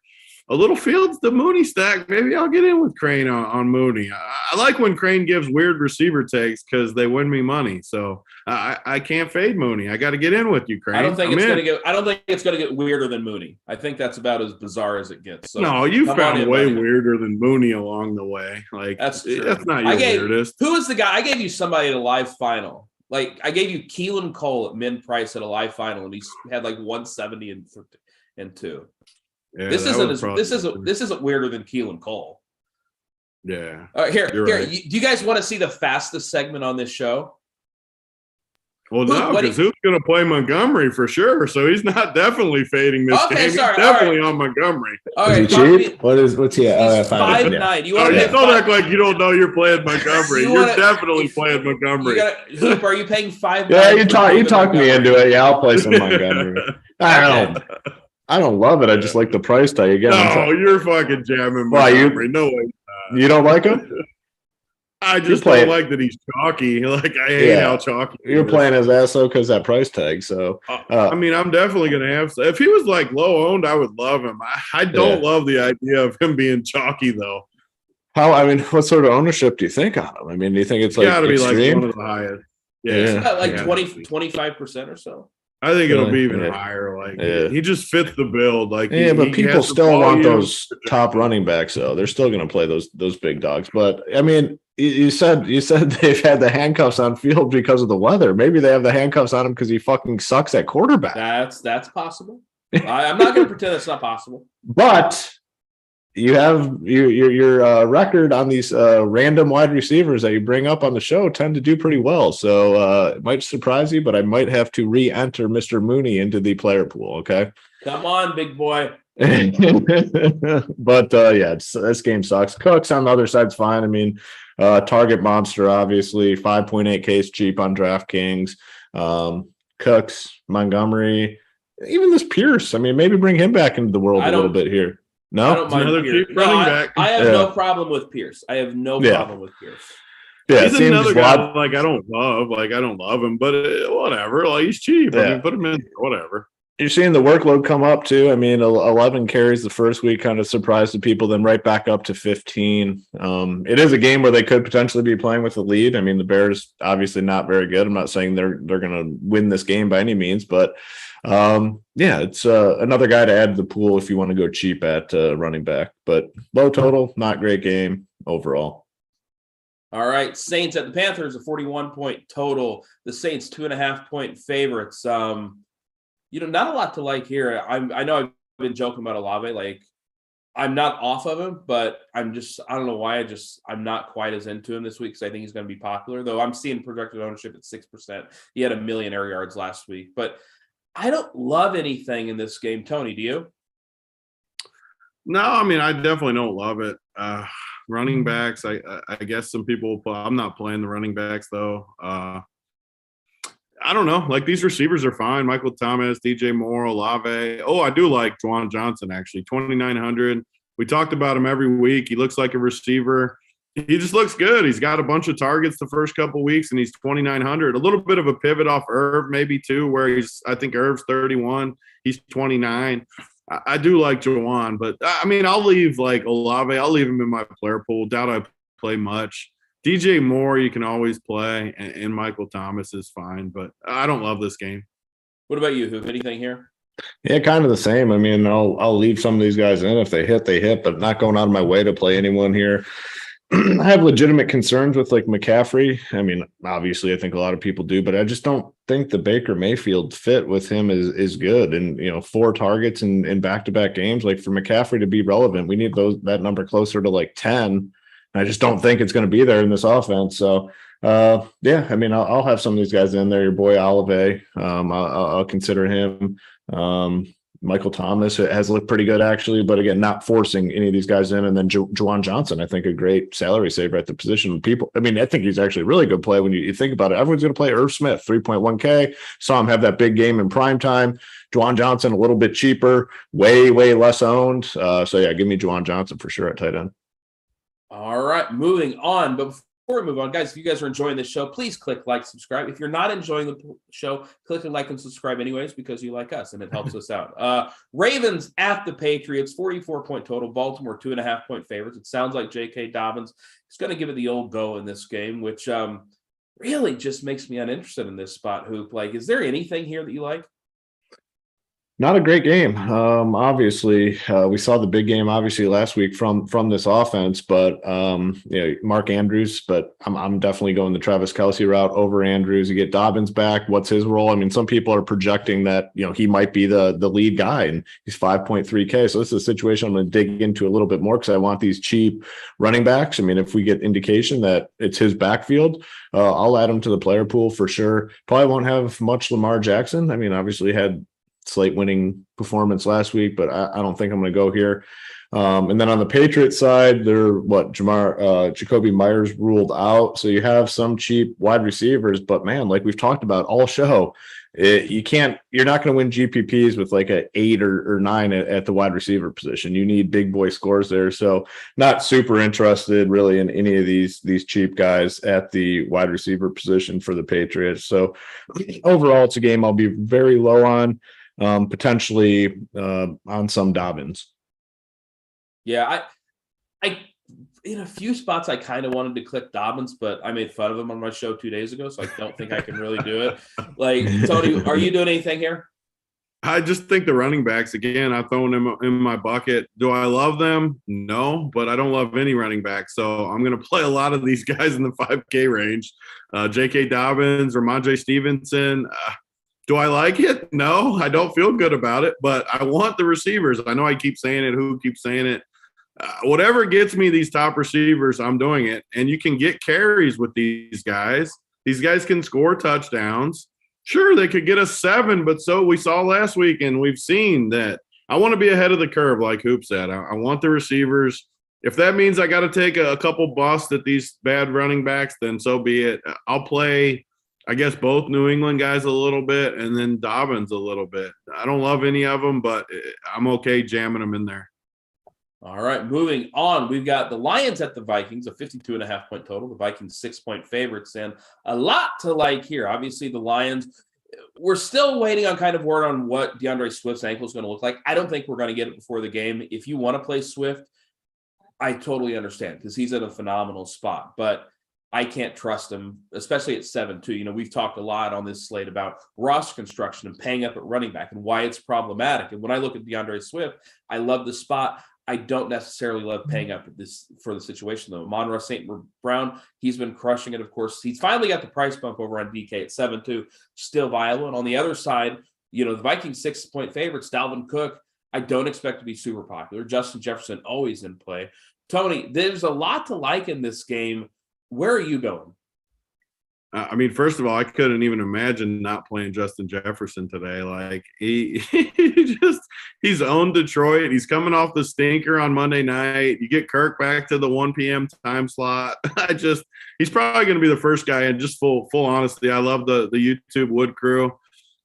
A little Fields, the Mooney stack. Maybe I'll get in with Crain on Mooney. I like when Crain gives weird receiver takes because they win me money. So I can't fade Mooney. I got to get in with you, Crain. I don't think it's going to get weirder than Mooney. I think that's about as bizarre as it gets. So no, you found way weirder than Mooney along the way. Like that's true. That's not your weirdest. Who is the guy? I gave you somebody at a live final. Like I gave you Keelan Cole at min price at a live final, and he's had like 170 and 2. Yeah, this isn't weirder than Keelan Cole. Yeah. Here. Right. Do you guys want to see the fastest segment on this show? Well, no, because who's going to play Montgomery for sure? So he's not definitely fading this game. He's definitely on Montgomery. All right, is he cheap? What's he? 5'9". You don't act like you don't know you're playing Montgomery. You're definitely playing Montgomery. Hoop, are you paying 5'9"? Yeah, you talked me into it. Yeah, I'll play some Montgomery. I don't love it. I just like the price tag again. No, you're fucking jamming Montgomery. No way. You don't like him? I just don't like that he's chalky. Like I hate how chalky. You're playing his ass though because that price tag. So I mean, I'm definitely gonna have. If he was like low owned, I would love him. I don't love the idea of him being chalky though. What sort of ownership do you think on him? I mean, do you think it's like gotta extreme? Be like one of the highest? Yeah, like 25% or so. I think it'll be even higher. Like he just fits the build. Like but people still want those top running backs though. They're still going to play those big dogs. But I mean, you said they've had the handcuffs on field because of the weather. Maybe they have the handcuffs on him because he fucking sucks at quarterback. That's possible. I'm not going to pretend it's not possible. But you have your record on these random wide receivers that you bring up on the show tend to do pretty well. So it might surprise you, but I might have to re-enter Mr. Mooney into the player pool. Okay. Come on, big boy. But this game sucks. Cooks on the other side's fine. I mean, target monster, obviously 5.8K is cheap on DraftKings. Cooks, Montgomery, even this Pierce. I mean, maybe bring him back into the world a little bit here. No, I don't mind another Pierce. cheap running back. I have Yeah. no problem with Pierce. I have no problem with Pierce. Yeah, it He's seems another a guy lot- like I don't love him, but whatever. Like he's cheap. I Yeah. mean, put him in whatever. You're seeing the workload come up too. I mean, 11 carries the first week kind of surprised the people, then right back up to 15. It is a game where they could potentially be playing with a lead. I mean, the Bears obviously not very good. I'm not saying they're going to win this game by any means, but yeah, it's another guy to add to the pool if you want to go cheap at running back. But low total, not great game overall. All right, Saints at the Panthers, a 41-point total. The Saints 2.5-point favorites. Not a lot to like here. I know I've been joking about Olave. Like, I'm not off of him, but I don't know why. I'm not quite as into him this week because I think he's going to be popular. Though I'm seeing projected ownership at 6%. He had 1 million air yards last week, but I don't love anything in this game. Tony, do you? No, I mean I definitely don't love it. Running backs, I guess some people will play. I'm not playing the running backs though. I don't know. Like these receivers are fine. Michael Thomas, DJ Moore, Olave. Oh, I do like Juwan Johnson actually. 2,900. We talked about him every week. He looks like a receiver. He just looks good. He's got a bunch of targets the first couple of weeks, and he's 2,900. A little bit of a pivot off Irv, maybe too, where I think Irv's 31. He's 29. I do like Juwan, but I mean, I'll leave like Olave. I'll leave him in my player pool. Doubt I play much. DJ Moore, you can always play, and Michael Thomas is fine, but I don't love this game. What about you, Hoop? Anything here? Yeah, kind of the same. I mean, I'll leave some of these guys in. If they hit, they hit, but not going out of my way to play anyone here. I have legitimate concerns with like McCaffrey. I mean, obviously, I think a lot of people do, but I just don't think the Baker Mayfield fit with him is good. And 4 targets in back-to-back games. Like for McCaffrey to be relevant, we need that number closer to like 10. I just don't think it's going to be there in this offense. So, yeah, I mean, I'll have some of these guys in there. Your boy Olave, I'll consider him. Michael Thomas has looked pretty good, actually, but again, not forcing any of these guys in. And then Juwan Johnson, I think a great salary saver at the position. I think he's actually a really good play when you think about it. Everyone's going to play Irv Smith, 3.1K. Saw him have that big game in prime time. Juwan Johnson, a little bit cheaper, way less owned. So, yeah, give me Juwan Johnson for sure at tight end. All right, moving on. But before we move on, guys, if you guys are enjoying this show, please click like, subscribe. If you're not enjoying the show, click like and subscribe anyways because you like us and it helps us out. Ravens at the Patriots, 44-point total. Baltimore 2.5-point favorites. It sounds like J.K. Dobbins is going to give it the old go in this game, which really just makes me uninterested in this spot, Hoop. Like, is there anything here that you like? Not a great game. Obviously, we saw the big game obviously last week from this offense, but Mark Andrews. But I'm definitely going the Travis Kelce route over Andrews. You get Dobbins back. What's his role? I mean, some people are projecting that he might be the lead guy, and he's 5.3K. So this is a situation I'm going to dig into a little bit more because I want these cheap running backs. I mean, if we get indication that it's his backfield, I'll add him to the player pool for sure. Probably won't have much Lamar Jackson. I mean, obviously had SLATE winning performance last week, but I don't think I'm going to go here. And then on the Patriots side, they're Jacoby Myers ruled out. So you have some cheap wide receivers, but man, like we've talked about all show, you're not going to win GPPs with like an 8 or 9 at the wide receiver position. You need big boy scores there. So not super interested really in any of these cheap guys at the wide receiver position for the Patriots. So overall, it's a game I'll be very low on. Potentially on some Dobbins. Yeah, I in a few spots I kind of wanted to click Dobbins, but I made fun of him on my show 2 days ago, so I don't think I can really do it. Like, Tony, are you doing anything here? I just think the running backs, again, I've thrown them in my bucket. Do I love them? No, but I don't love any running back. So I'm going to play a lot of these guys in the 5K range. J.K. Dobbins, Ramondre Stevenson. Do I like it? No, I don't feel good about it, but I want the receivers. I know I keep saying it. Who keeps saying it? Whatever gets me these top receivers, I'm doing it. And you can get carries with these guys. These guys can score touchdowns. Sure, they could get us 7, but so we saw last week, and we've seen that. I want to be ahead of the curve, like Hoop said. I want the receivers. If that means I got to take a couple busts at these bad running backs, then so be it. I'll play, I guess, both New England guys a little bit and then Dobbins a little bit. I don't love any of them, but I'm okay jamming them in there. All right, moving on. We've got the Lions at the Vikings, a 52.5 point total. The Vikings 6-point favorites, and a lot to like here. Obviously, the Lions, we're still waiting on kind of word on what DeAndre Swift's ankle is going to look like. I don't think we're going to get it before the game. If you want to play Swift, I totally understand because he's in a phenomenal spot, but I can't trust him, especially at 7-2. You know, we've talked a lot on this slate about roster construction and paying up at running back and why it's problematic. And when I look at DeAndre Swift, I love the spot. I don't necessarily love paying up at this for the situation, though. Amon-Ra St. Brown, he's been crushing it, of course. He's finally got the price bump over on DK at 7-2, still viable. And on the other side, you know, the Vikings 6-point favorites, Dalvin Cook, I don't expect to be super popular. Justin Jefferson always in play. Tony, there's a lot to like in this game. Where are you going? I mean, first of all, I couldn't even imagine not playing Justin Jefferson today. Like he's owned Detroit. He's coming off the stinker on Monday night. You get Kirk back to the 1 p.m. time slot. He's probably going to be the first guy. And just full honesty, I love the YouTube Wood crew.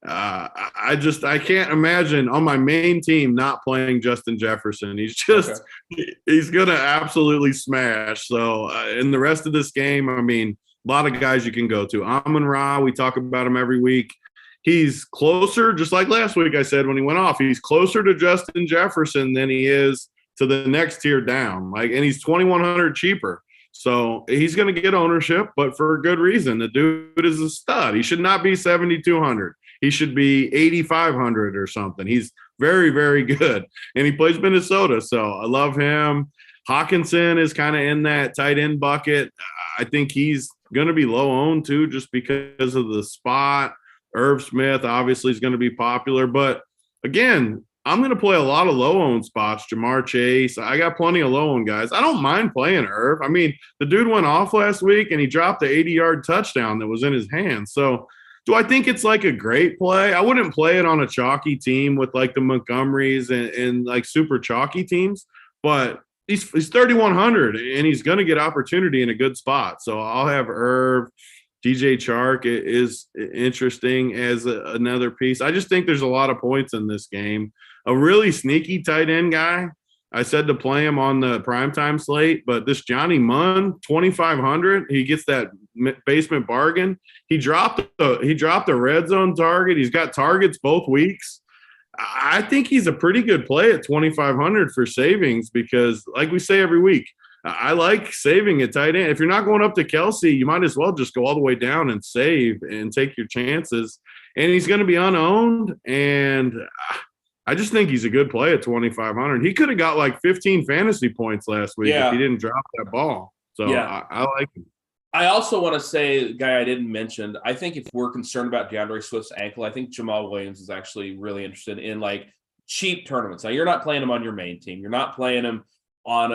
I can't imagine on my main team not playing Justin Jefferson. He's going to absolutely smash. So in the rest of this game, I mean, a lot of guys you can go to. Amon-Ra, we talk about him every week. He's closer, just like last week I said when he went off, he's closer to Justin Jefferson than he is to the next tier down. And he's $2,100 cheaper. So he's going to get ownership, but for a good reason. The dude is a stud. He should not be $7,200. He should be $8,500 or something. He's very, very good. And he plays Minnesota, so I love him. Hawkinson is kind of in that tight end bucket. I think he's going to be low owned too, just because of the spot. Irv Smith obviously is going to be popular. But again, I'm going to play a lot of low owned spots. Jamar Chase. I got plenty of low owned guys. I don't mind playing Irv. I mean, the dude went off last week and he dropped the 80-yard touchdown that was in his hands. So do I think it's like a great play? I wouldn't play it on a chalky team with like the Montgomerys and like super chalky teams, but he's 3,100 and he's going to get opportunity in a good spot. So I'll have Irv. DJ Chark is interesting as another piece. I just think there's a lot of points in this game. A really sneaky tight end guy. I said to play him on the primetime slate, but this Johnny Munn, 2,500, he gets that basement bargain. He dropped a red zone target. He's got targets both weeks. I think he's a pretty good play at 2,500 for savings because, like we say every week, I like saving at tight end. If you're not going up to Kelsey, you might as well just go all the way down and save and take your chances. And he's going to be unowned, and I just think he's a good play at 2,500. He could have got like 15 fantasy points last week if he didn't drop that ball. So I like him. I also want to say, the guy I didn't mention, I think if we're concerned about DeAndre Swift's ankle, I think Jamal Williams is actually really interested in like cheap tournaments. Now, you're not playing him on your main team. You're not playing him on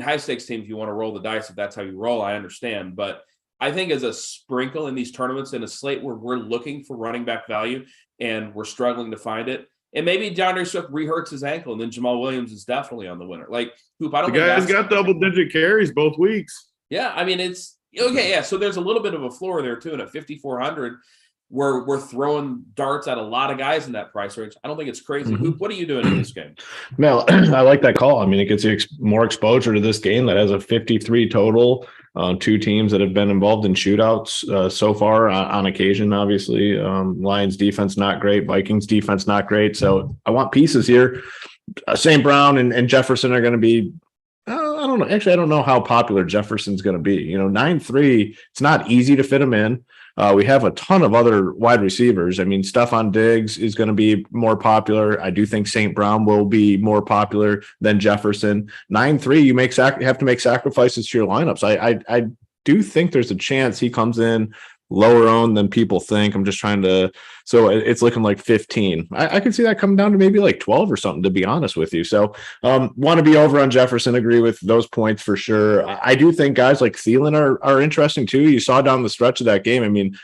high stakes team. If you want to roll the dice, if that's how you roll, I understand. But I think as a sprinkle in these tournaments in a slate where we're looking for running back value and we're struggling to find it, and maybe DeAndre Swift re-hurts his ankle, and then Jamal Williams is definitely on the winner. Like, Hoop, I don't think the guy's got double-digit carries both weeks. Yeah, I mean, it's okay. Yeah, so there's a little bit of a floor there too, and at 5,400, we're throwing darts at a lot of guys in that price range. I don't think it's crazy. Mm-hmm. Hoop, what are you doing in this game? Mel, I like that call. I mean, it gets you more exposure to this game that has a 53 total. Two teams that have been involved in shootouts so far on occasion. Obviously, Lions defense not great, Vikings defense not great. So I want pieces here. St. Brown and Jefferson are going to be. I don't know. Actually, I don't know how popular Jefferson's going to be. 9-3. It's not easy to fit him in. We have a ton of other wide receivers. I mean, Stephon Diggs is going to be more popular. I do think St. Brown will be more popular than Jefferson. 9-3, you have to make sacrifices to your lineups. I do think there's a chance he comes in lower owned than people think. I'm just trying to, so it's looking like 15. I could see that coming down to maybe like 12 or something, to be honest with you. So want to be over on Jefferson, agree with those points for sure. I do think guys like Thielen are interesting too. You saw down the stretch of that game. I mean,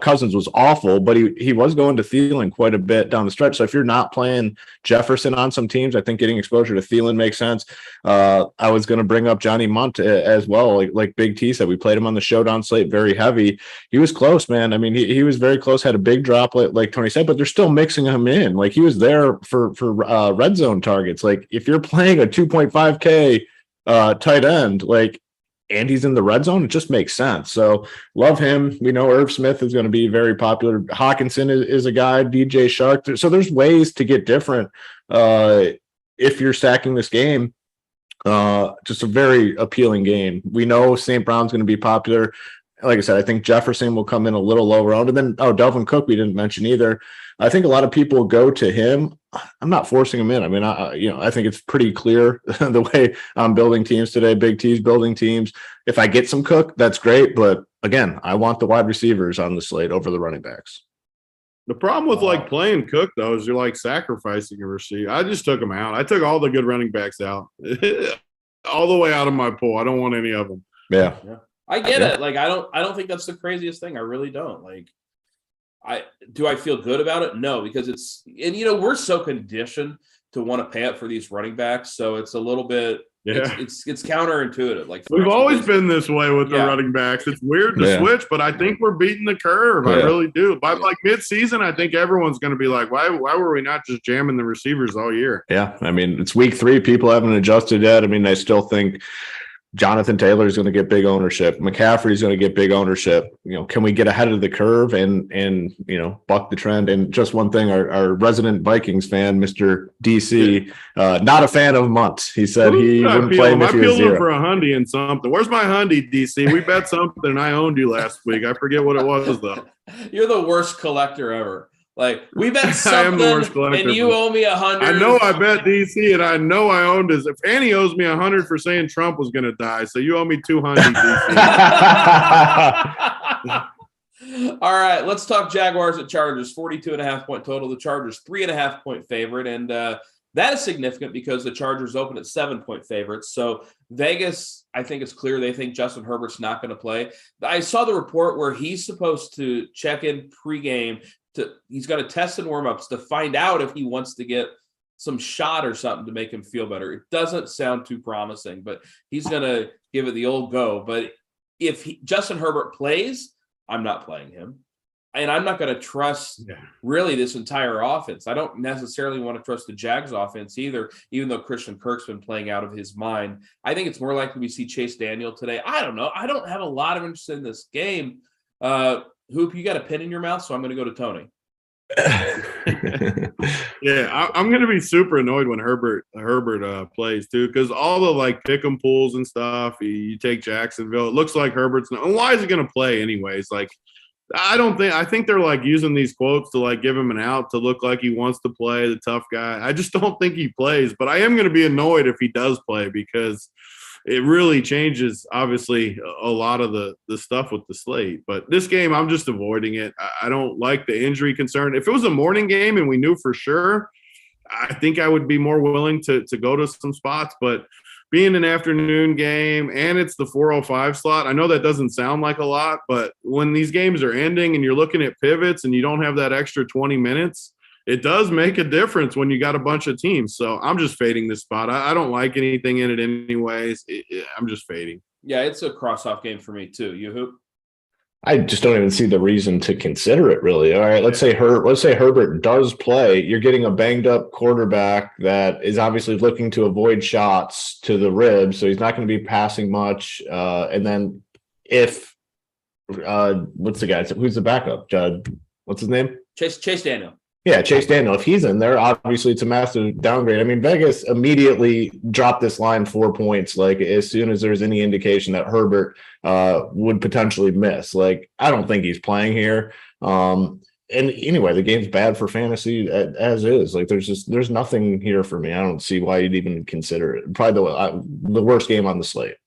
Cousins was awful, but he was going to Thielen quite a bit down the stretch. So if you're not playing Jefferson on some teams, I think getting exposure to Thielen makes sense. I was going to bring up Johnny Munt as well. Like Big T said, we played him on the showdown slate very heavy. He was close, man. I mean, he was very close, had a big drop, like Tony said, but they're still mixing him in. Like he was there for red zone targets. Like if you're playing a 2.5K tight end, like, and he's in the red zone, it just makes sense. So love him. We know Irv Smith is going to be very popular. Hawkinson is a guy, DJ Shark. So there's ways to get different if you're stacking this game. Just a very appealing game. We know St. Brown's going to be popular. Like I said, I think Jefferson will come in a little low round. And then, Delvin Cook, we didn't mention either. I think a lot of people go to him. I'm not forcing him in. I mean, I think it's pretty clear the way I'm building teams today. Big T's building teams. If I get some Cook, that's great. But again, I want the wide receivers on the slate over the running backs. The problem with like playing Cook though is you're like sacrificing a receiver. I just took him out. I took all the good running backs out, all the way out of my pool. I don't want any of them. Yeah. I get it. Like I don't think that's the craziest thing. I really don't. Like I feel good about it? No, because we're so conditioned to want to pay up for these running backs. So it's a little bit it's counterintuitive. Like we've always been this way with the running backs. It's weird to switch, but I think we're beating the curve. I really do. By like mid-season, I think everyone's going to be like, why were we not just jamming the receivers all year? Yeah. I mean, it's week 3. People haven't adjusted yet. I mean, I still think Jonathan Taylor is going to get big ownership. McCaffrey is going to get big ownership. Can we get ahead of the curve and buck the trend? And just one thing, our resident Vikings fan, Mr. DC, not a fan of Munt. He said he wouldn't play him if he was zero. I peeled him for a hundy and something. Where's my hundy, DC? We bet something and I owned you last week. I forget what it was though. You're the worst collector ever. Like we bet something and you owe me 100. I know I bet DC and I know I owned his. If Annie owes me 100 for saying Trump was going to die, so you owe me 200. DC. All right, let's talk Jaguars at Chargers. 42.5 point total. The Chargers 3.5 point favorite, and that is significant because the Chargers open at 7-point favorites. So Vegas, I think it's clear they think Justin Herbert's not going to play. I saw the report where he's supposed to check in pregame. He's got to test and warm-ups to find out if he wants to get some shot or something to make him feel better. It doesn't sound too promising, but he's going to give it the old go. But if Justin Herbert plays, I'm not playing him. And I'm not going to trust really this entire offense. I don't necessarily want to trust the Jags offense either, even though Christian Kirk's been playing out of his mind. I think it's more likely we see Chase Daniel today. I don't know. I don't have a lot of interest in this game. Hoop, you got a pin in your mouth, so I'm going to go to Tony. I'm going to be super annoyed when Herbert plays too, because all the like pick 'em pools and stuff. You take Jacksonville. It looks like Herbert's not. And why is he going to play anyways? Like, I think they're like using these quotes to like give him an out to look like he wants to play the tough guy. I just don't think he plays, but I am going to be annoyed if he does play because it really changes, obviously, a lot of the stuff with the slate. But this game, I'm just avoiding it. I don't like the injury concern. If it was a morning game and we knew for sure, I think I would be more willing to go to some spots. But being an afternoon game and it's the 4:05 slot, I know that doesn't sound like a lot, but when these games are ending and you're looking at pivots and you don't have that extra 20 minutes, it does make a difference when you got a bunch of teams. So I'm just fading this spot. I don't like anything in it anyways. I'm just fading. Yeah, it's a cross-off game for me too. You Hoop? I just don't even see the reason to consider it really. All right, let's say Herbert does play. You're getting a banged up quarterback that is obviously looking to avoid shots to the ribs, so he's not going to be passing much. And then if what's the guy? Who's the backup? What's his name? Chase Daniel. Yeah, Chase Daniel. If he's in there, obviously it's a massive downgrade. I mean, Vegas immediately dropped this line 4 points, like as soon as there's any indication that Herbert would potentially miss. Like, I don't think he's playing here. And anyway, the game's bad for fantasy as is. Like, there's nothing here for me. I don't see why you'd even consider it. Probably the worst game on the slate.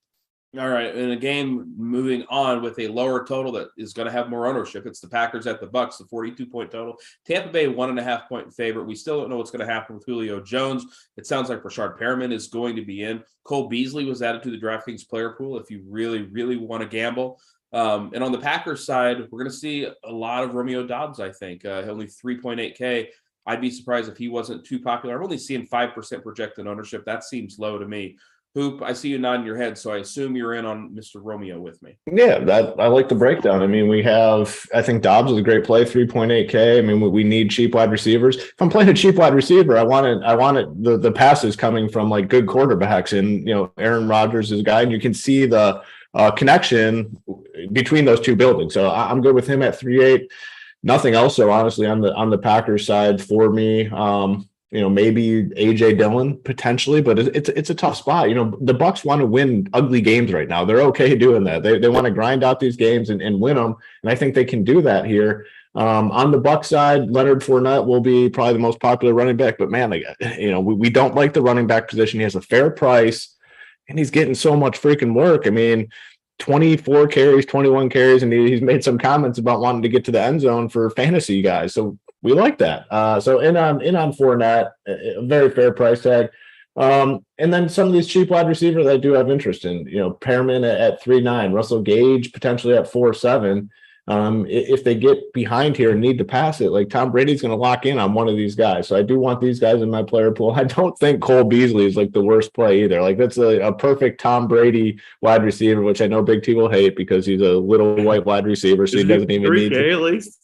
All right, in a game moving on with a lower total that is going to have more ownership, it's the Packers at the Bucks, the 42-point total. Tampa Bay 1.5 point favorite. We still don't know what's going to happen with Julio Jones. It sounds like Rashard Perriman is going to be in. Cole Beasley was added to the DraftKings player pool if you really, really want to gamble. And on the Packers side, we're going to see a lot of Romeo Doubs, I think. Only 3.8K. I'd be surprised if he wasn't too popular. I'm only seeing 5% projected ownership. That seems low to me. Hoop, I see you nodding your head, so I assume you're in on Mr. Romeo with me. Yeah, I like the breakdown. I mean, I think Dobbs is a great play, 3.8K. I mean, we need cheap wide receivers. If I'm playing a cheap wide receiver, I want the passes coming from like good quarterbacks, and Aaron Rodgers is a guy, and you can see the connection between those two buildings. So I'm good with him at 3.8. Nothing else. So honestly, on the Packers side for me, maybe AJ Dillon potentially, but it's a tough spot. The Bucs want to win ugly games right now. They're okay doing that. They want to grind out these games and win them, and I think they can do that here. On the Bucs side, Leonard Fournette will be probably the most popular running back, but man, we don't like the running back position. He has a fair price, and he's getting so much freaking work. I mean, 24 carries, 21 carries, and he's made some comments about wanting to get to the end zone for fantasy guys. So we like that. So in on Fournette, a very fair price tag. And then some of these cheap wide receivers that I do have interest in, Pearman at 3.9, Russell Gage potentially at 4.7. If they get behind here and need to pass it, like Tom Brady's going to lock in on one of these guys. So I do want these guys in my player pool. I don't think Cole Beasley is like the worst play either. Like that's a perfect Tom Brady wide receiver, which I know Big T will hate because he's a little white wide receiver. So he doesn't even need to. At least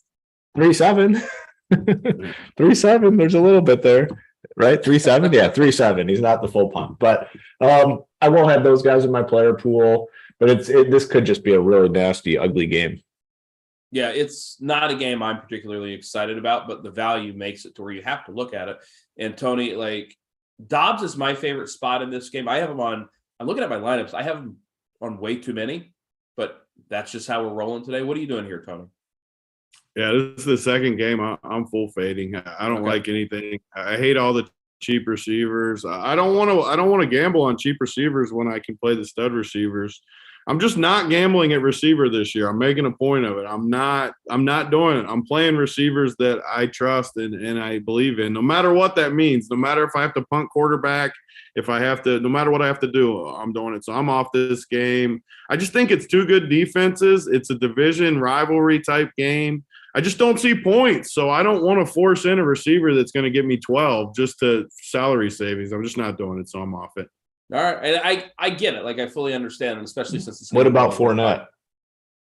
3.7. 3.7. There's a little bit there, right? 3.7. Yeah, 3.7. He's not the full pump, but I won't have those guys in my player pool. But this could just be a really nasty, ugly game. Yeah, it's not a game I'm particularly excited about, but the value makes it to where you have to look at it. And Tony, like Dobbs is my favorite spot in this game. I have him on. I'm looking at my lineups. I have him on way too many, but that's just how we're rolling today. What are you doing here, Tony? Yeah, this is the second game I'm full fading. I don't like anything. I hate all the cheap receivers. I don't want to gamble on cheap receivers when I can play the stud receivers. I'm just not gambling at receiver this year. I'm making a point of it. I'm not doing it. I'm playing receivers that I trust and I believe in, no matter what that means. No matter if I have to punt quarterback, no matter what I have to do, I'm doing it. So I'm off this game. I just think it's two good defenses. It's a division rivalry type game. I just don't see points. So I don't want to force in a receiver that's going to give me 12 just to salary savings. I'm just not doing it. So I'm off it. All right. And I get it. Like I fully understand, especially since it's what about Fournette?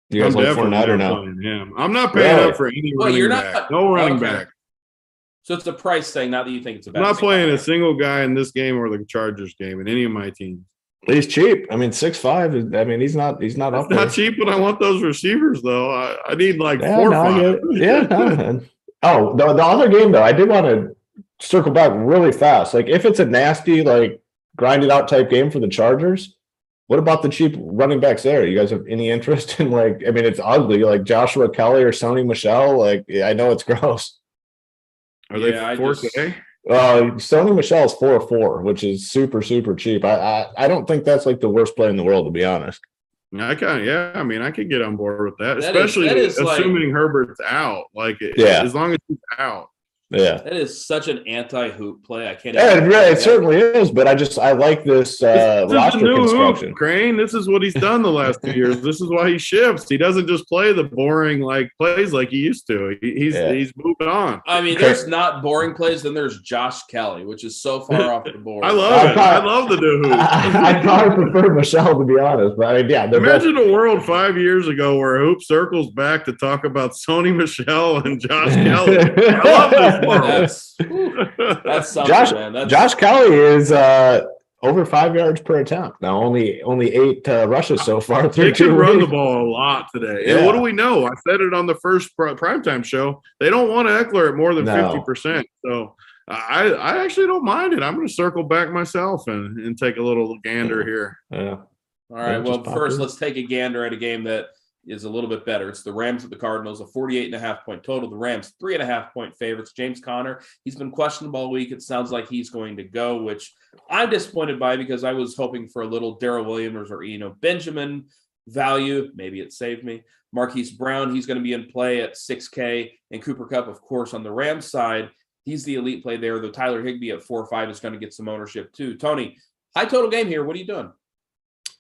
Do you guys like Fournette or no? I'm not paying up for any running back. No running back. So it's a price thing, not that you think it's a bad I'm not playing a single guy in this game or the Chargers game in any of my teams. He's cheap. I mean, 6.5. I mean, he's not up there. Not cheap, but I want those receivers though. I need like 4 or 5. Oh, the other game though, I did want to circle back really fast. Like if it's a nasty, like grinded out type game for the Chargers, what about the cheap running backs there? You guys have any interest in it's ugly, like Joshua Kelly or Sony Michel? Like, I know it's gross. Are they 4K? Sony Michel is 4.4, which is super, super cheap. I don't think that's like the worst play in the world, to be honest. I could get on board with that, especially assuming Herbert's out. As long as he's out. Yeah, that is such an anti-hoop play. I can't. Yeah, it certainly is. But I like this roster construction. Crain, this is what he's done the last 2 years. This is why he shifts. He doesn't just play the boring plays like he used to. He's moving on. I mean, there's not boring plays. Then there's Josh Kelly, which is so far off the board. I love it. I love the new hoop. I'd probably prefer Michelle, to be honest. But imagine a world 5 years ago where hoop circles back to talk about Sony Michel and Josh Kelly. I love this. That's something, man. Josh Kelly is over 5 yards per attempt now. Only 8 rushes so far. They can run the ball a lot today. Yeah. And what do we know? I said it on the first primetime show. They don't want Eckler at more than 50%. So I actually don't mind it. I'm going to circle back myself and take a little gander here. Yeah. All right. Well, first let's take a gander at a game that is a little bit better. It's the Rams at the Cardinals, a 48.5 point total. The Rams 3.5 point favorites. James Conner, he's been questionable all week. It sounds like he's going to go, which I'm disappointed by because I was hoping for a little Darrell Williams or Benjamin value. Maybe it saved me. Marquise Brown, he's going to be in play at 6K, and Cooper Kupp, of course, on the Rams side. He's the elite play there, though Tyler Higbee at 4.5 is going to get some ownership too. Tony, high total game here. What are you doing?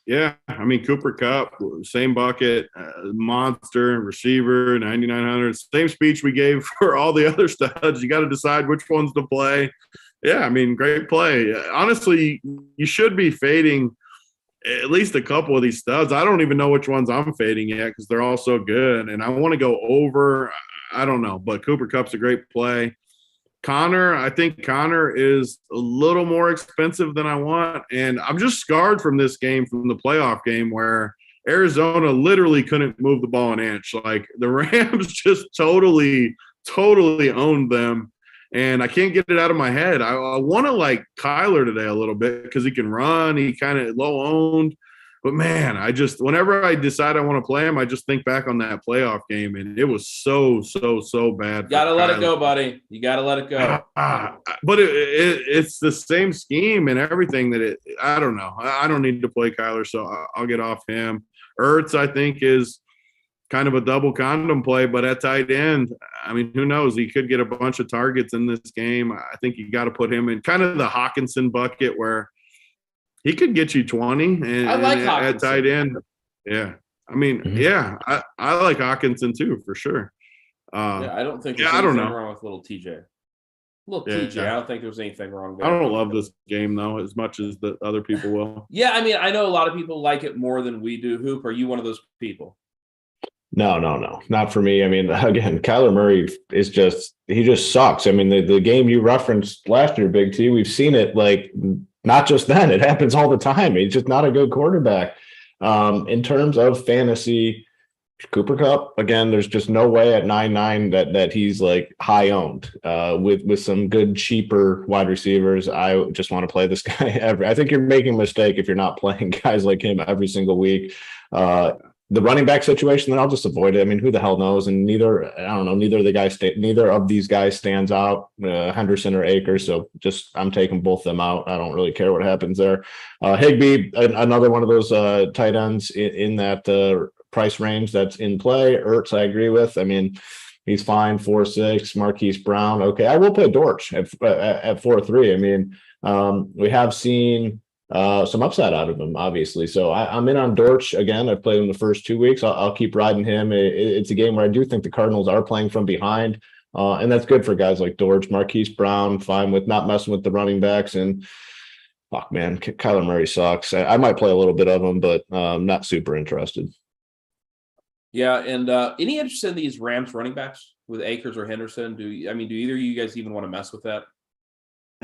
Yeah, I mean, Cooper Kupp, same bucket, monster, receiver, 9,900. Same speech we gave for all the other studs. You got to decide which ones to play. Yeah, I mean, great play. Honestly, you should be fading at least a couple of these studs. I don't even know which ones I'm fading yet because they're all so good. And I want to go over. I don't know, but Cooper Kupp's a great play. I think Connor is a little more expensive than I want. And I'm just scarred from this game, from the playoff game where Arizona literally couldn't move the ball an inch. Like the Rams just totally owned them. And I can't get it out of my head. I want to like Kyler today a little bit because he can run. He kind of low owned. But man, whenever I decide I want to play him, I just think back on that playoff game, and it was so bad. Gotta let it go, buddy. You gotta let it go. But it's the same scheme and everything I don't know. I don't need to play Kyler, so I'll get off him. Ertz, I think, is kind of a double condom play, but at tight end, I mean, who knows? He could get a bunch of targets in this game. I think you got to put him in kind of the Hawkinson bucket where he could get you 20 and, I like at tight end. Yeah. I mean, yeah, I like Hawkinson too, for sure. I don't think there's anything wrong with little TJ. TJ, I don't think there's anything wrong there. I don't love this game, though, as much as the other people will. Yeah, I mean, I know a lot of people like it more than we do. Hoop, are you one of those people? No, not for me. I mean, again, Kyler Murray is he just sucks. I mean, the game you referenced last year, Big T, we've seen it like not just then, it happens all the time. He's just not a good quarterback. In terms of fantasy, Cooper Kupp, again, there's just no way at 9.9 that he's like high owned with some good, cheaper wide receivers. I just want to play this guy I think you're making a mistake if you're not playing guys like him every single week. The running back situation, then I'll just avoid it. I mean, who the hell knows? And neither of these guys stands out, Henderson or Akers. So I'm taking both of them out. I don't really care what happens there. Higbee, another one of those tight ends in that price range that's in play. Ertz, I agree with. I mean, he's fine. 4.6. Marquise Brown. Okay, I will play Dortch at 4.3. I mean, we have seen some upside out of him, obviously. So I'm in on Dortch again. I've played him the first 2 weeks. I'll keep riding him. It's a game where I do think the Cardinals are playing from behind, and that's good for guys like Dortch. Marquise Brown, fine with not messing with the running backs. And fuck, man, Kyler Murray sucks. I might play a little bit of him, but not super interested. Yeah, and any interest in these Rams running backs with Akers or Henderson? Do either of you guys even want to mess with that?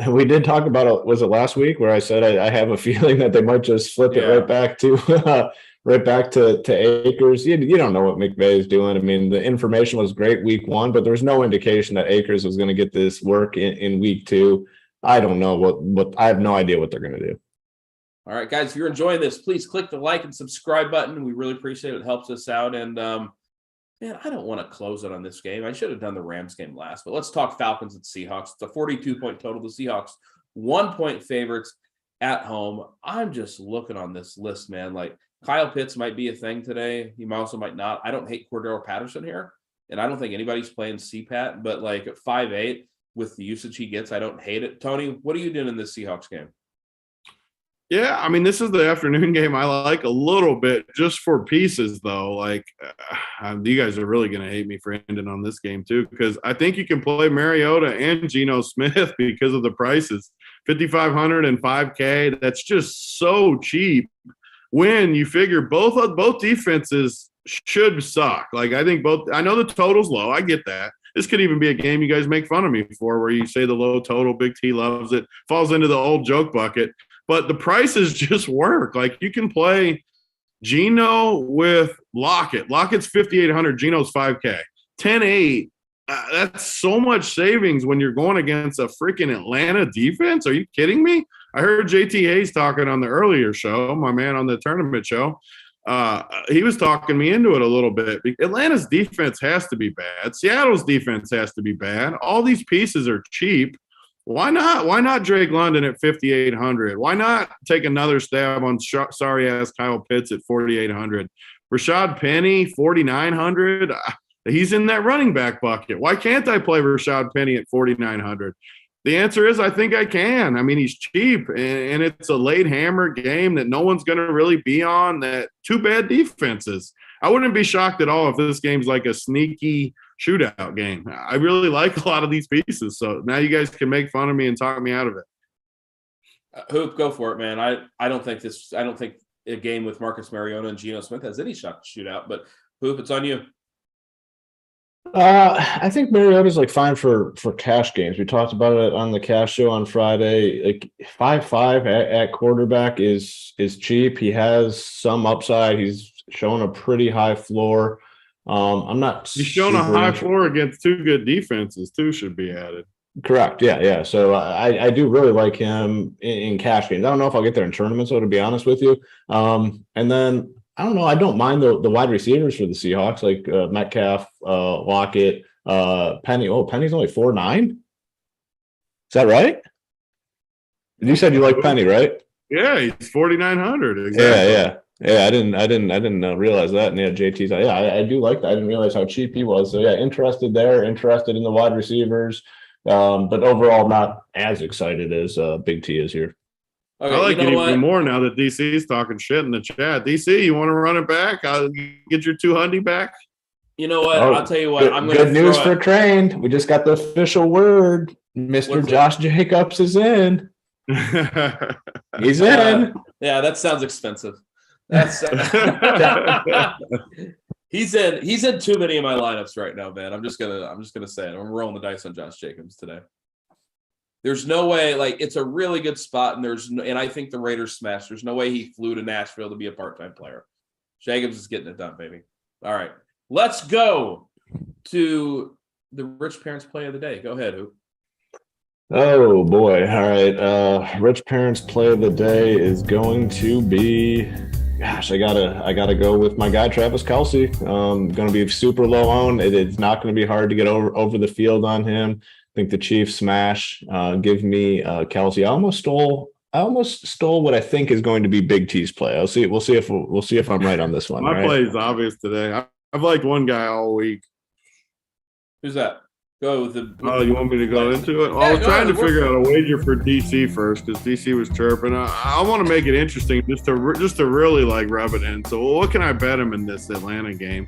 We did talk about it. Was it last week where I said I have a feeling that they might just flip it right back to Akers? You don't know what McVay is doing. I mean, the information was great week 1, but there was no indication that Akers was going to get this work in week 2. I don't know what I have no idea what they're going to do. All right, guys, if you're enjoying this, please click the like and subscribe button. We really appreciate it. It helps us out. And man, I don't want to close it on this game. I should have done the Rams game last, but let's talk Falcons and Seahawks. It's a 42-point total. The Seahawks 1-point favorites at home. I'm just looking on this list, man. Like Kyle Pitts might be a thing today. He also might not. I don't hate Cordero Patterson here, and I don't think anybody's playing CPAT, but like at 5'8", with the usage he gets, I don't hate it. Tony, what are you doing in this Seahawks game? Yeah, I mean, this is the afternoon game I like a little bit just for pieces, though. Like, you guys are really going to hate me for ending on this game, too, because I think you can play Mariota and Geno Smith because of the prices. $5,500 and $5K, that's just so cheap when you figure both defenses should suck. Like, I think I know the total's low. I get that. This could even be a game you guys make fun of me for where you say the low total, Big T loves it, falls into the old joke bucket. But the prices just work. Like you can play Geno with Lockett. Lockett's $5,800. Geno's $5K. 10-8. That's so much savings when you're going against a freaking Atlanta defense. Are you kidding me? I heard JT Hayes talking on the earlier show, my man on the tournament show. He was talking me into it a little bit. Atlanta's defense has to be bad. Seattle's defense has to be bad. All these pieces are cheap. Why not? Why not Drake London at $5,800? Why not take another stab on sorry-ass Kyle Pitts at $4,800? Rashad Penny, $4,900. He's in that running back bucket. Why can't I play Rashad Penny at $4,900? The answer is I think I can. I mean, he's cheap, and it's a late hammer game that no one's going to really be on. That two bad defenses. I wouldn't be shocked at all if this game's like a sneaky shootout game. I really like a lot of these pieces. So now you guys can make fun of me and talk me out of it. Hoop, go for it, man. I don't think a game with Marcus Mariota and Geno Smith has any shot to shoot out, but Hoop, it's on you. I think Mariota's like fine for cash games. We talked about it on the cash show on Friday. Like 5.5 at quarterback is cheap. He has some upside. He's shown a pretty high floor. I'm not. He's shown a high floor against two good defenses too. Should be added. Correct. Yeah. So I do really like him in cash games. I don't know if I'll get there in tournaments, though, to be honest with you. And then I don't know. I don't mind the wide receivers for the Seahawks, like Metcalf, Lockett, Penny. Oh, Penny's only 4.9. Is that right? You said you like Penny, right? Yeah, he's 4,900. Exactly. Yeah. I didn't realize that. And yeah, JT's. Yeah, I do like that. I didn't realize how cheap he was. So yeah, interested there. Interested in the wide receivers. But overall, not as excited as Big T is here. Okay, I like it even more now that DC's talking shit in the chat. DC, you want to run it back? I'll get your 200 back. You know what? I'll tell you what. I'm going to good news for Crain. We just got the official word. Mr. Josh Jacobs is in. He's in. Yeah, that sounds expensive. He's in too many of my lineups right now, man. I'm just gonna say it. I'm rolling the dice on Josh Jacobs today. There's no way, like, it's a really good spot, and I think the Raiders smashed. There's no way he flew to Nashville to be a part-time player. Jacobs is getting it done, baby. All right, let's go to the rich parents play of the day. Go ahead, Hoop. Oh boy! All right, rich parents play of the day is going to be. Gosh, I gotta go with my guy Travis Kelce. Going to be super low owned. It's not going to be hard to get over the field on him. I think the Chiefs smash. Give me Kelce. I almost stole what I think is going to be Big T's play. We'll see if I'm right on this one. My play is obvious today. I've liked one guy all week. Who's that? Go with the. Oh, you want me to go into it? Well, I was trying to figure out a wager for DC first because DC was chirping. I want to make it interesting just to really like rub it in. So, what can I bet him in this Atlanta game?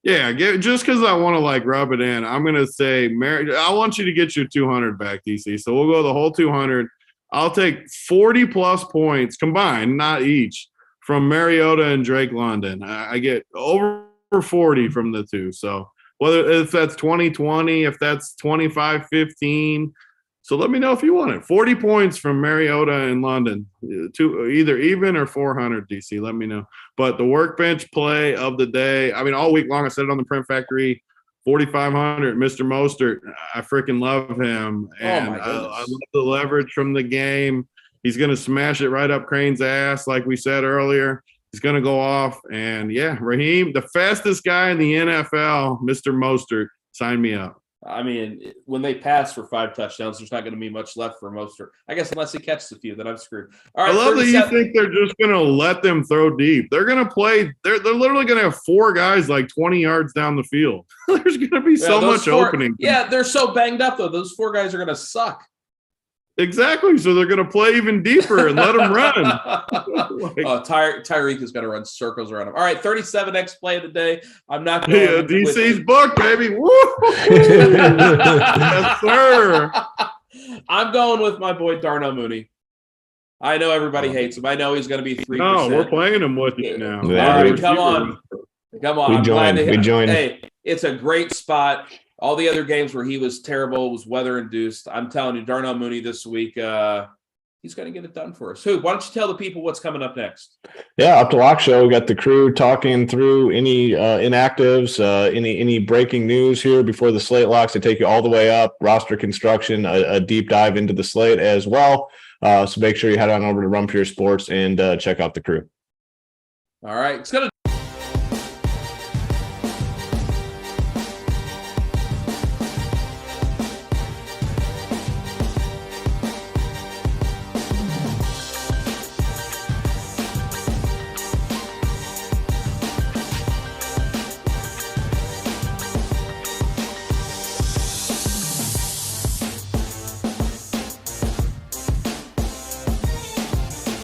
Just because I want to like rub it in, I'm gonna say, I want you to get your 200 back, DC. So we'll go the whole 200. I'll take 40 plus points combined, not each, from Mariota and Drake London. I get over 40 from the two. So. If that's 20-20, if that's 25-15. So let me know if you want it. 40 points from Mariota and London, either even or 400, DC. Let me know. But the workbench play of the day, I mean, all week long, I said it on the Print Factory, 4,500, Mr. Mostert. I freaking love him. And I love the leverage from the game. He's going to smash it right up Crane's ass, like we said earlier. He's going to go off. And, yeah, Raheem, the fastest guy in the NFL, Mr. Mostert, sign me up. I mean, when they pass for 5 touchdowns, there's not going to be much left for Mostert. I guess unless he catches a few, then I'm screwed. All right, I love that you think they're just going to let them throw deep. They're going to play – they're literally going to have 4 guys like 20 yards down the field. There's going to be so much opening. Yeah, they're so banged up, though. Those 4 guys are going to suck. Exactly. So they're going to play even deeper and let them run. Tyreek is going to run circles around him. All right, 37X play of the day. I'm not going to. DC's book, baby. Woo! Yes, sir. I'm going with my boy Darnell Mooney. I know everybody hates him. I know he's going to be 3%. No, we're playing him with you now. Yeah, all right, come on. We joined. Hey, it's a great spot. All the other games where he was terrible was weather-induced. I'm telling you, Darnell Mooney this week, he's going to get it done for us. Why don't you tell the people what's coming up next? Yeah, Up to Lock Show. We got the crew talking through any inactives, any breaking news here before the slate locks to take you all the way up. Roster construction, a deep dive into the slate as well. So make sure you head on over to RunPureSports and check out the crew. All right. It's going to